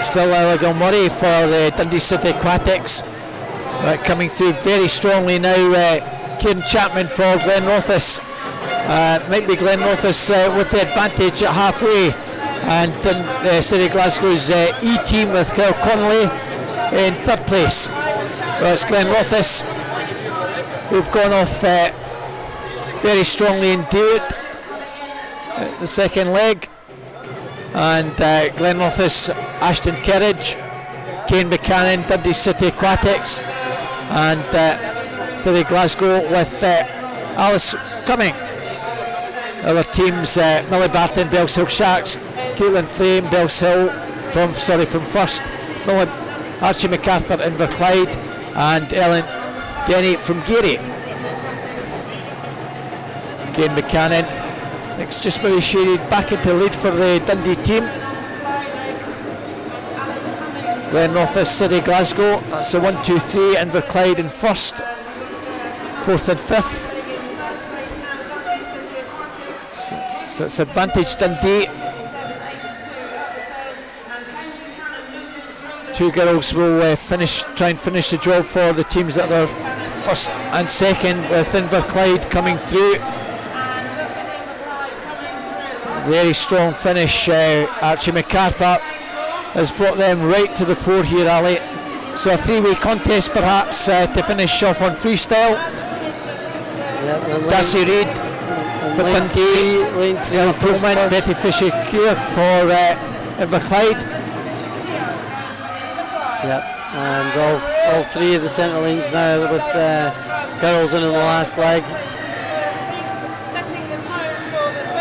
Still Ilago Murray for Dundee City Aquatics, coming through very strongly now. Kieran Chapman for Glenrothes. Might be Glenrothes with the advantage at halfway, and then City Glasgow's E-team with Kyle Connolly in 3rd place. Well, it's Glenrothes who've gone off very strongly indeed the second leg, and Glenrothes, Ashton Kerridge, Kane Buchanan, Dundee City Aquatics, and City Glasgow with Alice Cumming. Other teams, Millie Barton, Belshill Sharks, Caitlin Flame, Belshill from first, Archie MacArthur, Inverclyde, and Ellen Denny from Geary. Kane Buchanan, it's just maybe shaded back into lead for the Dundee team. Glenrothes, City Glasgow, that's a 1, 2, 3, Inverclyde in first, 4th and 5th. So it's advantage Dundee. 2 two girls will try and finish the job for the teams that are first and second, with Inverclyde coming through. Very strong finish. Archie MacArthur has brought them right to the floor here, Ali. So a three-way contest perhaps to finish off on freestyle. Darcy Reid for Dundee, Ella Pullman, Betty Fisher-Cure for Inverclyde. Yep, and all three of the centre lanes now with girls in the last leg.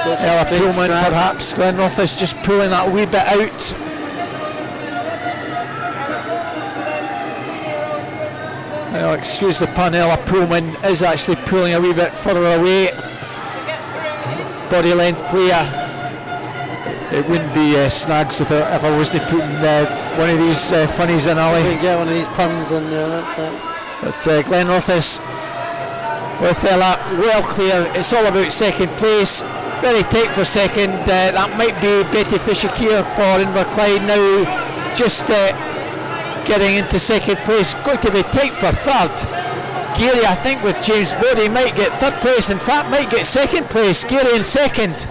So Ella Pullman perhaps. Glenroth is just pulling that a wee bit out. Well, excuse the pun, Ella Pullman is actually pulling a wee bit further away. Body length clear. It wouldn't be Snags if I wasn't putting one of these funnies in, Ali. You get one of these puns in there, that's it. But Glenroth is with Ella well clear. It's all about second place. Very tight for second. That might be Betty Fisher-Cure for Inverclyde now, just getting into second place. Going to be tight for third. Geary, I think, with James Bodie might get third place. In fact, might get second place. Geary in second.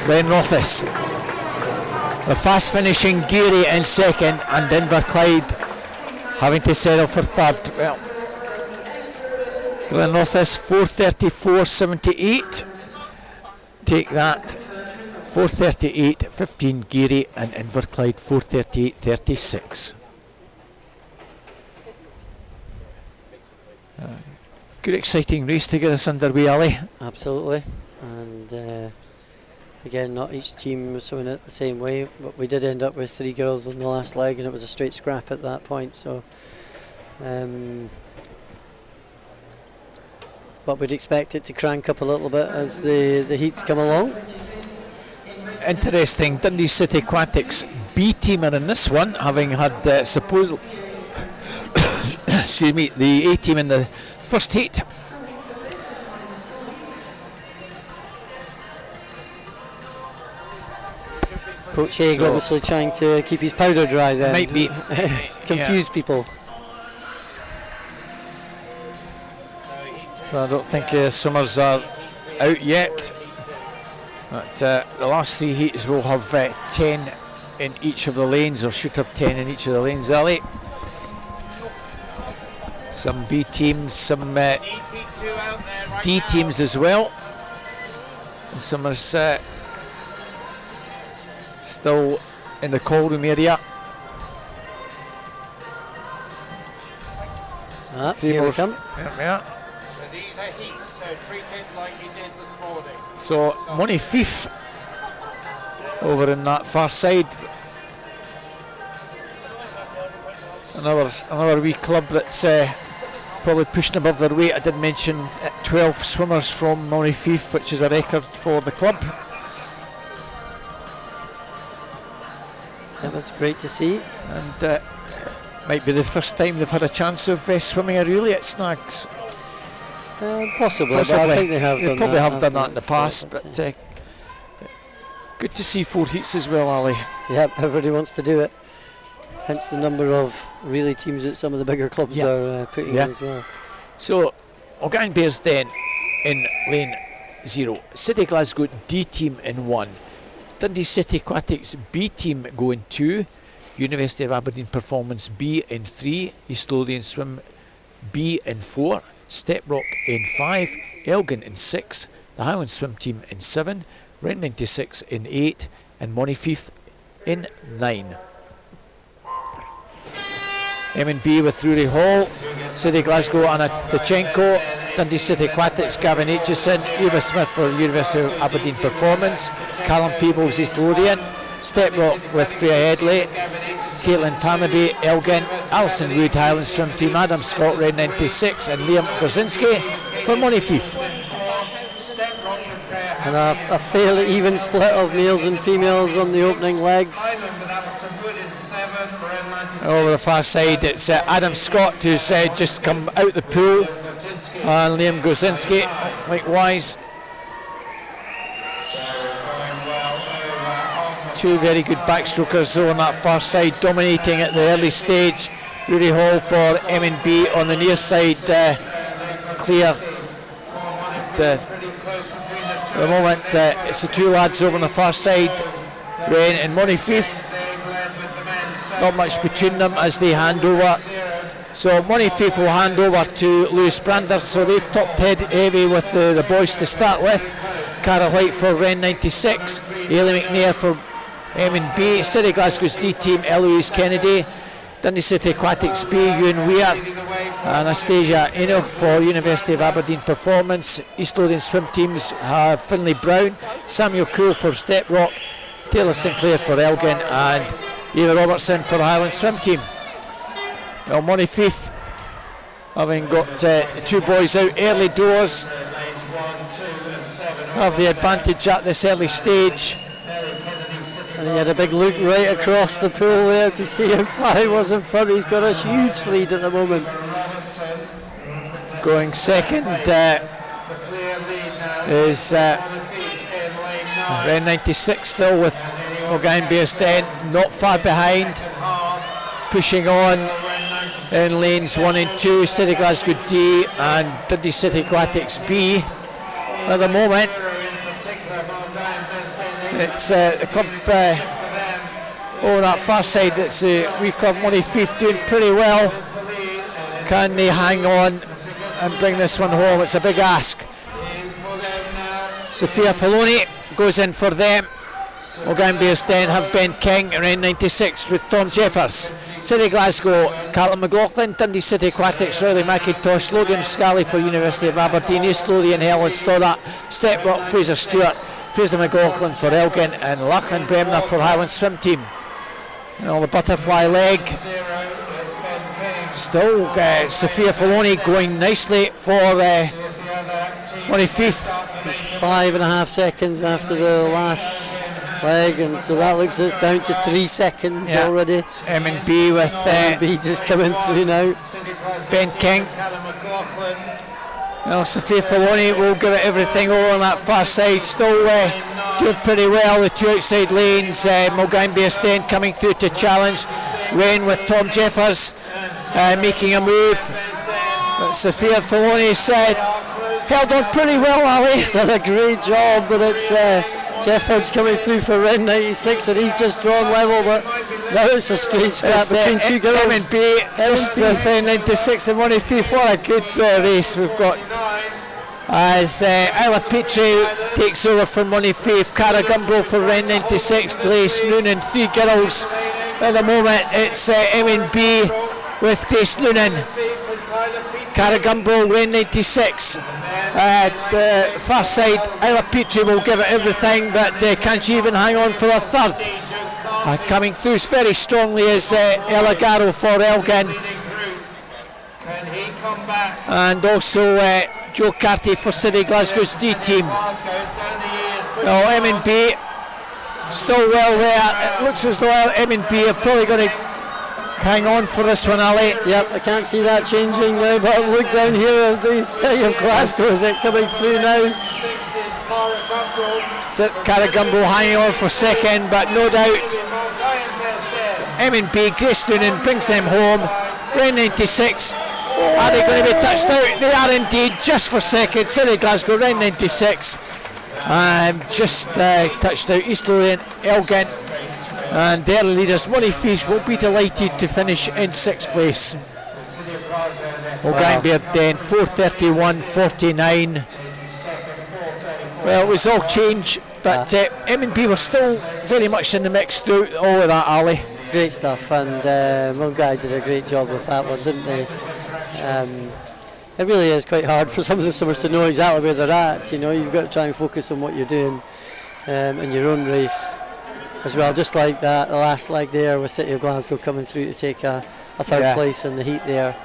Glenrothis, the fast finishing Geary in second, and Inverclyde having to settle for third. Well, Glenrothis 4:34.78. Take that. 4:38.15 Geary, and Inverclyde 4:38.36. Good exciting race to get us underway, Ali. Absolutely, and again, not each team was swimming it the same way, but we did end up with three girls in the last leg, and it was a straight scrap at that point. So, but we'd expect it to crank up a little bit as the heats come along. Interesting, Dundee City Aquatics B team are in this one, having had excuse me, the A team in the first heat. Coach Haig obviously trying to keep his powder dry there. Might be. Confuse people. So I don't think swimmers are out yet. But the last three heats will have 10 in each of the lanes, or should have 10 in each of the lanes, Ali. Some B teams, some D teams as well. Swimmers still in the call room area. Here we come. Yeah. So these are heats, so treat it like you did this morning. So Money Fief over in that far side. Another wee club that's probably pushing above their weight. I did mention 12 swimmers from Money Fief, which is a record for the club. Yeah, that's great to see. And might be the first time they've had a chance of swimming a relay at Snags. Possibly, but I think they have done probably that. have done that in the past, but good to see 4 heats as well, Ali. Yep, everybody wants to do it. Hence the number of relay teams that some of the bigger clubs are putting in as well. So, O'Gang Bears then in lane 0. City Glasgow D team in 1. Dundee City Aquatics B team go in 2. University of Aberdeen Performance B in 3. East Lothian Swim B in 4. Steprock in 5. Elgin in 6. The Highland Swim team in 7. Rent 96 in 8. And Montefief in 9. M&B with Rory Hall, City Glasgow Anna Tachenko, Dundee City Aquatics Gavin Aitchison, Eva Smith for University of Aberdeen Performance, Callum Peebles East Lothian, Steprock with Freya Headley, Caitlin Pamaby Elgin, Alison Wood Highland Swim Team, Adam Scott Red 96 and Liam Brzezinski for Montefief. And a fairly even split of males and females on the opening legs. Over the far side, it's Adam Scott who's just come out the pool, and Liam Gozinski likewise. Two very good backstrokers though on that far side, dominating at the early stage. Rudy Hall for M&B on the near side, clear. At the moment, it's the two lads over on the far side, Rain and Monifeef. Not much between them as they hand over. So Monifeef will hand over to Lewis Brander. So they've topped heavy with the boys to start with. Cara White for Ren 96, Ailey McNair for M&B, City Glasgow's D team, Eloise Kennedy, Dundee City Aquatics B, Ewan Weir, Anastasia Eno for University of Aberdeen Performance. East Lothian swim teams have Finlay Brown, Samuel Cool for Step Rock, Taylor Sinclair for Elgin, and Eva Robertson for the Highland swim team. Well, Monifeef, having got the two boys out early doors, have the advantage at this early stage. And he had a big look right across the pool there to see how far he was in front. He's got a huge lead at the moment. Going second is Ren 96 still with O'Gine Bearsden not far behind. Pushing on in lanes 1 and 2, City Glasgow D and Dundee City Aquatics B. At the moment, it's the club on that far side, it's the wee club Monifeef doing pretty well. Can they hang on and bring this one home? It's a big ask. Sophia Filoni goes in for them. O'Gine Bearsden have Ben King, Ren 96 with Tom Jeffers. City Glasgow, Carlton McLaughlin, Dundee City Aquatics, Riley McIntosh, Logan Scally for University of Aberdeen, East Lothian, Helen Stoddart, Step Rock, Fraser Stewart, Fraser McLaughlin for Elgin, and Lachlan Bremner for Highland Swim Team. And on the butterfly leg, still Sophia Filoni going nicely for Monifeef. 5.5 seconds after the last leg, and so that looks it's down to 3 seconds already. M&B with M&B just coming through now. Ben King. Well, Sophia Filoni will give it everything over on that far side, still doing pretty well. The two outside lanes, O'Gine Bearsden coming through to challenge. Rain with Tom Jeffers making a move. But Sophia Filoni's held on pretty well, Ali. Done a great job, but it's Jeffers coming through for Ren 96, and he's just drawn level, but now it's a straight scrap between two girls. M&B just with 96 and Monifeef. What a good race we've got. As Isla Petrie takes over for Monifeef, Cara Gumbro for Ren 96, Grace Noonan, 3 girls. At the moment it's M&B with Grace Noonan, Cara Gumbro, Ren 96. At the far side, Isla Petrie will give it everything, but can she even hang on for a third? Coming through very strongly is Ella Garrow for Elgin, and also Joe Carty for City Glasgow's D team. Now M&B still well there. It looks as though M&B are probably going to hang on for this one, Ali. Yep, I can't see that changing now, but look down here at the City of Glasgow as it's coming through now. Cara Gumbro hanging on for second, but no doubt M&B, Grace Noonan brings them home. Ren 96, are they going to be touched out? They are indeed, just for second. City Glasgow, Ren 96, just touched out. East Lothian, Elgin, and their leaders, Monifeef, will be delighted to finish in 6th place. O'Gine Bearsden 4:31.49. Well, it was all change, but M&B were still very much in the mix throughout all of that, Ali. Great stuff, and Mulgai did a great job with that one, didn't they? It really is quite hard for some of the swimmers to know exactly where they're at. You know, you've got to try and focus on what you're doing in your own race as well. Just like that, the last leg there with City of Glasgow coming through to take a third place in the heat there.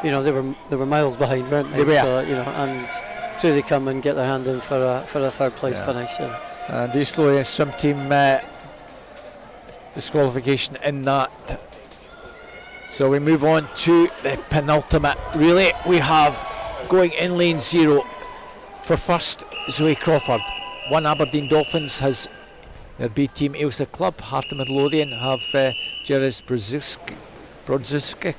You know, they were miles behind, weren't they? So, you know, and through they come and get their hand in for a third place finish. And the East Lothian swim team disqualification in that. So we move on to the penultimate relay. We have going in lane 0 for first Zoe Crawford. 1 Aberdeen Dolphins has Their B team Ailsa Club, Heart of Midlothian have Jerez Brodzuski.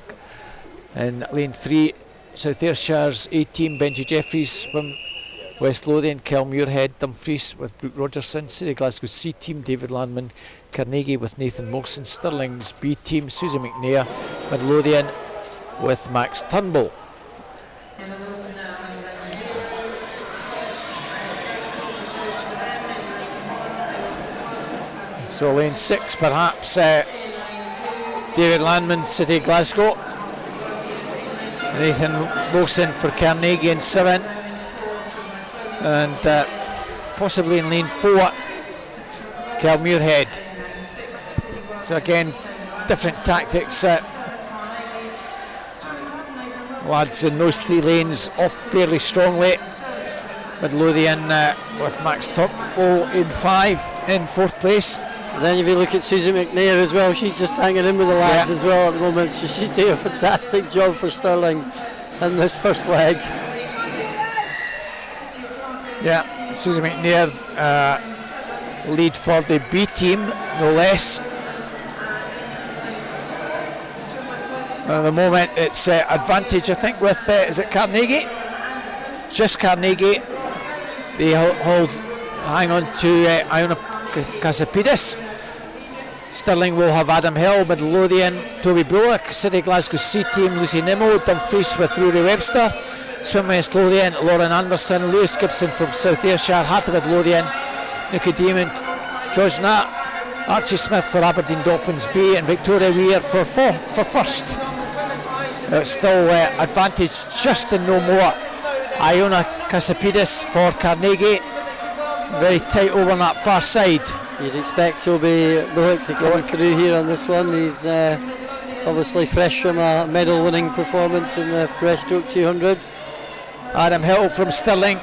In lane 3, South Ayrshire's A team Benji Jeffries from West Lothian, Kel Muirhead, Dumfries with Brooke Rogerson. City Glasgow C team David Landman, Carnegie with Nathan Molson. Stirling's B team Susie McNair, Midlothian with Max Turnbull. So lane 6 perhaps David Landman, City Glasgow. Nathan Molson for Carnegie in 7. And possibly in lane 4 Kel Muirhead. So again, different tactics. Lads in those 3 lanes off fairly strongly. Midlothian with Max Turnbull in 5 in 4th place. Then if you look at Susie McNair as well, she's just hanging in with the lads as well at the moment. So she's doing a fantastic job for Stirling in this first leg. Yeah, Susie McNair lead for the B team, no less. At the moment it's advantage, I think, with, is it Carnegie? Just Carnegie. They hang on to Iona Casapidis. Stirling will have Adam Hill, Midlothian, Toby Bullock. City Glasgow C team, Lucy Nimmo, Dumfries with Rory Webster. Swim West Lothian, Lauren Anderson, Lewis Gibson from South Ayrshire, Heart of Midlothian, Nicky Demon, George Nat, Archie Smith for Aberdeen Dolphins B, and Victoria Weir for first. It's still advantage just in no more. Iona Casapidis for Carnegie, very tight over on that far side. You'd expect Toby Bullock to come through here on this one. He's obviously fresh from a medal-winning performance in the breaststroke 200. Adam Hill from Stirling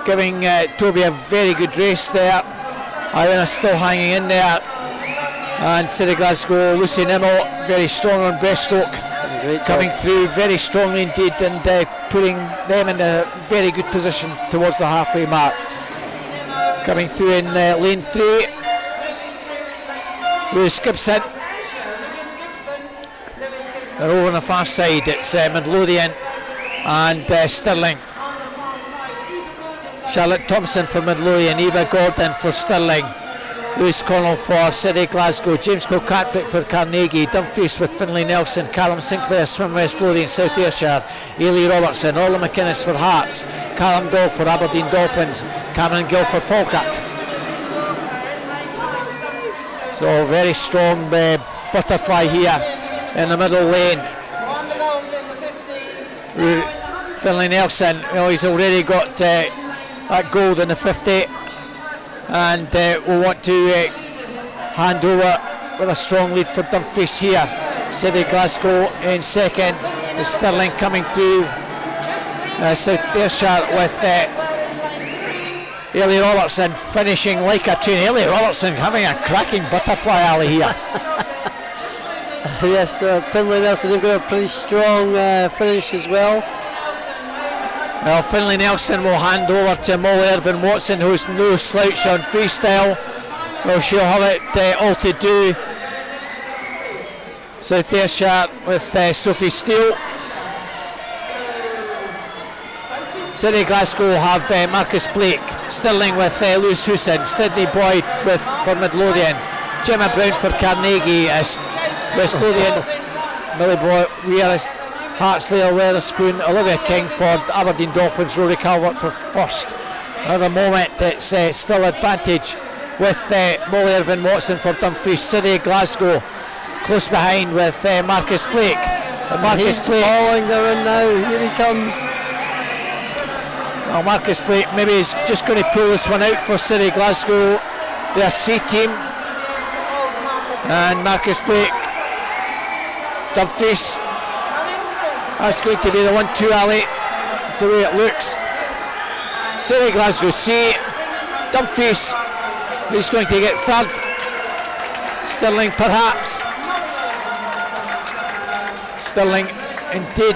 giving Toby a very good race there. Iona still hanging in there, and City Glasgow, Lucy Nimmo very strong on breaststroke, coming through very strongly indeed, and putting them in a very good position towards the halfway mark. Coming through in lane 3, Lewis Gibson. And over on the far side it's Midlothian and Stirling. Charlotte Thompson for Midlothian, Eva Gordon for Stirling, Lewis Connell for City Glasgow, James Kilpatrick for Carnegie, Dumfries with Finlay Nelson, Callum Sinclair, Swim West Lothian, South Ayrshire, Ailey Robertson, Orla McInnes for Hearts, Callum Goff for Aberdeen Dolphins, Cameron Gill for Falkirk. So very strong butterfly here in the middle lane. Finlay Nelson, he's already got that gold in the 50, and we'll want to hand over with a strong lead for Dumfries here. City Glasgow in 2nd, with Stirling coming through. South Ayrshire with Ailey Robertson finishing like a train. Ailey Robertson having a cracking butterfly alley here. Yes, Finlay Nelson, they've got a pretty strong finish as well. Well, Finlay Nelson will hand over to Molly Irvin Watson, who's no slouch on freestyle. Well, she'll have it all to do. South Ayrshire with Sophie Steele. City Glasgow will have Marcus Blake. Stirling with Lewis Husson. Sydney Boyd for Midlothian. Gemma Brown for Carnegie. West Lothian, Millie Weir, Hearts, Leah Weatherspoon, Olivia King for Aberdeen Dolphins, Rory Calvert for first. At the moment it's still advantage with Molly Irvin Watson for Dumfries. City Glasgow close behind with Marcus Blake. Marcus Blake falling there and now, here he comes. Well, Marcus Blake maybe is just going to pull this one out for City Glasgow, their C team. And Marcus Blake, Dumfries, that's going to be the 1-2 alley. That's the way it looks. City Glasgow C, Dumfries, he's going to get 3rd. Stirling perhaps. Stirling indeed.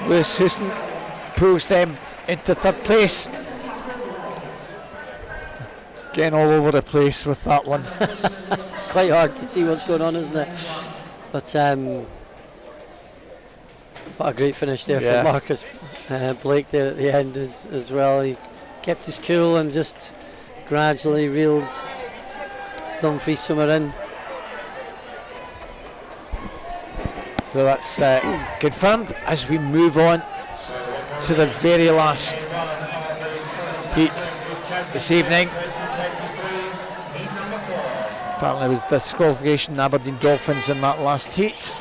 Lewis Husson pulls them into 3rd place. Getting all over the place with that one. It's quite hard to see what's going on, isn't it? But what a great finish there Yeah. for Marcus Blake there at the end as well. He kept his cool and just gradually reeled the free swimmer in. So that's confirmed as we move on to the very last heat this evening. Apparently there was disqualification, Aberdeen Dolphins in that last heat.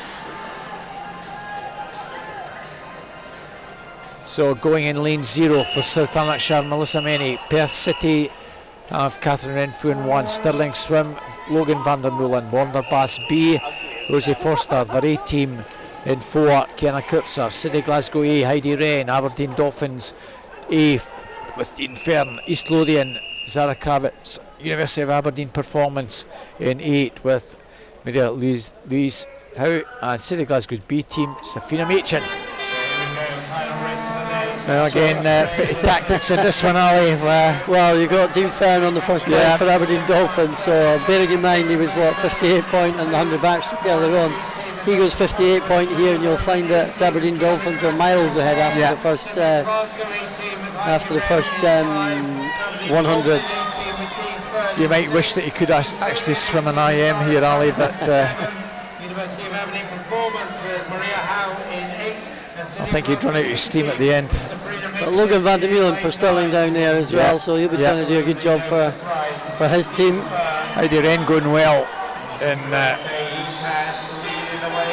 So going in lane 0 for South Lanarkshire, Melissa Meney. Perth City have Catherine Renfrew in 1, Stirling Swim, Logan van der Meulen, Wonderbass B, Rosie Forster, their A team in 4, Kiana Kurtzer, City Glasgow A, Heidi Wren, Aberdeen Dolphins A with Dean Fern, East Lothian, Zara Kravitz, University of Aberdeen Performance in 8 with Maria Louise Howe, and City Glasgow's B team, Safina Machin. Now again, bit of tactics in this one, Ali. Well, you got Dean Fern on the first line for Aberdeen Dolphins, so bearing in mind he was 58 point and the 100 backstroke earlier on. He goes 58 point here, and you'll find that Aberdeen Dolphins are miles ahead after the first 100. You might wish that he could actually swim an IM here, Ali, but University of Aberdeen Performance with Maria Howe in 8. I think he'd run out of steam at the end. But Logan van der Meulen for Stirling down there as well, so he'll be trying to do a good job for his team. Heidi Wren going well in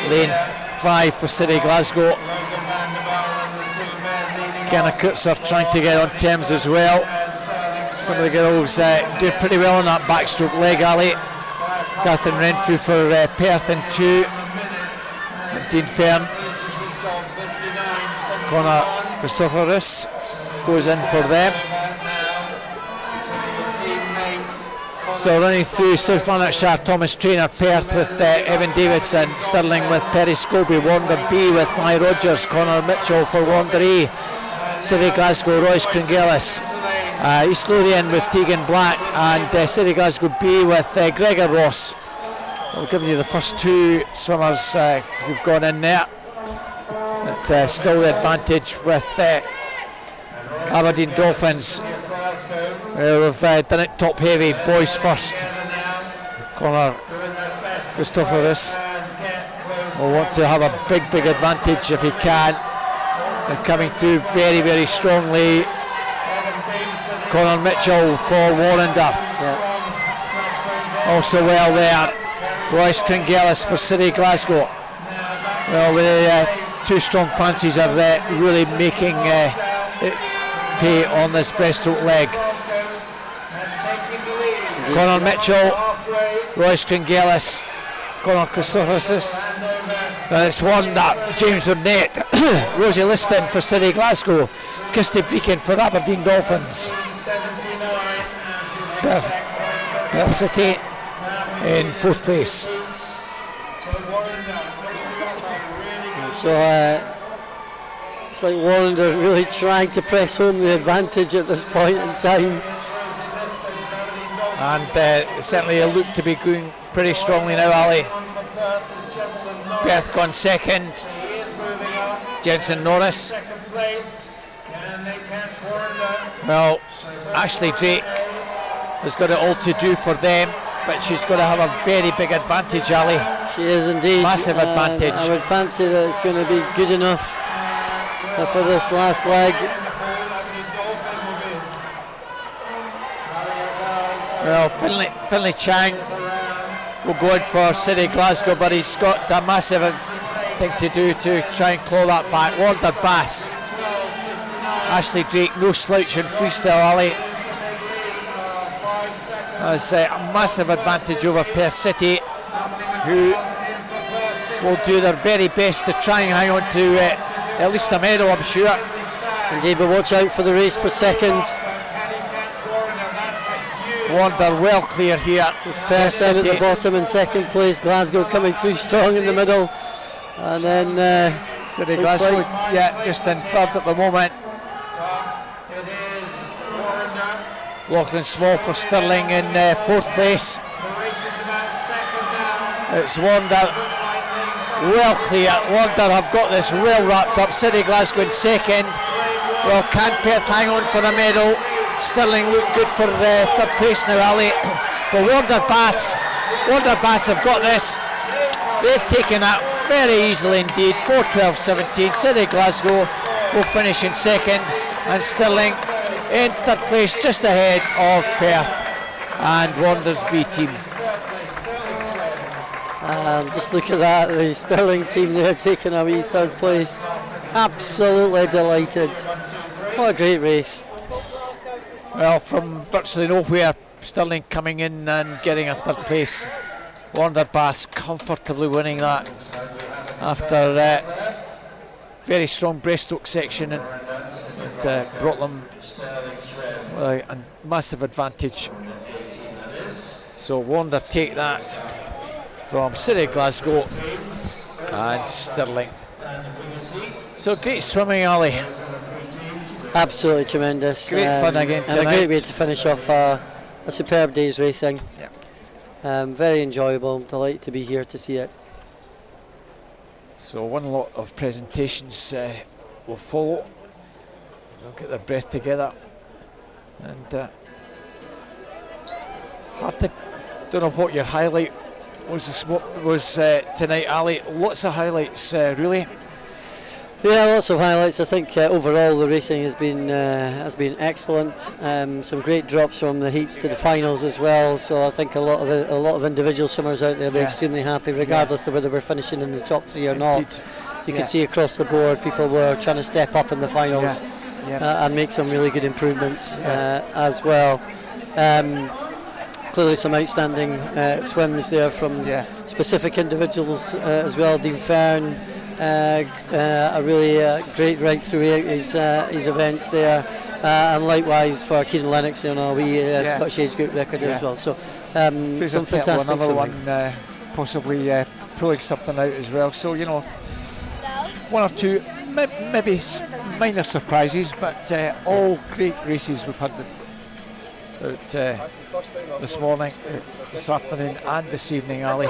lane 5 for City Glasgow. Kiana Kurtzer trying to get on terms as well. Some of the girls do pretty well on that backstroke leg, Ali. Catherine Renfrew for Perth in 2. Dean Fern. Connor Christopherus goes in for them. So running through South Lanarkshire, Thomas Traynor, Perth with Evan Davidson, Stirling with Perry Scobie, Wander B with Mai Rogers, Connor Mitchell for Wander A, City Glasgow, Royce Kringelis, East Lothian with Tegan Black, and City Glasgow B with Gregor Ross. I'll give you the first 2 swimmers who've gone in there. It's still the advantage with Aberdeen Dolphins. We've done it top heavy, boys first. Connor Christopherus will want to have a big advantage if he can. They're coming through very, very strongly. Connor Mitchell for Warrender. Also well there. Royce Kringelis for City Glasgow. Well, the 2 strong fancies are really making it pay on this breaststroke leg. Connor Mitchell, Royce Kringelis, Connor Christopherus. It's one that James Burnett, Rosie Liston for City Glasgow, Kirsty Beacon for Aberdeen Dolphins. Perth City in 4th place. So it's like Warrender really trying to press home the advantage at this point in time. And certainly look to be going pretty strongly now, Ali. Perth gone 2nd. Jensen Norris. Well, Ashley Drake has got it all to do for them, but she's got to have a very big advantage, Ali. She is indeed. Massive advantage. I would fancy that it's going to be good enough for this last leg. Well, Finlay Chang will go in for City Glasgow, but he's got a massive thing to do to try and claw that back. Wander Bass. Ashley Drake, no slouch in freestyle, Ali. Has a massive advantage over Perth City, who will do their very best to try and hang on to at least a medal, I'm sure. Indeed, but watch out for the race for 2nd. Wander well clear here. It's Perth down at the bottom in 2nd place. Glasgow coming through strong in the middle, and then City Glasgow, just in 3rd at the moment. Lachlan Small for Stirling in 4th place. It's Wonder well clear. Wonder have got this well wrapped up. City Glasgow in 2nd. Well, can Perth hang on for a medal? Stirling look good for 3rd place now, Ali. But Wonder Baths have got this. They've taken that very easily indeed. 4:12.17. City Glasgow will finish in 2nd, and Stirling in 3rd place, just ahead of Perth and Wander's B team. Just look at that, the Stirling team there taking a wee 3rd place. Absolutely delighted. What a great race. Well, from virtually nowhere, Stirling coming in and getting a 3rd place. Wander Bass comfortably winning that after very strong breaststroke section, and brought them a massive advantage. So Wander take that from City Glasgow and Stirling. So great swimming, Ali. Absolutely tremendous. Great fun again tonight. And a great way to finish off a superb day's racing. Yeah. Very enjoyable. Delighted to be here to see it. So one lot of presentations will follow. They'll get their breath together. And don't know what your highlight was tonight, Ali. Lots of highlights, really. Yeah, lots of highlights. I think overall the racing has been excellent. Some great drops from the heats to the finals as well. So I think a lot of individual swimmers out there were extremely happy, regardless of whether we're finishing in the top 3 or not. You could see across the board people were trying to step up in the finals and make some really good improvements as well. Clearly some outstanding swims there from specific individuals as well. Dean Fern, a really great right through his events there, and likewise for Kieran Lennox on a wee Scottish age group record as well. So some fantastic another swimming. one possibly pulling something out as well. So one or two maybe minor surprises, but all great races we've had this morning, this afternoon and this evening, Ali.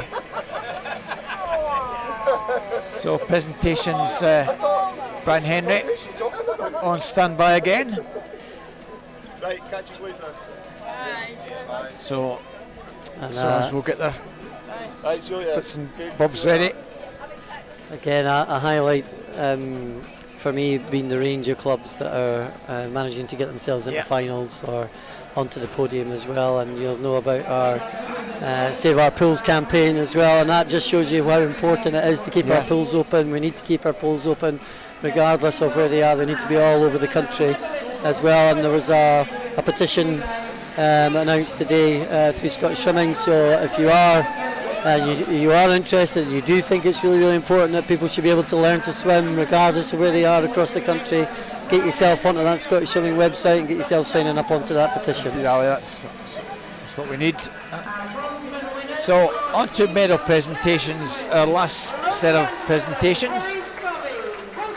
So presentations, Brian Henry on standby again. Right, catch you later. So we'll get their bits and bobs ready. Again, a highlight for me being the range of clubs that are managing to get themselves into finals or onto the podium as well, and you'll know about our Save Our Pools campaign as well, and that just shows you how important it is to keep our pools open. We need to keep our pools open regardless of where they are. They need to be all over the country as well, and there was a petition announced today through Scottish Swimming, so if you are interested, you do think it's really, really important that people should be able to learn to swim regardless of where they are across the country, get yourself onto that Scottish Swimming website and get yourself signing up onto that petition. Indeed, Ali, that's what we need. So on to medal presentations, our last set of presentations.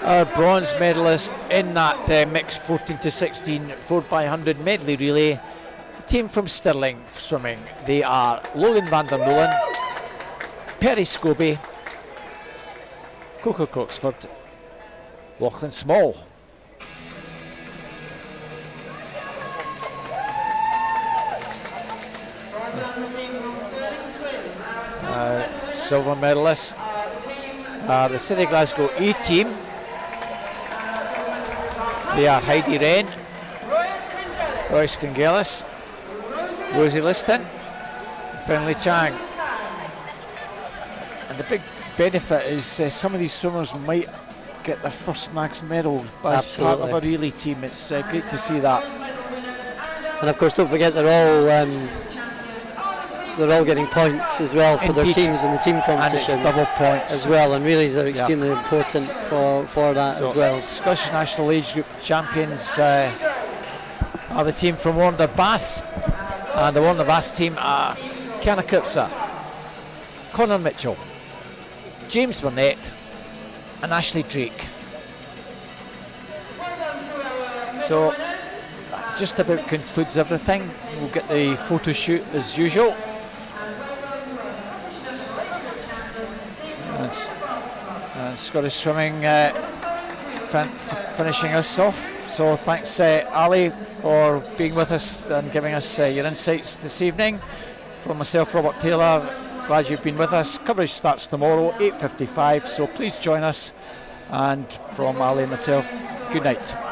Our bronze medalist in that mixed 14 to 16 4x100 medley relay, team from Stirling Swimming. They are Logan van der Molen, Perry Scobie, Coco Croxford, Lachlan Small. Silver medalists are the City Glasgow E team. They are Heidi Wren, Royce Congela's, Rosie Liston, and Finlay Chang. And the big benefit is some of these swimmers might get their first Nags medal as part of a relay team. It's great to see that. And of course, don't forget they're all getting points as well for their teams in the team competition. And it's double points as well, and relays are extremely important for that as well. Scottish National Age Group champions are the team from Wander Baths, and the Wander Baths team are Kiana Kurtza, Connor Mitchell, James Burnett and Ashley Drake. So just about concludes everything. We'll get the photo shoot as usual. And Scottish Swimming finishing us off. So thanks Ali for being with us and giving us your insights this evening. From myself, Robert Taylor, glad you've been with us. Coverage starts tomorrow, 8:55, so please join us. And from Ali and myself, good night.